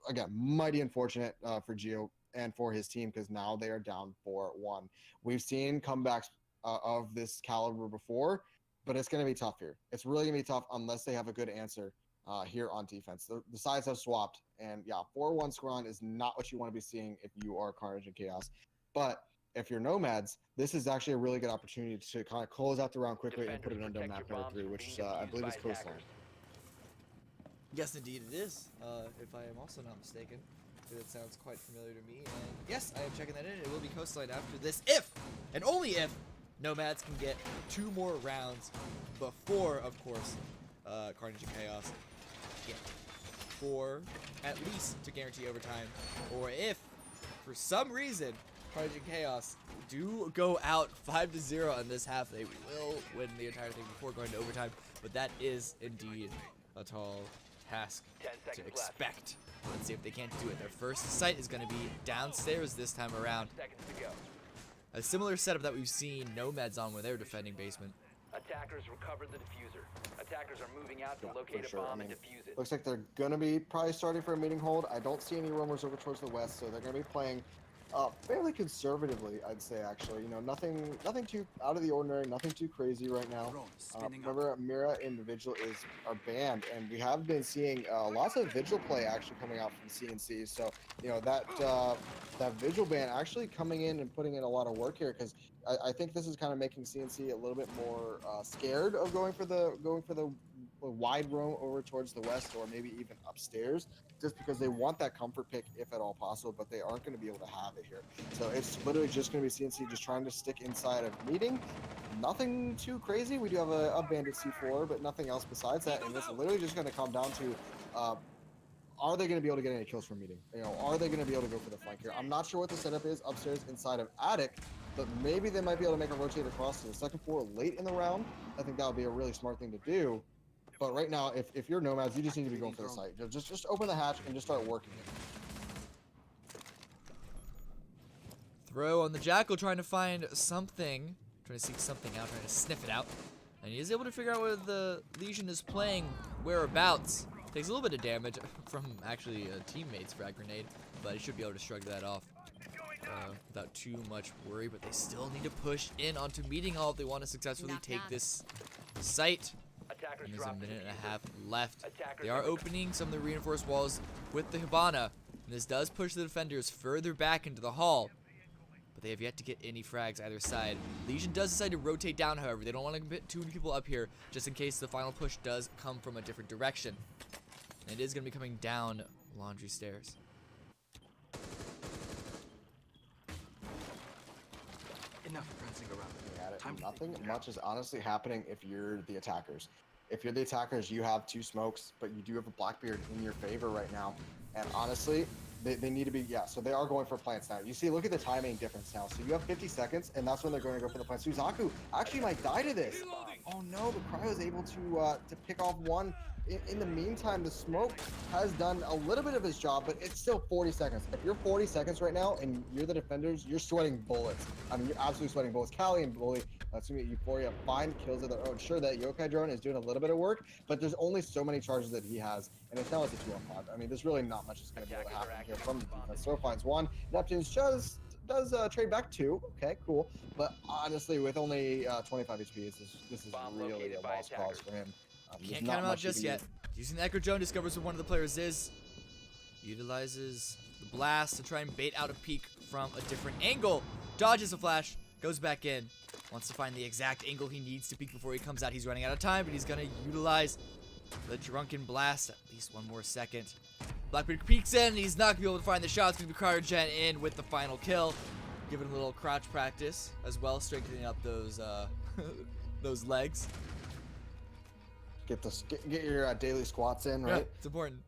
S2: Again, mighty unfortunate for Geo and for his team, because now they are down 4-1. We've seen comebacks of this caliber before, but it's going to be tough here. It's really going to be tough unless they have a good answer here on defense. The sides have swapped, and yeah, 4-1 scoreline is not what you want to be seeing if you are Carnage and Chaos. But if you're Nomads, this is actually a really good opportunity to kind of close out the round quickly and put it
S3: Defenders,
S2: into
S3: protect
S2: map
S3: your
S2: number
S3: bombs
S2: 3,
S3: from
S2: which
S3: being
S2: I
S3: defused
S2: believe
S3: by
S2: is Coastline.
S3: attackers.
S1: Yes, indeed it is, if I am also not mistaken. That sounds quite familiar to me, and yes, I am checking that in. It will be Coastline after this, if, and only if, Nomads can get 2 more rounds before, of course, Carnage and Chaos get 4, at least, to guarantee overtime, or if, for some reason, Carnage and Chaos do go out 5-0 in this half, they will win the entire thing before going to overtime, but that is indeed a tall task
S3: 10
S1: to
S3: seconds left.
S1: expect. Let's see if they can't do it. Their first sight is going to be downstairs this time around.
S3: 5 seconds to go.
S1: A similar setup that we've seen Nomads on when they're defending basement.
S3: Attackers recovered the diffuser. Attackers are moving out to
S2: Yeah,
S3: locate
S2: for
S3: a
S2: sure.
S3: bomb
S2: I mean,
S3: and defuse it.
S2: Looks like they're going to be probably starting for a meeting hold. I don't see any rumors over towards the west, so they're going to be playing fairly conservatively, I'd say, actually. You know, nothing too out of the ordinary, nothing too crazy right now. Remember, Mira and Vigil are banned, and we have been seeing lots of Vigil play actually coming out from CNC. So, you know, that Vigil ban actually coming in and putting in a lot of work here, because I think this is kind of making CNC a little bit more scared of going for the wide roam over towards the west or maybe even upstairs, just because they want that comfort pick if at all possible, but they aren't going to be able to have it here. So it's literally just going to be CNC just trying to stick inside of meeting. Nothing too crazy. We do have a bandit C4, but nothing else besides that. And this is literally just going to come down to, are they going to be able to get any kills from meeting? You know, are they going to be able to go for the flank here? I'm not sure what the setup is upstairs inside of attic, but maybe they might be able to make a rotate across to the second floor late in the round. I think that would be a really smart thing to do. But right now, if you're Nomads, you just need to be going for the site. Just open the hatch and just start working it.
S1: Throw on the Jackal, trying to find something, trying to seek something out, trying to sniff it out. And he is able to figure out where the Legion is playing, whereabouts. Takes a little bit of damage from actually a teammate's frag grenade, but he should be able to shrug that off without too much worry. But they still need to push in onto meeting hall if they want to successfully take this site. And there's a minute and a half left. They are opening some of the reinforced walls with the Hibana, and this does push the defenders further back into the hall. But they have yet to get any frags either side. Legion does decide to rotate down, however. They don't want to get too many people up here, just in case the final push does come from a different direction. And it is going to be coming down laundry stairs.
S5: Enough prancing around.
S2: Nothing much is honestly happening if you're the attackers. If you're the attackers, you have 2 smokes, but you do have a Blackbeard in your favor right now. And honestly, they need to be, yeah, so they are going for plants now. You see, look at the timing difference now. So you have 50 seconds, and that's when they're going to go for the plants. Suzaku actually might die to this. Oh no, the Cryo is able to pick off one. In the meantime, the smoke has done a little bit of his job, but it's still 40 seconds. If you're 40 seconds right now and you're the defenders, you're sweating bullets. I mean, you're absolutely sweating bullets. Callie and Bully, assuming Euphoria, find kills of their own. Sure, that Yokai drone is doing a little bit of work, but there's only so many charges that he has, and it's now it's a 2-on-5. I mean, there's really not much that's going to be able to happen here from the defense. So finds 1. Neptune's does trade back 2. Okay, cool. But honestly, with only 25 HP, this is really a lost cause for him.
S1: Can't count him out just yet. Using the Echo Drone, discovers who one of the players is. Utilizes the blast to try and bait out a peek from a different angle. Dodges a flash, goes back in. Wants to find the exact angle he needs to peek before he comes out. He's running out of time, but he's going to utilize the Drunken Blast at least one more second. Blackbeard peeks in, and he's not going to be able to find the shot. It's going to be Carnage in with the final kill. Giving a little crouch practice as well, strengthening up those those legs.
S2: Get your daily squats in, right?
S1: Yeah, it's important.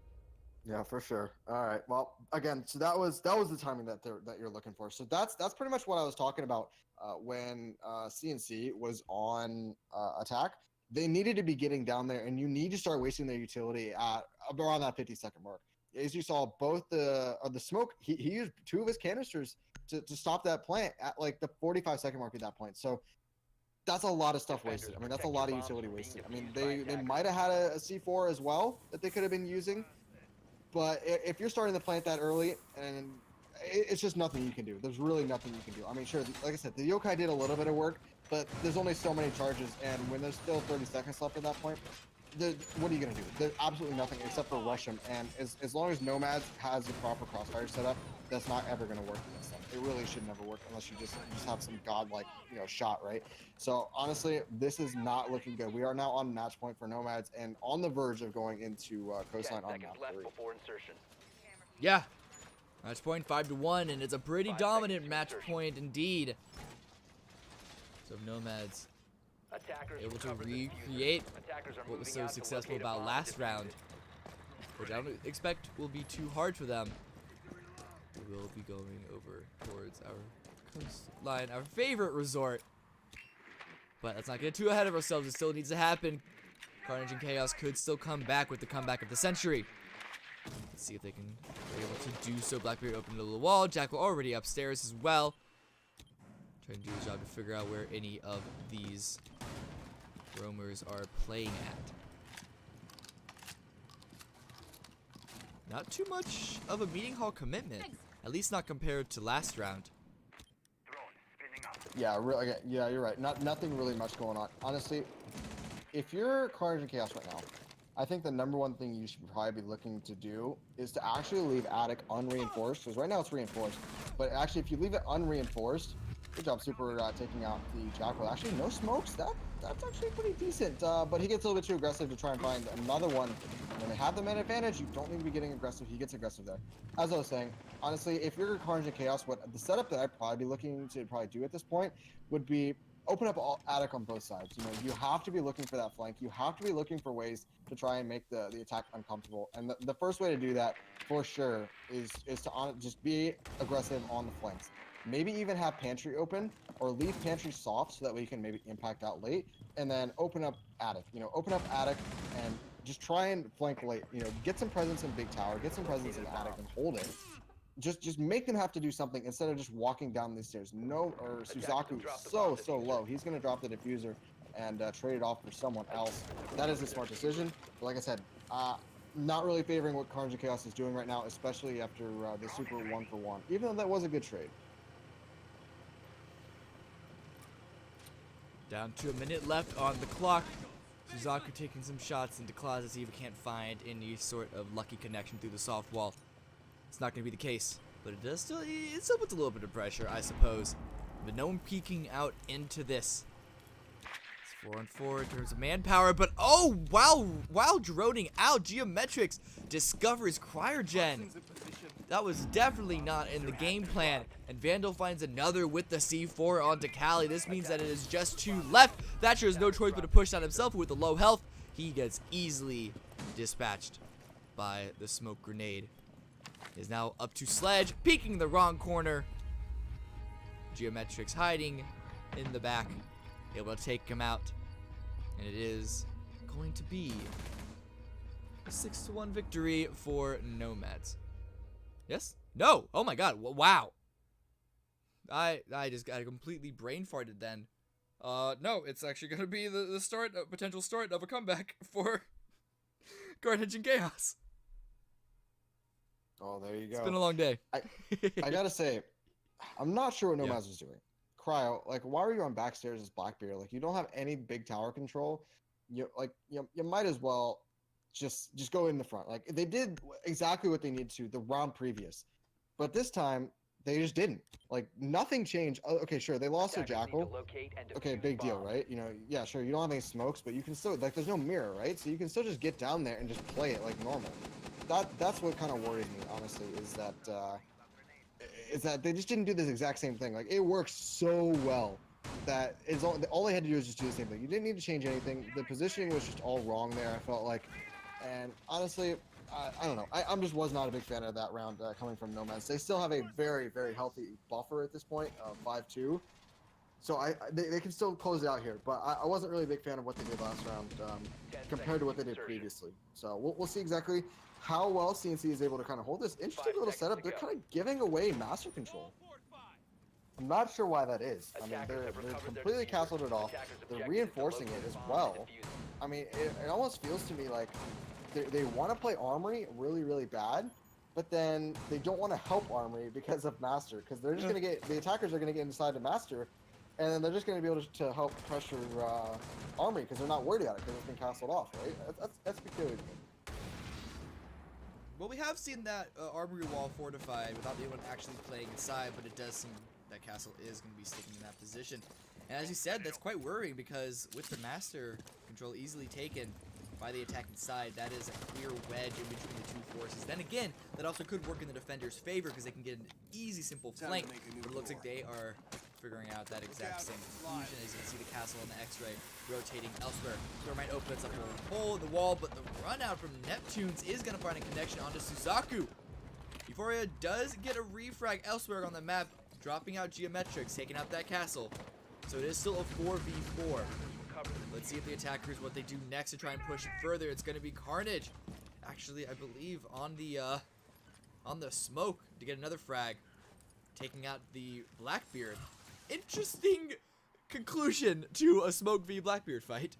S2: Yeah, for sure. All right. Well, again, so that was the timing that you're looking for. So that's pretty much what I was talking about when CNC was on attack. They needed to be getting down there, and you need to start wasting their utility at around that 50-second mark. As you saw, both the smoke, he used 2 of his canisters to stop that plant at like the 45-second mark at that point. So that's a lot of stuff wasted. I mean, that's a lot of utility wasted. I mean, they might have had a C4 as well that they could have been using. But if you're starting to plant that early, and it's just nothing you can do. There's really nothing you can do. I mean, sure, like I said, the Yokai did a little bit of work, but there's only so many charges, and when there's still 30 seconds left at that point, what are you going to do? There's absolutely nothing except for rush him. And as long as Nomads has the proper crossfire setup, that's not ever going to work against them. It really should never work unless you just have some godlike, shot, right? So honestly, this is not looking good. We are now on match point for Nomads and on the verge of going into coastline on map 3.
S1: Yeah, match point 5-1, and it's a pretty dominant match point indeed. So Nomads able to recreate what was so successful about last round, which I don't expect will be too hard for them. We will be going over towards our coastline, our favorite resort. But let's not get too ahead of ourselves. It still needs to happen. Carnage and Chaos could still come back with the comeback of the century. Let's see if they can be able to do so. Blackbeard opened a little wall. Jackal already upstairs as well. Trying to do his job to figure out where any of these roamers are playing at. Not too much of a meeting hall commitment, at least not compared to last round.
S2: Yeah, really. Yeah, you're right. Nothing really much going on. Honestly, if you're Carnage and Chaos right now, I think the #1 thing you should probably be looking to do is to actually leave attic unreinforced, because right now it's reinforced. But actually, if you leave it unreinforced, good job, Super, taking out the Jackal. Actually, no smokes. that's actually pretty decent. But he gets a little bit too aggressive to try and find another one. When they have the man advantage, you don't need to be getting aggressive. He gets aggressive there. As I was saying, honestly, if you're Carnage and Chaos, what the setup that I'd probably be looking to do at this point would be open up all attic on both sides. You know, you have to be looking for that flank. You have to be looking for ways to try and make the attack uncomfortable. And the first way to do that, for sure, is to just be aggressive on the flanks. Maybe even have pantry open or leave pantry soft so that way you can maybe impact out late, and then open up attic. You know, open up attic and just try and flank late. You know, get some presence in big tower, get some presence in attic, and hold it. Just make them have to do something instead of just walking down these stairs. Suzaku so low. He's gonna drop the diffuser and trade it off for someone else. That is a smart decision. But like I said, not really favoring what Carnage and Chaos is doing right now, especially after the super 1-for-1. Even though that was a good trade.
S1: Down to a minute left on the clock. Suzaku taking some shots into closet to see if he can't find any sort of lucky connection through the soft wall. It's not going to be the case, but it still puts a little bit of pressure, I suppose. But no one peeking out into this. It's 4-on-4 in terms of manpower, but oh, while droning out, Geometrics discovers Cryogen. That was definitely not in the game plan, and Vandal finds another with the C4 onto Cali. This means that it is just 2 left. Thatcher has no choice but to push down himself with the low health. He gets easily dispatched by the smoke grenade. Is now up to Sledge, peeking the wrong corner. Geometrics hiding in the back, able to take him out. And it is going to be a 6-1 victory for Nomads. Yes? No! Oh my god, wow. I just got completely brain farted then. No, it's actually going to be the start, potential start of a comeback for Carnage and Chaos.
S2: Oh, there you go.
S1: It's been a long day.
S2: I gotta say, I'm not sure what Nomads was doing. Cryo, like, why were you on backstairs as Blackbeard? Like, you don't have any big tower control. You might as well just go in the front. Like, they did exactly what they needed to the round previous, but this time they just didn't. Like, nothing changed. Okay, sure, they lost their Jackal. Okay, big deal, right? You know, yeah, sure, you don't have any smokes, but you can still, like, there's no mirror, right? So you can still just get down there and just play it like normal. That's what kind of worries me, honestly, is that they just didn't do this exact same thing. Like, it works so well that all they had to do is just do the same thing. You didn't need to change anything. The positioning was just all wrong there, I felt like. And honestly, I don't know. I just was not a big fan of that round coming from Nomads. They still have a very, very healthy buffer at this point, 5-2. So they can still close it out here. But I wasn't really a big fan of what they did last round compared to what they did previously. So we'll see exactly how well CNC is able to kind of hold this. Interesting little setup. They're kind of giving away master control. I'm not sure why that is. I mean, they're completely castled it off. They're reinforcing it as well. I mean, it almost feels to me like they want to play Armory really, really bad, but then they don't want to help Armory because of Master, because they're just going to get, the attackers are going to get inside the Master, and then they're just going to be able to help pressure Armory because they're not worried about it because it's been castled off, right? That's peculiar to me.
S1: Well, we have seen that armory wall fortified without anyone actually playing inside, but it does seem that castle is going to be sticking in that position. And as you said, that's quite worrying because with the master control easily taken by the attacking side, that is a clear wedge in between the two forces. Then again, that also could work in the defender's favor because they can get an easy, simple flank. But it looks like they are figuring out that exact same conclusion. As you can see the castle on the X-ray rotating elsewhere. Stormite opens up a hole in the wall, but the run out from Neptunes is going to find a connection onto Suzaku. Euphoria does get a refrag elsewhere on the map, dropping out Geometrics, taking out that castle. So it is still a 4v4. Let's see if the attackers, what they do next to try and push it further. It's going to be Carnage. Actually, I believe on the smoke to get another frag, taking out the Blackbeard. Interesting conclusion to a smoke v Blackbeard fight.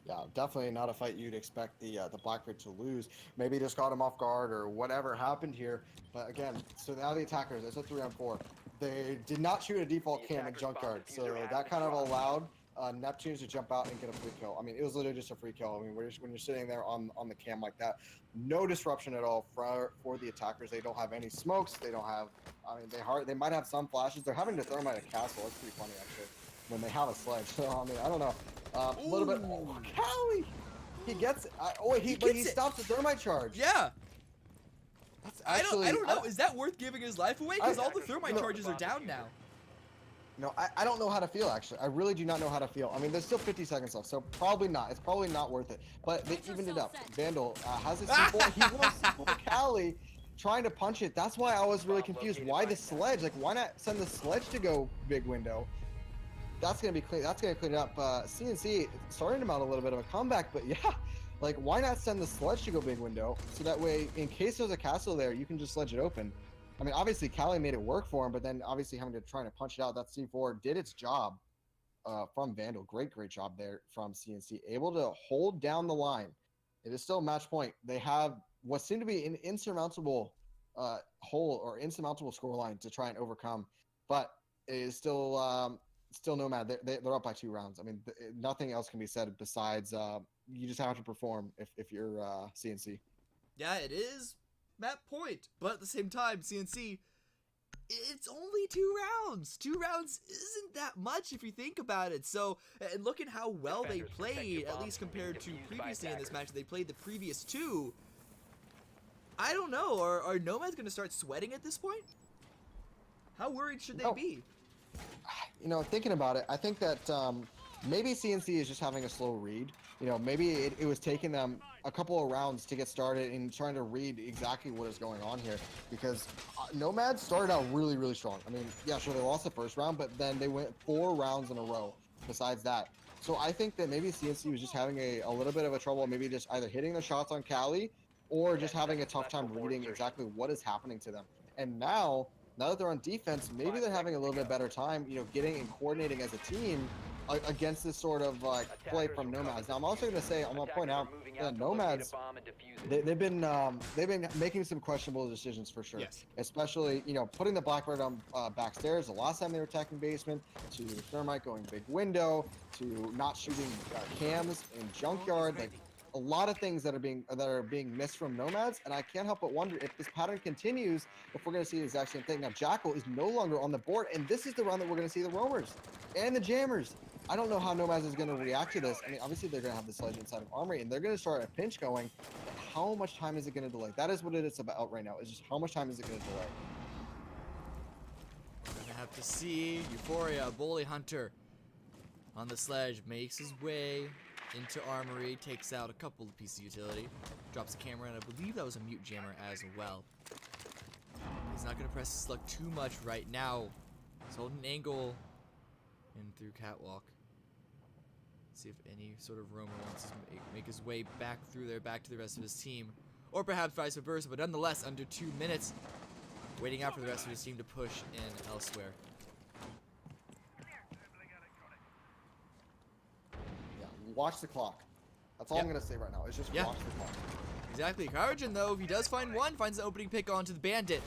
S2: Yeah, definitely not a fight you'd expect the Blackbeard to lose. Maybe just caught him off guard or whatever happened here. But again, so now the attackers, it's a 3-on-4. They did not shoot a default cam at Junkyard, so that kind of allowed Neptunes to jump out and get a free kill. I mean, it was literally just a free kill. I mean, when you're sitting there on the cam like that, no disruption at all for the attackers. They don't have any smokes. They don't have. I mean, they might have some flashes. They're having to thermite a castle. It's pretty funny actually. when they have a sledge. So I mean, I don't know. A little bit. Oh, Callie! He gets it. Oh wait, but he stops the thermite charge.
S1: Yeah.
S2: That's actually.
S1: I don't know. Is that worth giving his life away? Because all the thermite charges are down now.
S2: No, I don't know how to feel, actually. I really do not know how to feel. I mean, there's still 50 seconds left, so probably not. It's probably not worth it. But they evened it up. Vandal has his C4. He wants C4 Callie trying to punch it. That's why I was really confused. Why the sledge? Like, why not send the sledge to go big window? That's going to be clean. That's going to clean it up. CNC starting to mount a little bit of a comeback, but yeah. Like, why not send the sledge to go big window? So that way, in case there's a castle there, you can just sledge it open. I mean, obviously, Callie made it work for him, but then obviously having to try to punch it out, that C4 did its job from Vandal. Great job there from CNC. Able to hold down the line. It is still a match point. They have what seemed to be an insurmountable hole or insurmountable scoreline to try and overcome, but it is still Nomad. They're up by 2 rounds. I mean, nothing else can be said besides you just have to perform if you're CNC.
S1: Yeah, it is that point, but at the same time, CNC, it's only 2 rounds. 2 rounds isn't that much if you think about it. So, and look at how well they played, at least compared to previously in this match. They played the previous 2. I don't know. Are Nomads going to start sweating at this point? How worried should they be?
S2: You know, thinking about it, I think that maybe CNC is just having a slow read. You know, maybe it was taking them a couple of rounds to get started and trying to read exactly what is going on here. Because Nomads started out really, really strong. I mean, yeah, sure, they lost the first round, but then they went 4 rounds in a row besides that. So I think that maybe CNC was just having a little bit of a trouble, maybe just either hitting the shots on Callie or just having a tough time reading exactly what is happening to them. And now that they're on defense, maybe they're having a little bit better time, you know, getting and coordinating as a team against this sort of like play from Nomads. Now I'm also going to say, I'm going to point out that Nomads, they've been making some questionable decisions for sure. Yes. Especially, you know, putting the Blackbird on backstairs the last time they were attacking basement, to the thermite going big window, to not shooting cams in junkyard. Like a lot of things that are being missed from Nomads, and I can't help but wonder if this pattern continues, if we're going to see the exact same thing. Now Jackal is no longer on the board, and this is the round that we're going to see the roamers and the jammers. I don't know how Nomads is going to react to this. I mean, obviously they're going to have the sledge inside of Armory, and they're going to start a pinch going. But how much time is it going to delay? That is what it is about right now. Is just how much time is it going to delay?
S1: We're going to have to see. Euphoria, Bully Hunter on the sledge, makes his way into Armory, takes out a couple of pieces of utility, drops the camera, and I believe that was a mute jammer as well. He's not going to press his luck too much right now. He's holding an angle in through Catwalk. See if any sort of roamer wants to make his way back through there, back to the rest of his team. Or perhaps vice versa, but nonetheless, under 2 minutes, waiting out for the rest of his team to push in elsewhere.
S2: Watch the clock. That's all I'm going to say right now. It's just watch the clock.
S1: Exactly. Carnage, though, if he does find one, finds the opening pick onto the Bandit.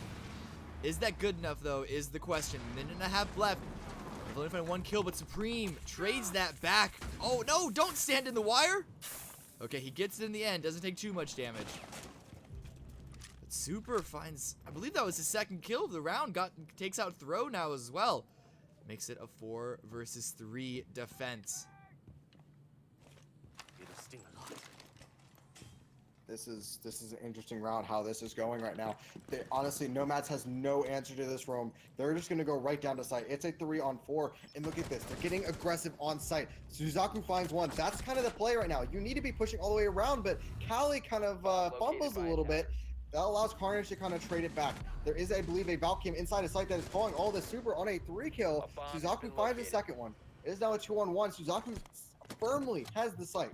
S1: Is that good enough, though, is the question. 1.5 minutes left. They've only found 1 kill, but Supreme trades that back. Oh, no, don't stand in the wire. Okay, he gets it in the end. Doesn't take too much damage. But Super finds, I believe that was his 2nd kill of the round. Takes out Throw now as well. Makes it a 4 versus 3 defense.
S2: This is an interesting round, how this is going right now. Honestly, Nomads has no answer to this roam. They're just going to go right down to site. It's a 3-on-4, and look at this. They're getting aggressive on site. Suzaku finds one. That's kind of the play right now. You need to be pushing all the way around, but Callie kind of fumbles a little bit. That allows Carnage to kind of trade it back. There is, I believe, a Valkyrie inside a site that is calling all the Super on a 3-kill. Suzaku finds the 2nd one. It is now a 2-on-1. Suzaku firmly has the site.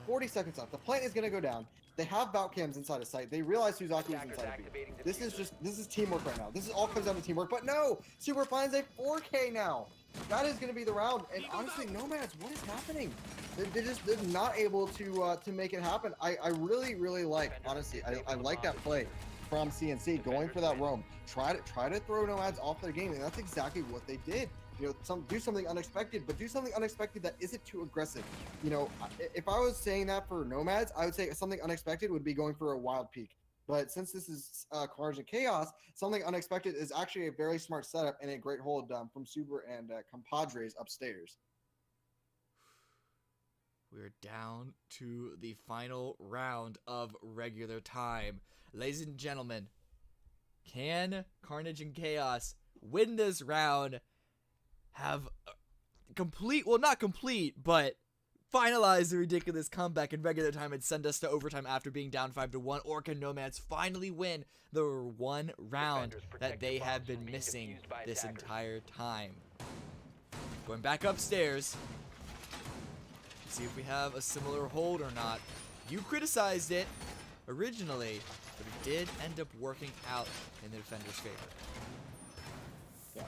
S2: 40 seconds left. The plant is going to go down. They have bout cams inside a site. They realize Suzaku is inside a B. This is teamwork right now. This is all comes down to teamwork. But no, Super finds a 4K now. That is going to be the round. And honestly, Nomads, what is happening? They're not able to make it happen. I really like, honestly, I like that play from CNC going for that roam. Try to throw Nomads off their game, and that's exactly what they did. You know, do something unexpected, but do something unexpected that isn't too aggressive. You know, if I was saying that for Nomads, I would say something unexpected would be going for a wild peak. But since this is Carnage and Chaos, something unexpected is actually a very smart setup and a great hold from Super and compadres upstairs.
S1: We're down to the final round of regular time. Ladies and gentlemen, can Carnage and Chaos win this round? Have complete, well, not complete, but finalize the ridiculous comeback in regular time and send us to overtime after being down 5-1? Or can Nomads finally win the one round that they have been missing this entire time? Going back upstairs, see if we have a similar hold or not. You criticized it originally, but it did end up working out in the defender's favor.
S2: Yeah,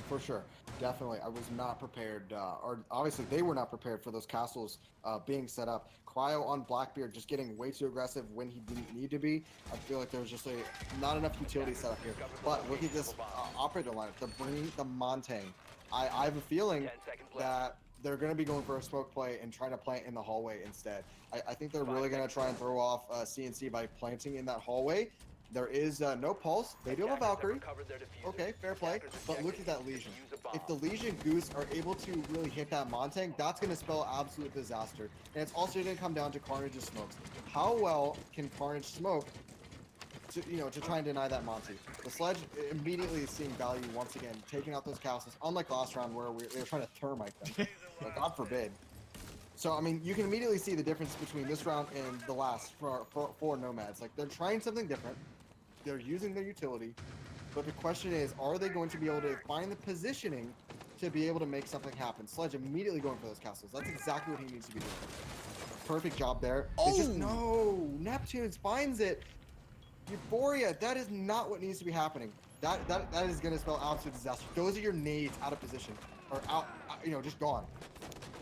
S2: for sure. Definitely. I was not prepared, or obviously they were not prepared for those castles being set up. Cryo on Blackbeard just getting way too aggressive when he didn't need to be. I feel like there was just not enough utility set up here. But look at this operator lineup. They're bringing the Montang. I have a feeling that they're going to be going for a smoke play and trying to plant in the hallway instead. I think they're really going to try and throw off CNC by planting in that hallway. There is no pulse. They do have a Valkyrie. Okay, fair play. But look at that Legion. If the Legion Goose are able to really hit that Montang, that's going to spell absolute disaster. And it's also going to come down to Carnage's smokes. How well can Carnage smoke to try and deny that Monty? The Sledge immediately is seeing value once again, taking out those castles, unlike last round where they were trying to thermite them. Like, God forbid. So, I mean, you can immediately see the difference between this round and the last for Nomads. Like, they're trying something different. They're using their utility. But the question is, are they going to be able to find the positioning to be able to make something happen? Sledge immediately going for those castles. That's exactly what he needs to be doing. Perfect job there.
S1: Oh!
S2: No! Neptunes finds it! Euphoria, that is not what needs to be happening. That is going to spell absolute disaster. Those are your nades out of position. Or out, just gone.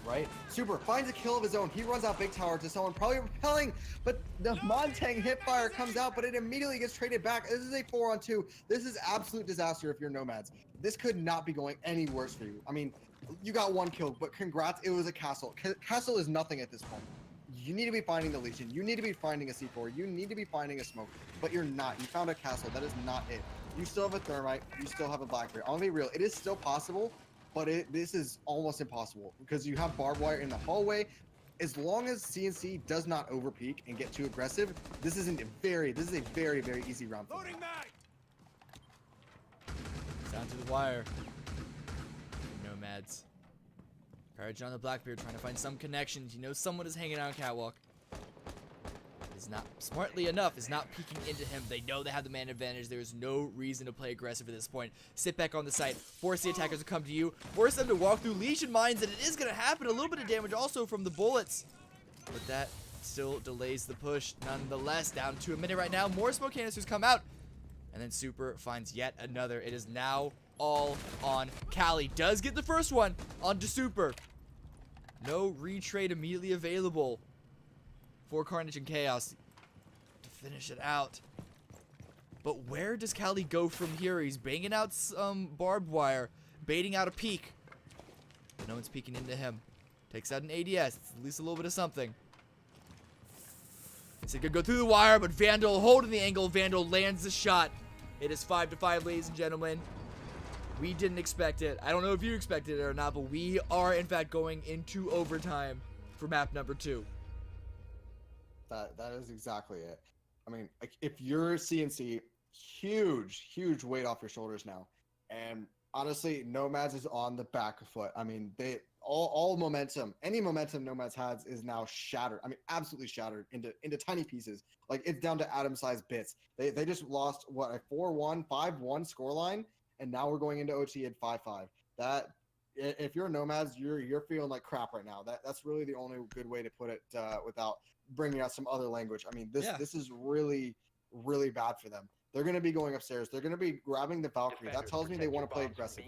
S2: Right? Super finds a kill of his own. He runs out big tower to someone probably repelling, but the Montang hipfire comes out, but it immediately gets traded back. This is a 4-on-2. This is absolute disaster if you're Nomads. This could not be going any worse for you. I mean, you got one kill, but congrats, it was a castle. Castle is nothing at this point. You need to be finding the Legion. You need to be finding a C4. You need to be finding a smoke, but you're not. You found a castle. That is not it. You still have a thermite. You still have a Blackbeard. I'll be real. It is still possible, but this is almost impossible because you have barbed wire in the hallway. As long as CNC does not overpeak and get too aggressive, this is a very, very easy round.
S6: Loading mag.
S1: Down to the wire. Nomads. Courage on the Blackbeard trying to find some connections. You know someone is hanging out on catwalk. Is not, smartly enough, is not peeking into him. They know they have the man advantage. There's no reason to play aggressive at this point. Sit back on the site. Force the attackers to come to you. Force them to walk through Legion mines, and it is going to happen. A little bit of damage also from the bullets. But that still delays the push. Nonetheless, down to a minute right now. More smoke canisters come out. And then Super finds yet another. It is now all on Cali. Does get the first one onto Super. No retrade immediately available for Carnage and Chaos to finish it out. But where does Cali go from here? He's banging out some barbed wire, baiting out a peek. But no one's peeking into him. Takes out an ADS. It's at least a little bit of something. It's going to go through the wire, but Vandal holding the angle. Vandal lands the shot. It is 5-5, ladies and gentlemen. We didn't expect it. I don't know if you expected it or not, but we are, in fact, going into overtime for map number 2.
S2: That is exactly it. I mean, like, if you're CNC, huge weight off your shoulders now. And honestly, Nomads is on the back foot. I mean, all momentum, any momentum Nomads has is now shattered. I mean, absolutely shattered into tiny pieces. Like, it's down to atom-sized bits. They just lost what, a 4-1, 5-1 scoreline, and now we're going into OT at 5-5. That, if you're Nomads, you're feeling like crap right now. That's really the only good way to put it without bringing out some other language. I mean, this is really bad for them. They're going to be going upstairs. They're going to be grabbing the Valkyrie. That tells me they want to play aggressive.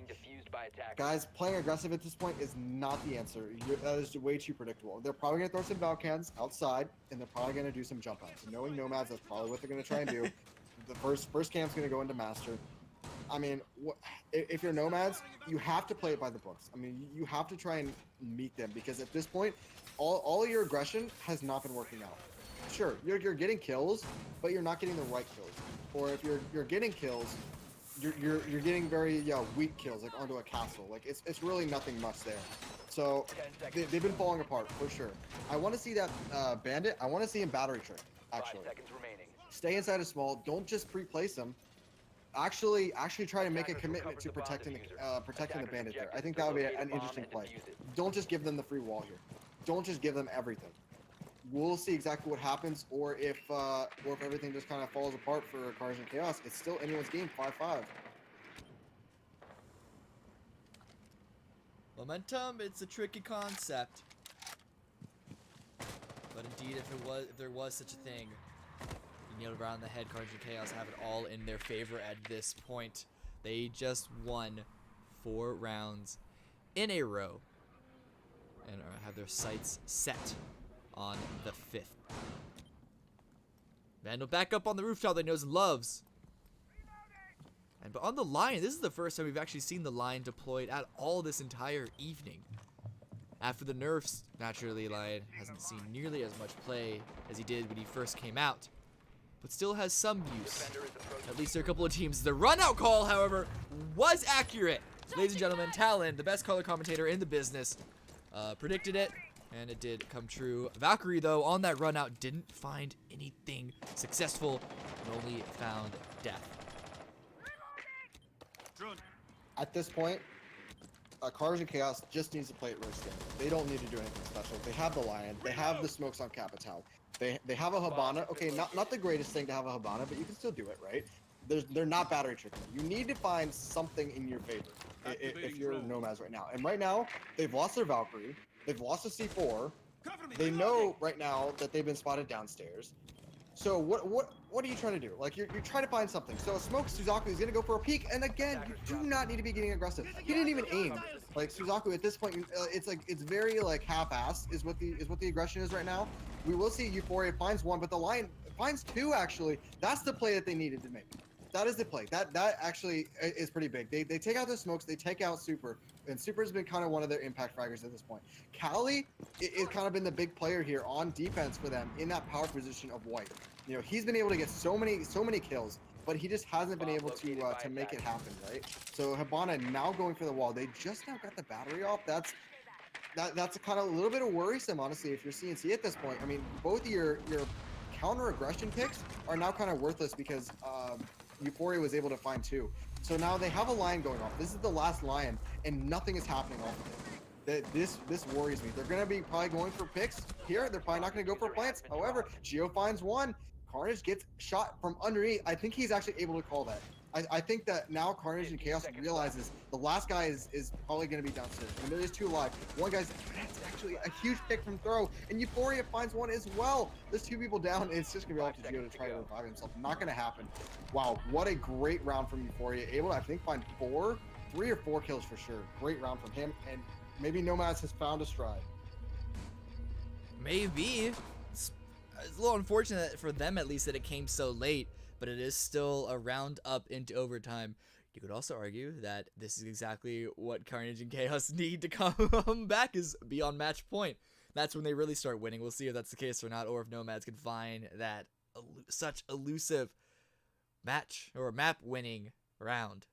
S2: Guys, playing aggressive at this point is not the answer. That is way too predictable. They're probably going to throw some Valcans outside, and they're probably going to do some jump outs. Knowing Nomads, that's probably what they're going to try and do. The first camp's going to go into Master. I mean, if you're Nomads, you have to play it by the books. I mean, you have to try and meet them, because at this point, all your aggression has not been working out. sure, you're getting kills, but you're not getting the right kills. Or if you're getting kills, you're getting very weak kills, like onto a castle. Like it's really nothing much there. So they've been falling apart for sure. I want to see that bandit. I want to see him battery trick.
S3: 5
S2: Actually,
S3: seconds remaining.
S2: stay inside a small. Don't just pre-place him. Actually try to make a commitment to protecting the bandit there. I think that would be an interesting play. Don't just give them the free wall here. Don't just give them everything. We'll see exactly what happens, or if everything just kind of falls apart for Carnage and Chaos. It's still anyone's game, 5-5.
S1: Momentum, it's a tricky concept. But indeed, if there was such a thing, you nailed it around the head. Carnage and Chaos have it all in their favor at this point. They just won 4 rounds in a row and have their sights set on the 5th. Vandal back up on the rooftop that he knows and loves. But on the line, this is the first time we've actually seen the line deployed at all this entire evening. After the nerfs, naturally, Lion hasn't seen nearly as much play as he did when he first came out, but still has some use. At least there are a couple of teams. The run-out call, however, was accurate. Ladies and gentlemen, Talon, the best color commentator in the business, predicted it, and it did come true. Valkyrie, though, on that run-out, didn't find anything successful and only found death.
S2: At this point, Carnage and Chaos just needs to play it really standard. They don't need to do anything special. They have the Lion. They have the smokes on Capital. They have a Hibana. Okay, not the greatest thing to have a Hibana, but you can still do it, right? They're not battery tricking. You need to find something in your favor if you're Nomads right now. And right now, they've lost their Valkyrie. They've lost a C4. They know right now that they've been spotted downstairs. So what are you trying to do? Like you're trying to find something. So Smoke Suzaku is gonna go for a peek, and again, you do not need to be getting aggressive. He didn't even aim. Like Suzaku at this point, it's very like half-assed is what the aggression is right now. We will see Euphoria finds 1, but the Lion finds 2 actually. That's the play that they needed to make. That is the play. That actually is pretty big. They take out the smokes, they take out Super, and Super's been kind of one of their impact fraggers at this point. Cali is kind of been the big player here on defense for them in that power position of White. You know, he's been able to get so many kills, but he just hasn't been able to make it happen, right? So Hibana now going for the wall. They just now got the battery off. That's kind of a little bit of worrisome, honestly, if you're CNC at this point. I mean, both of your counter aggression picks are now kind of worthless because Euphoria was able to find 2. So now they have a line going off. This is the last line, and nothing is happening off of it. This worries me. They're going to be probably going for picks here. They're probably not going to go for plants. However, Geo finds 1. Carnage gets shot from underneath. I think he's actually able to call that. I think that now Carnage and Chaos realizes the last guy is probably going to be downstairs. And there is 2 alive. One guy's, that's actually a huge pick from throw. And Euphoria finds 1 as well. There's 2 people down. It's just going to be up to Geo to try to revive himself. Not going to happen. Wow, what a great round from Euphoria. Able to, I think, find 3 or 4 kills for sure. Great round from him. And maybe Nomads has found a stride.
S1: Maybe. It's a little unfortunate for them, at least, that it came so late. But it is still a round up into overtime. You could also argue that this is exactly what Carnage and Chaos need to come back, is beyond match point. That's when they really start winning. We'll see if that's the case or not, or if Nomads can find that such elusive match or map winning round.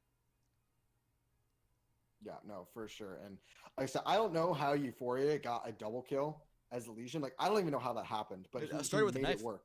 S2: Yeah, no, for sure. And like I said, I don't know how Euphoria got a double kill as a Legion. Like, I don't even know how that happened, but he
S1: started with
S2: made
S1: a knife.
S2: It work.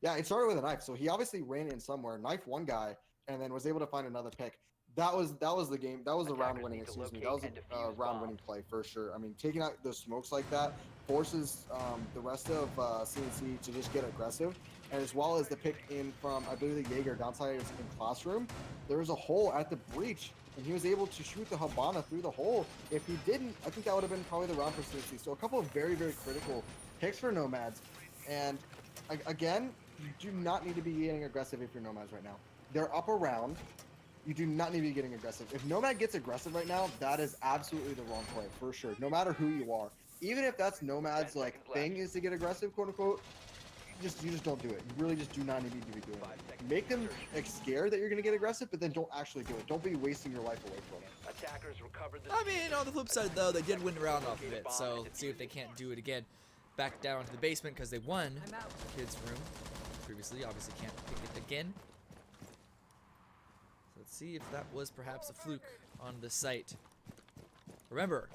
S2: Yeah, it started with a knife. So he obviously ran in somewhere, knifed 1 guy, and then was able to find another pick. That was the game. That was the round winning. Excuse me. That was a round winning play for sure. I mean, taking out those smokes like that forces the rest of CNC to just get aggressive, and as well as the pick in from, I believe, the Jaeger downside in Classroom. There was a hole at the breach, and he was able to shoot the Hibana through the hole. If he didn't, I think that would have been probably the round for CNC. So a couple of very, very critical picks for Nomads, and again, you do not need to be getting aggressive if you're Nomads right now. They're up a round. You do not need to be getting aggressive. If Nomad gets aggressive right now, that is absolutely the wrong play, for sure. No matter who you are. Even if that's Nomad's like thing is to get aggressive, quote unquote, you just don't do it. You really just do not need to be doing it. Make them like scared that you're gonna get aggressive, but then don't actually do it. Don't be wasting your life away from it.
S3: Attackers recovered the
S1: I mean, on the flip side, though, they did win a round off of it, so let's see if they can't do it again. back down to the basement because they won the kids' room previously. Obviously can't pick it again. So let's see if that was perhaps a fluke on the site. Remember,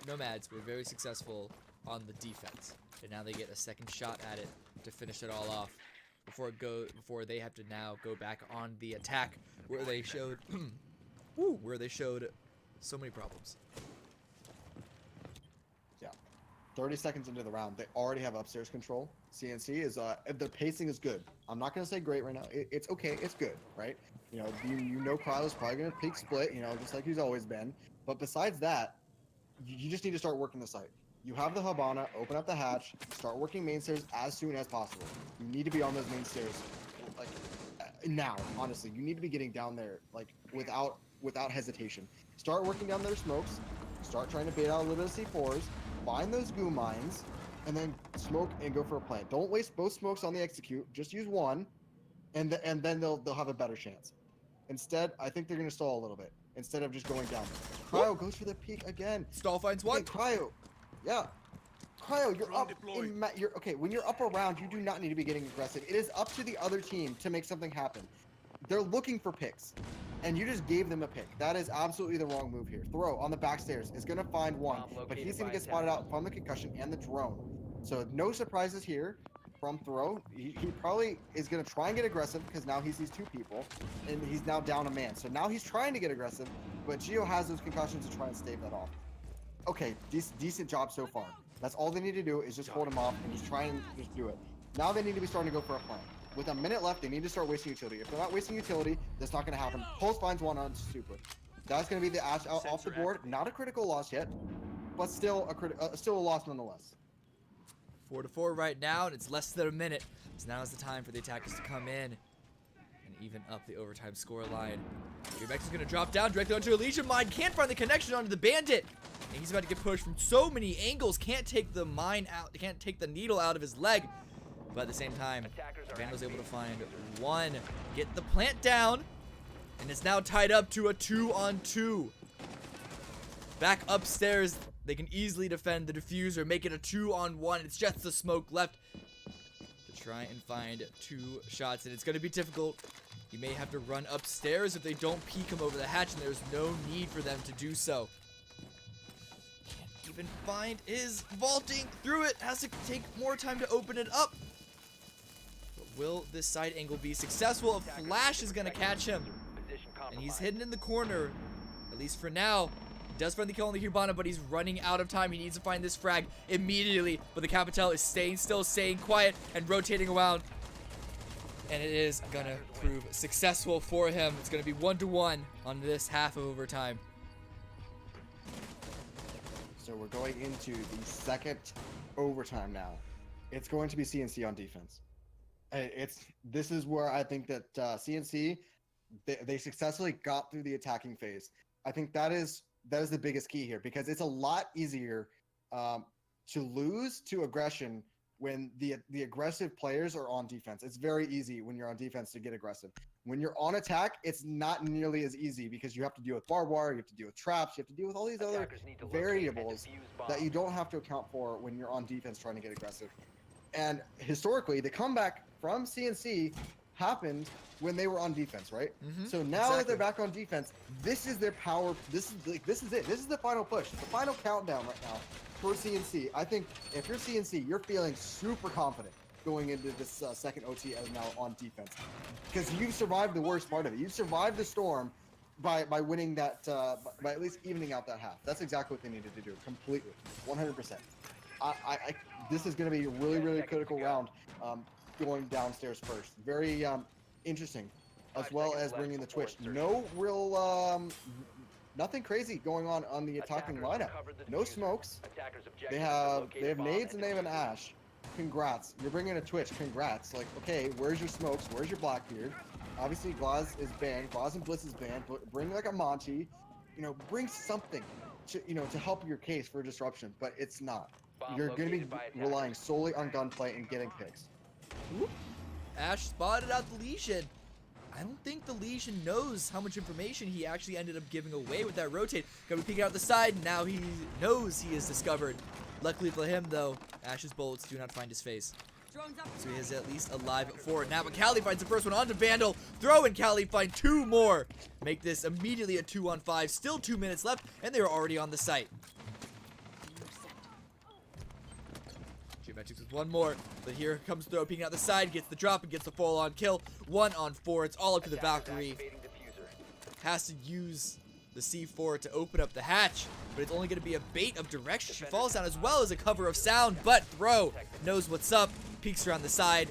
S1: Nomads were very successful on the defense, and now they get a second shot at it to finish it all off before they have to now go back on the attack where they showed so many problems.
S2: Yeah, 30 seconds into the round, they already have upstairs control. CNC is the pacing is good. I'm not gonna say great right now. It's okay. It's good, right? You know, Cryo's probably gonna peak split. You know, just like he's always been. But besides that, you just need to start working the site. You have the Habana, open up the hatch, start working main stairs as soon as possible. You need to be on those main stairs, like now. Honestly, you need to be getting down there like without hesitation. Start working down their smokes. Start trying to bait out a little bit of C4s. Find those goo mines, and then smoke and go for a plant. Don't waste both smokes on the execute. Just use one, and then they'll have a better chance. Instead, I think they're gonna stall a little bit instead of just going down. Cryo goes for the peak again.
S1: Stall finds one.
S2: Okay, Cryo. Yeah. Cryo, you're up. Okay, when you're up around, you do not need to be getting aggressive. It is up to the other team to make something happen. They're looking for picks, and you just gave them a pick. That is absolutely the wrong move here. Throw on the back stairs is going to find one, but he's going to get spotted out from the concussion and the drone. So no surprises here from Throw. He probably is going to try and get aggressive because now he sees two people, and he's now down a man. So now he's trying to get aggressive, but Gio has those concussions to try and stave that off. Okay, decent job so far. That's all they need to do is just hold him off and just try and just do it. Now they need to be starting to go for a plan. With a minute left, they need to start wasting utility. If they're not wasting utility, that's not going to happen. Pulse finds one on super. That's going to be the Ash out off the board. Not a critical loss yet, but still a loss nonetheless.
S1: 4-4 right now, and it's less than a minute. So now is the time for the attackers to come in and even up the overtime score line. Rebex is going to drop down directly onto a Legion Mine. Can't find the connection onto the Bandit. And he's about to get pushed from so many angles. Can't take the mine out. Can't take the needle out of his leg. But at the same time, Vandal's able to find one. Get the plant down. And it's now tied up to a 2-on-2. Back upstairs, they can easily defend the diffuser. Make it a 2-on-1. It's just the smoke left to try and find two shots. And it's going to be difficult. You may have to run upstairs if they don't peek him over the hatch. And there's no need for them to do so. Can't even find his vaulting through it. Has to take more time to open it up. Will this side angle be successful? A flash is going to catch him. And he's hidden in the corner, at least for now. He does find the kill on the Hibana, but he's running out of time. He needs to find this frag immediately. But the Capital is staying quiet, and rotating around. And it is going to prove successful for him. It's going to be 1-1 on this half of overtime.
S2: So we're going into the second overtime now. It's going to be CNC on defense. This is where I think that CNC they successfully got through the attacking phase. I think that is the biggest key here, because it's a lot easier to lose to aggression when the aggressive players are on defense. It's very easy when you're on defense to get aggressive. When you're on attack, it's not nearly as easy because you have to deal with barbed wire, you have to deal with traps, you have to deal with all these other variables that you don't have to account for when you're on defense trying to get aggressive. And historically, the comeback from CNC happened when they were on defense, right? So now that they're back on defense, this is their power. This is it. This is the final push, the final countdown right now for CNC. I think if you're CNC, you're feeling super confident going into this second OT as now on defense, because you survived the worst part of it. You survived the storm by winning that, by at least evening out that half. That's exactly what they needed to do, completely, 100%. This is going to be a really critical round, going downstairs first. Very interesting, as well as bringing the Twitch. No real, nothing crazy going on the attacking lineup. No smokes. They have nades and they have an Ash. Congrats. You're bringing a Twitch. Congrats. Like, okay, where's your smokes? Where's your Blackbeard? Obviously, Glaz is banned. Glaz and Blitz is banned. But bring like a Monty. Bring something to help your case for disruption. But it's not. You're going to be relying solely on gunplay and getting picks.
S1: Ooh. Ash spotted out the Legion. I don't think the Legion knows how much information he actually ended up giving away with that rotate. Gonna be peeking out the side. Now he knows he is discovered. Luckily for him, though, Ash's bullets do not find his face. So he is at least alive at 4. Now, but Cali finds the first one onto Vandal. Throw, and Cali find 2 more. Make this immediately a 2-on-5. Still 2 minutes left, and they are already on the site. Geometrics with 1 more, but here comes Throw, peeking out the side, gets the drop, and gets the full-on kill. 1-on-4. It's all up to the Valkyrie. Has to use the C4 to open up the hatch, but it's only going to be a bait of direction. She falls down as well as a cover of sound, but Throw knows what's up, peeks around the side,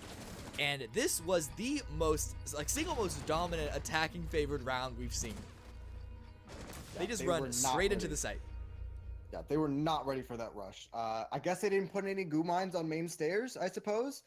S1: and this was the most, like, single most dominant attacking favored round we've seen. They just run straight into the site.
S2: Yeah, they were not ready for that rush. I guess they didn't put any goo mines on main stairs, I suppose.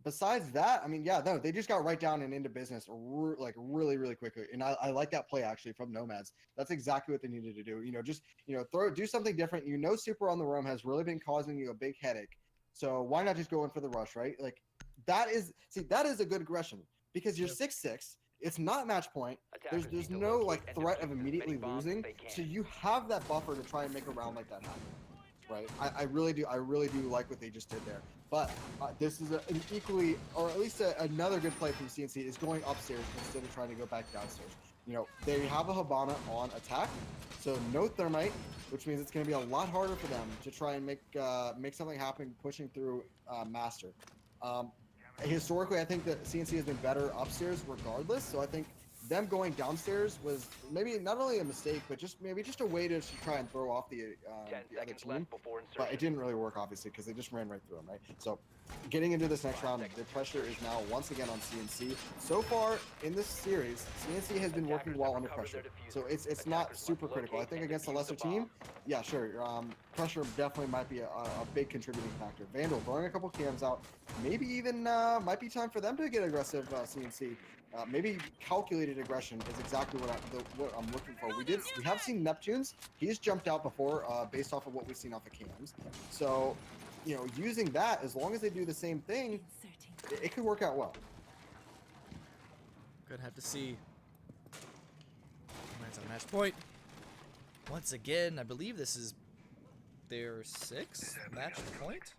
S2: Besides that, I mean, yeah, no, they just got right down and into business like really, really quickly. And I like that play actually from Nomads. That's exactly what they needed to do. You know, just, you know, do something different. You know, Super on the roam has really been causing you a big headache. So why not just go in for the rush, right? Like that is a good aggression because you're 6-6. It's not match point. There's no like threat of immediately losing. So you have that buffer to try and make a round like that happen. Right, I really do like what they just did there. But this is an equally, or at least another good play from CNC is going upstairs instead of trying to go back downstairs. You know, they have a Hibana on attack, so no thermite, which means it's going to be a lot harder for them to try and make something happen pushing through Master. Historically, I think that CNC has been better upstairs regardless, so I think them going downstairs was maybe not only a mistake, but just a way to try and throw off the other team. But it didn't really work, obviously, because they just ran right through them, right? So getting into this next round, the pressure is now once again on CNC. So far in this series, CNC has been working well under pressure. So it's not super critical. I think against a lesser team, yeah, sure. Pressure definitely might be a big contributing factor. Vandal throwing a couple cams out. Maybe even might be time for them to get aggressive, CNC. Maybe calculated aggression is exactly what I'm looking for. We have seen Neptune's. He's jumped out before based off of what we've seen off of cams. So, you know, using that, as long as they do the same thing, it could work out well.
S1: Gonna have to see. That's on match point. Once again, I believe this is their 6th match point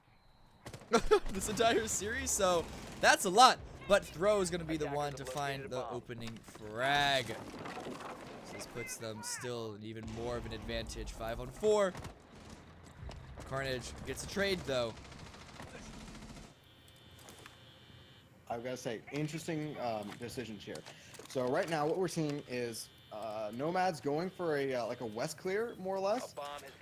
S1: this entire series, so that's a lot. But Throw is going to be the one to find the opening frag. So this puts them still in even more of an advantage. 5-on-4. Carnage gets a trade, though.
S2: I've got to say, interesting decisions here. So right now, what we're seeing is Nomads going for a like a west clear, more or less,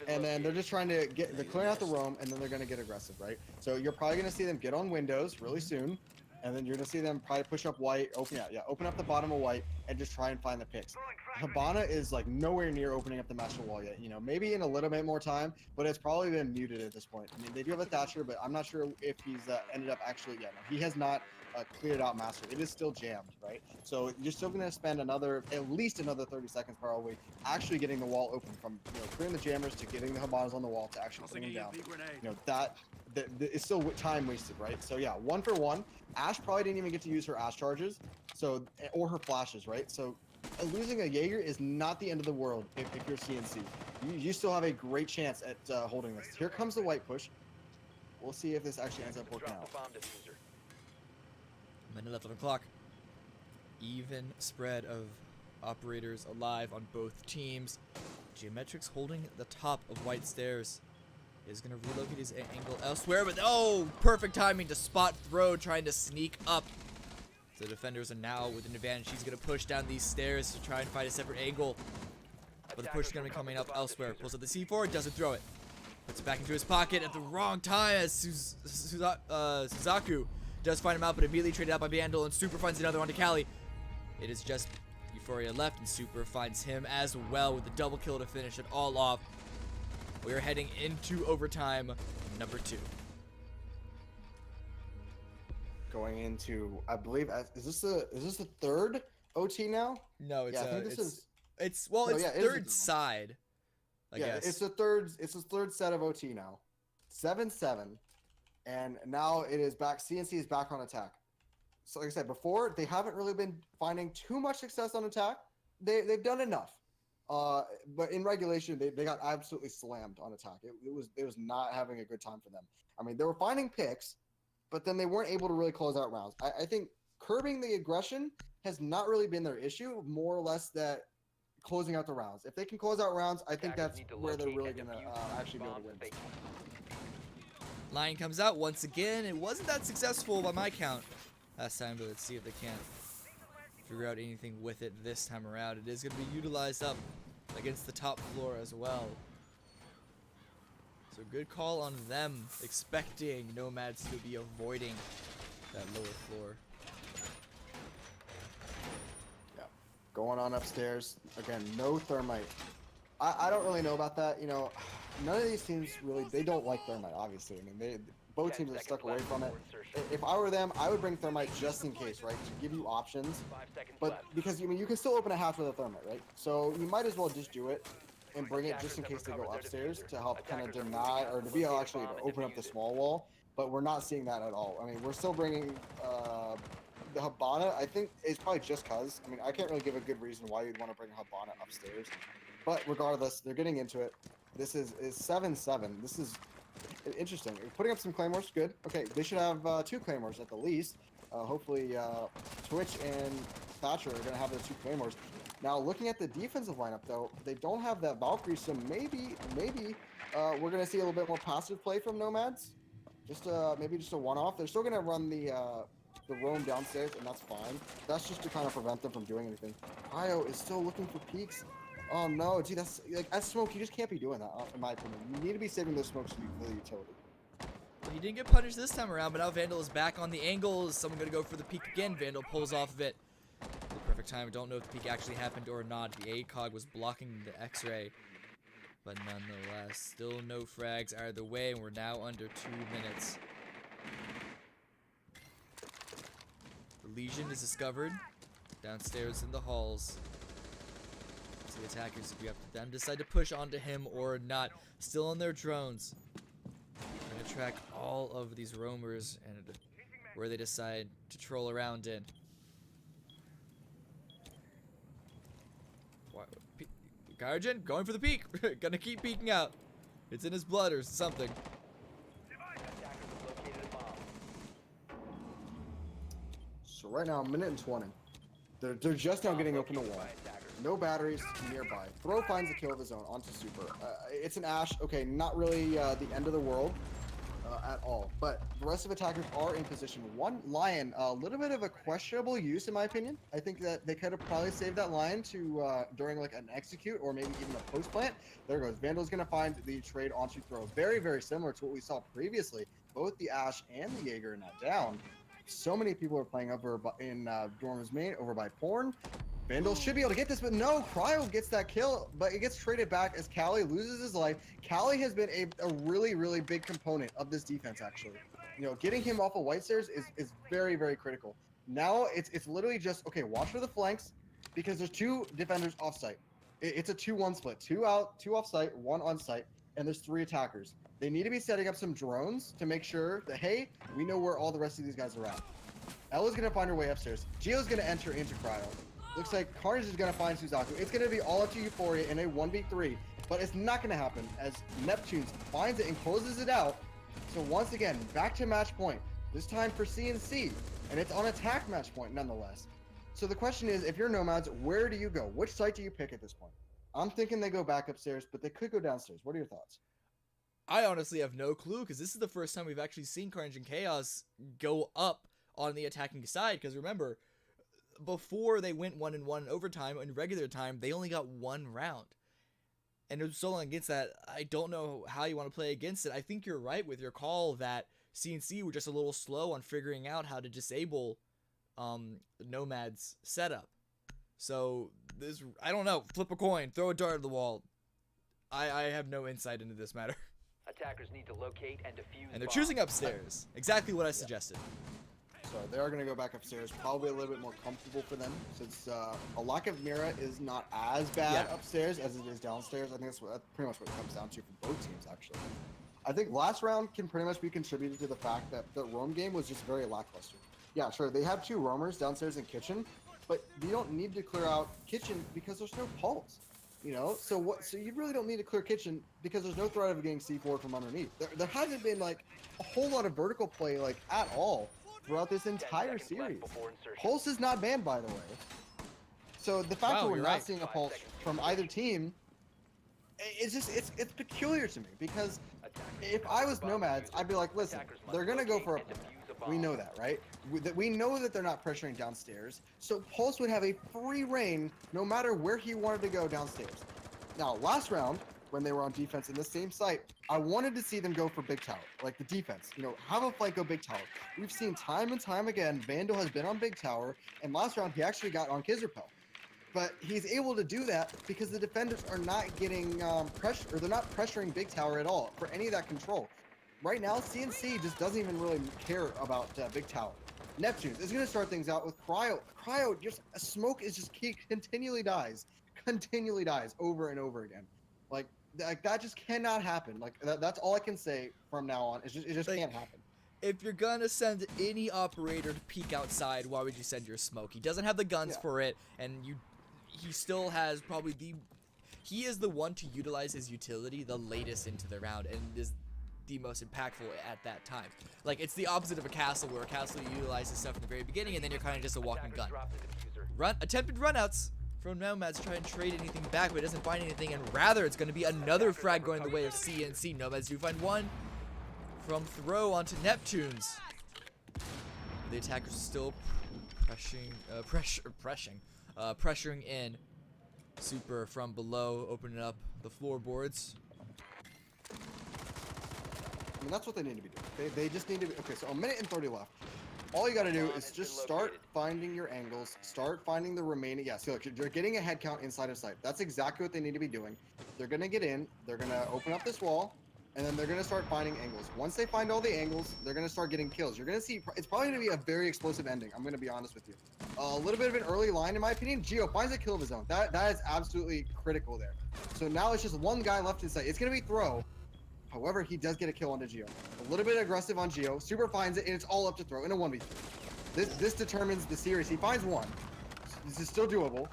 S2: and then they're just trying to they're clearing out the roam, and then they're going to get aggressive, right? So you're probably going to see them get on windows really soon. And then you're gonna see them probably push up white, open up the bottom of white, and just try and find the picks. Hibana is like nowhere near opening up the master wall yet. You know, maybe in a little bit more time, but it's probably been muted at this point. I mean, they do have a Thatcher, but I'm not sure if he's ended up actually. Yeah, no, he has not cleared out master. It is still jammed, right? So you're still gonna spend at least another 30 seconds probably actually getting the wall open from clearing the jammers to getting the Hibanas on the wall to actually putting them down. You know that it's still time wasted, right? So yeah, 1 for 1. Ash probably didn't even get to use her Ash charges, so or her flashes, right? So losing a Jaeger is not the end of the world if you're CNC. You still have a great chance at holding this. Here comes the white push. We'll see if this actually ends up working out.
S1: Minute left on the clock. Even spread of operators alive on both teams. Geometrics holding the top of white stairs. Is going to relocate his angle elsewhere, but oh, perfect timing to spot Throw trying to sneak up. So the defenders are now with an advantage. He's going to push down these stairs to try and find a separate angle. But the push is going to be coming up elsewhere. Pulls up the C4, doesn't throw it. Puts it back into his pocket at the wrong time as Suzaku does find him out, but immediately traded out by Vandal, and Super finds another one to Cali. It is just Euphoria left, and Super finds him as well with the double kill to finish it all off. We are heading into overtime number 2.
S2: Going into, I believe, is this the third OT now?
S1: No, it's
S2: I think this is.
S1: It's third side. I guess.
S2: It's the third set of OT now. 7-7, and now it is back. CNC is back on attack. So like I said before, they haven't really been finding too much success on attack. They've done enough. But in regulation, they got absolutely slammed on attack. It was not having a good time for them. I mean, they were finding picks, but then they weren't able to really close out rounds. I think curbing the aggression has not really been their issue, more or less that closing out the rounds. If they can close out rounds, I think that's where they're really going to actually be able to win.
S1: Lion comes out once again. It wasn't that successful by my count last time, but let's see if they can't figure out anything with it this time around. It is going to be utilized up against the top floor as well. So good call on them, expecting Nomads to be avoiding that lower floor.
S2: Yeah, going on upstairs. Again, no thermite. I don't really know about that. You know, none of these teams really, they don't like thermite, obviously. I mean, both teams have stuck away from it. If I were them, I would bring thermite just in case, right? To give you options. But because, I mean, you can still open a hatch with a thermite, right? So you might as well just do it and bring it just in case they go upstairs to help kind of deny, or to be able actually to open up the small wall. But we're not seeing that at all. I mean, we're still bringing the Habana. I think it's probably just because. I mean, I can't really give a good reason why you'd want to bring Habana upstairs. But regardless, they're getting into it. This is 7-7. This is interesting. Putting up some claymores, good. Okay, they should have 2 claymores at the least. Hopefully, Twitch and Thatcher are going to have the 2 claymores. Now, looking at the defensive lineup, though, they don't have that Valkyrie, so maybe we're going to see a little bit more passive play from Nomads. Maybe just a one-off. They're still going to run the roam downstairs, and that's fine. That's just to kind of prevent them from doing anything. Cryo is still looking for peaks. Oh no, dude, that's like as smoke. You just can't be doing that, in my opinion. You need to be saving those smokes for the utility.
S1: Well, he didn't get punished this time around, but now Vandal is back on the angle. Is someone gonna go for the peek again? Vandal pulls off of it. The perfect time. Don't know if the peek actually happened or not. The ACOG was blocking the X-ray, but nonetheless, still no frags either way, and we're now under 2 minutes. The Legion is discovered downstairs in the halls. The attackers, if you have to them decide to push onto him or not. Still on their drones. Gonna track all of these roamers and where they decide to troll around in. Guardian going for the peek. Gonna keep peeking out. It's in his blood or something.
S2: So right now, 1:20. They're just now getting open the wall. No batteries nearby. Throw finds a kill of his own onto Super. It's an Ash. Okay, not really the end of the world at all. But the rest of attackers are in position. One Lion, a little bit of a questionable use in my opinion. I think that they could have probably saved that Lion to during like an execute or maybe even a post plant. There goes. Vandal's gonna find the trade onto Throw. Very, very similar to what we saw previously. Both the Ash and the Jaeger are now down. So many people are playing over in Dorm's main over by Porn. Vandal should be able to get this, but no, Cryo gets that kill, but it gets traded back as Callie loses his life. Callie has been a really, really big component of this defense, actually. You know, getting him off of White Stairs is very, very critical. Now, it's literally just, okay, watch for the flanks, because there's 2 defenders off-site. It's a 2-1 split. 2 out, 2 off-site, 1 on-site, and there's 3 attackers. They need to be setting up some drones to make sure that, hey, we know where all the rest of these guys are at. Ella's going to find her way upstairs. Gio's going to enter into Cryo. Looks like Carnage is going to find Suzaku. It's going to be all up to Euphoria in a 1v3, but it's not going to happen as Neptune finds it and closes it out. So once again, back to match point. This time for CNC, and it's on attack match point nonetheless. So the question is, if you're Nomads, where do you go? Which site do you pick at this point? I'm thinking they go back upstairs, but they could go downstairs. What are your thoughts?
S1: I honestly have no clue, because this is the first time we've actually seen Carnage and Chaos go up on the attacking side, because remember, before they went 1-1 in overtime, in regular time, they only got 1 round. And it was so long against that, I don't know how you want to play against it. I think you're right with your call that CNC were just a little slow on figuring out how to disable Nomad's setup. So, this, I don't know, flip a coin, throw a dart at the wall. I have no insight into this matter.
S3: Attackers need to locate and defuse.
S1: And they're choosing upstairs. Exactly what I suggested.
S2: So they are going to go back upstairs, probably a little bit more comfortable for them, since a lack of Mira is not as bad upstairs as it is downstairs. I think that's pretty much what it comes down to for both teams, actually. I think last round can pretty much be contributed to the fact that the roam game was just very lackluster. Yeah, sure, they have 2 roamers downstairs in kitchen, but you don't need to clear out kitchen because there's no pulse. You know, so what? So you really don't need a clear kitchen because there's no threat of getting C4 from underneath. There hasn't been like a whole lot of vertical play like at all throughout this
S3: 10
S2: entire
S3: seconds left
S2: series.
S3: before insertion.
S2: Pulse is not banned, by the way. So the fact
S1: Wow,
S2: that we're
S1: you're
S2: not
S1: right.
S2: seeing a
S3: 5
S2: pulse
S3: seconds to
S2: from
S3: insertion.
S2: either team, it's just it's peculiar to me because
S3: Attackers
S2: if
S3: recover
S2: I
S3: the
S2: was
S3: bomb
S2: Nomads,
S3: diffuser.
S2: I'd be like, listen,
S3: Attackers must
S2: they're gonna go
S3: locate
S2: for a
S3: and defuse a
S2: we
S3: bomb.
S2: know that, right? We know that they're not pressuring downstairs, so Pulse would have a free reign no matter where he wanted to go downstairs. Now, last round, when they were on defense in the same site, I wanted to see them go for big tower, like the defense. You know, have a flank go big tower. We've seen time and time again, Vandal has been on big tower, and last round he actually got on Kizerpel. But he's able to do that because the defenders are not getting pressure, or they're not pressuring big tower at all for any of that control. Right now, CNC just doesn't even really care about big tower. Neptunes is going to start things out with Cryo. Cryo, just smoke is just continually dies over and over again. Like that just cannot happen. Like that's all I can say from now on. It just
S1: Like,
S2: can't happen.
S1: If you're gonna send any operator to peek outside, why would you send your smoke? He doesn't have the guns
S2: Yeah.
S1: for it, and he still has probably he is the one to utilize his utility the latest into the round and is the most impactful at that time. Like, it's the opposite of a castle, where a castle utilizes stuff in the very beginning and then you're kind of just a walking gun.
S3: Attackers drop the diffuser.
S1: Attempted runouts from Nomads to try and trade anything back, but it doesn't find anything, and rather it's going to be another frag going the way of CNC. Nomads do find one from throw onto Neptunes. The attackers are still pressuring in. Super from below, opening up the floorboards.
S2: I mean, that's what they need to be doing. They just need to be, okay, so a minute and 30 left. All you got to do is just start finding your angles, start finding the remaining, yeah, so look, you're getting a head count inside of sight. That's exactly what they need to be doing. They're going to get in, they're going to open up this wall, and then they're going to start finding angles. Once they find all the angles, they're going to start getting kills. You're going to see, it's probably going to be a very explosive ending. I'm going to be honest with you. A little bit of an early line, in my opinion. Geo finds a kill of his own. That is absolutely critical there. So now it's just one guy left in sight. It's going to be Throw. However, he does get a kill onto Geo. A little bit aggressive on Geo. Super finds it, and it's all up to Throw in a 1v3. This determines the series. He finds one. This is still doable.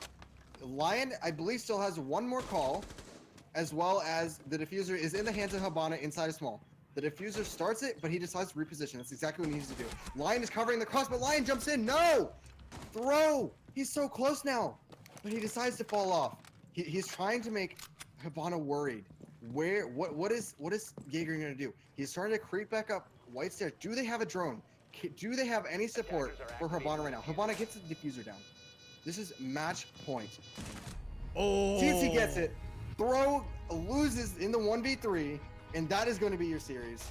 S2: Lion, I believe, still has one more call, as well as the diffuser is in the hands of Habana inside a small. The diffuser starts it, but he decides to reposition. That's exactly what he needs to do. Lion is covering the cross, but Lion jumps in. No! Throw! He's so close now, but he decides to fall off. He's trying to make Habana worried. What is Jaeger gonna do? He's starting to creep back up White Stairs. Do they have a drone? Do they have any support for Habana right now? Habana gets the diffuser down. This is match point.
S1: Oh!
S2: CNC gets it. Throw loses in the 1v3, and that is going to be your series.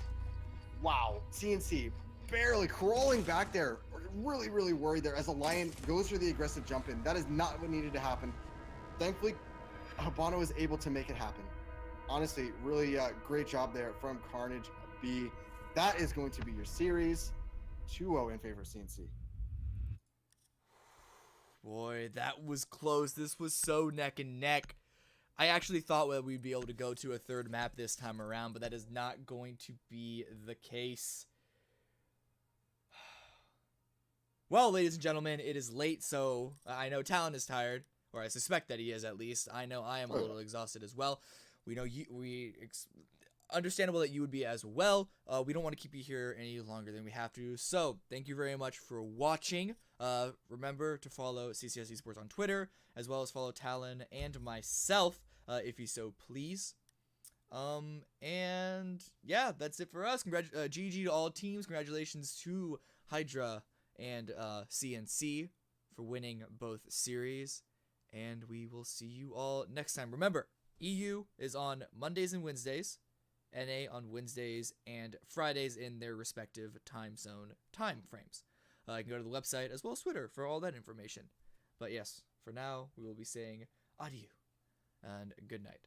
S2: Wow. CNC barely crawling back there. Really, really worried there as a Lion goes for the aggressive jump in. That is not what needed to happen. Thankfully, Habana was able to make it happen. Honestly, really great job there from Carnage B. That is going to be your series. 2-0 in favor of CNC.
S1: Boy, that was close. This was so neck and neck. I actually thought that we'd be able to go to a third map this time around, but that is not going to be the case. Well, ladies and gentlemen, it is late, so I know Talon is tired, or I suspect that he is at least. I know I am a little exhausted as well. We know understandable that you would be as well. We don't want to keep you here any longer than we have to. So, thank you very much for watching. Remember to follow CCS Esports on Twitter, as well as follow Talon and myself, if you so please. And yeah, that's it for us. GG to all teams. Congratulations to Hydra and CNC for winning both series. And we will see you all next time. Remember, EU is on Mondays and Wednesdays. NA on Wednesdays and Fridays in their respective time zone time frames. You can go to the website as well as Twitter for all that information. But yes, for now, we will be saying adieu and good night.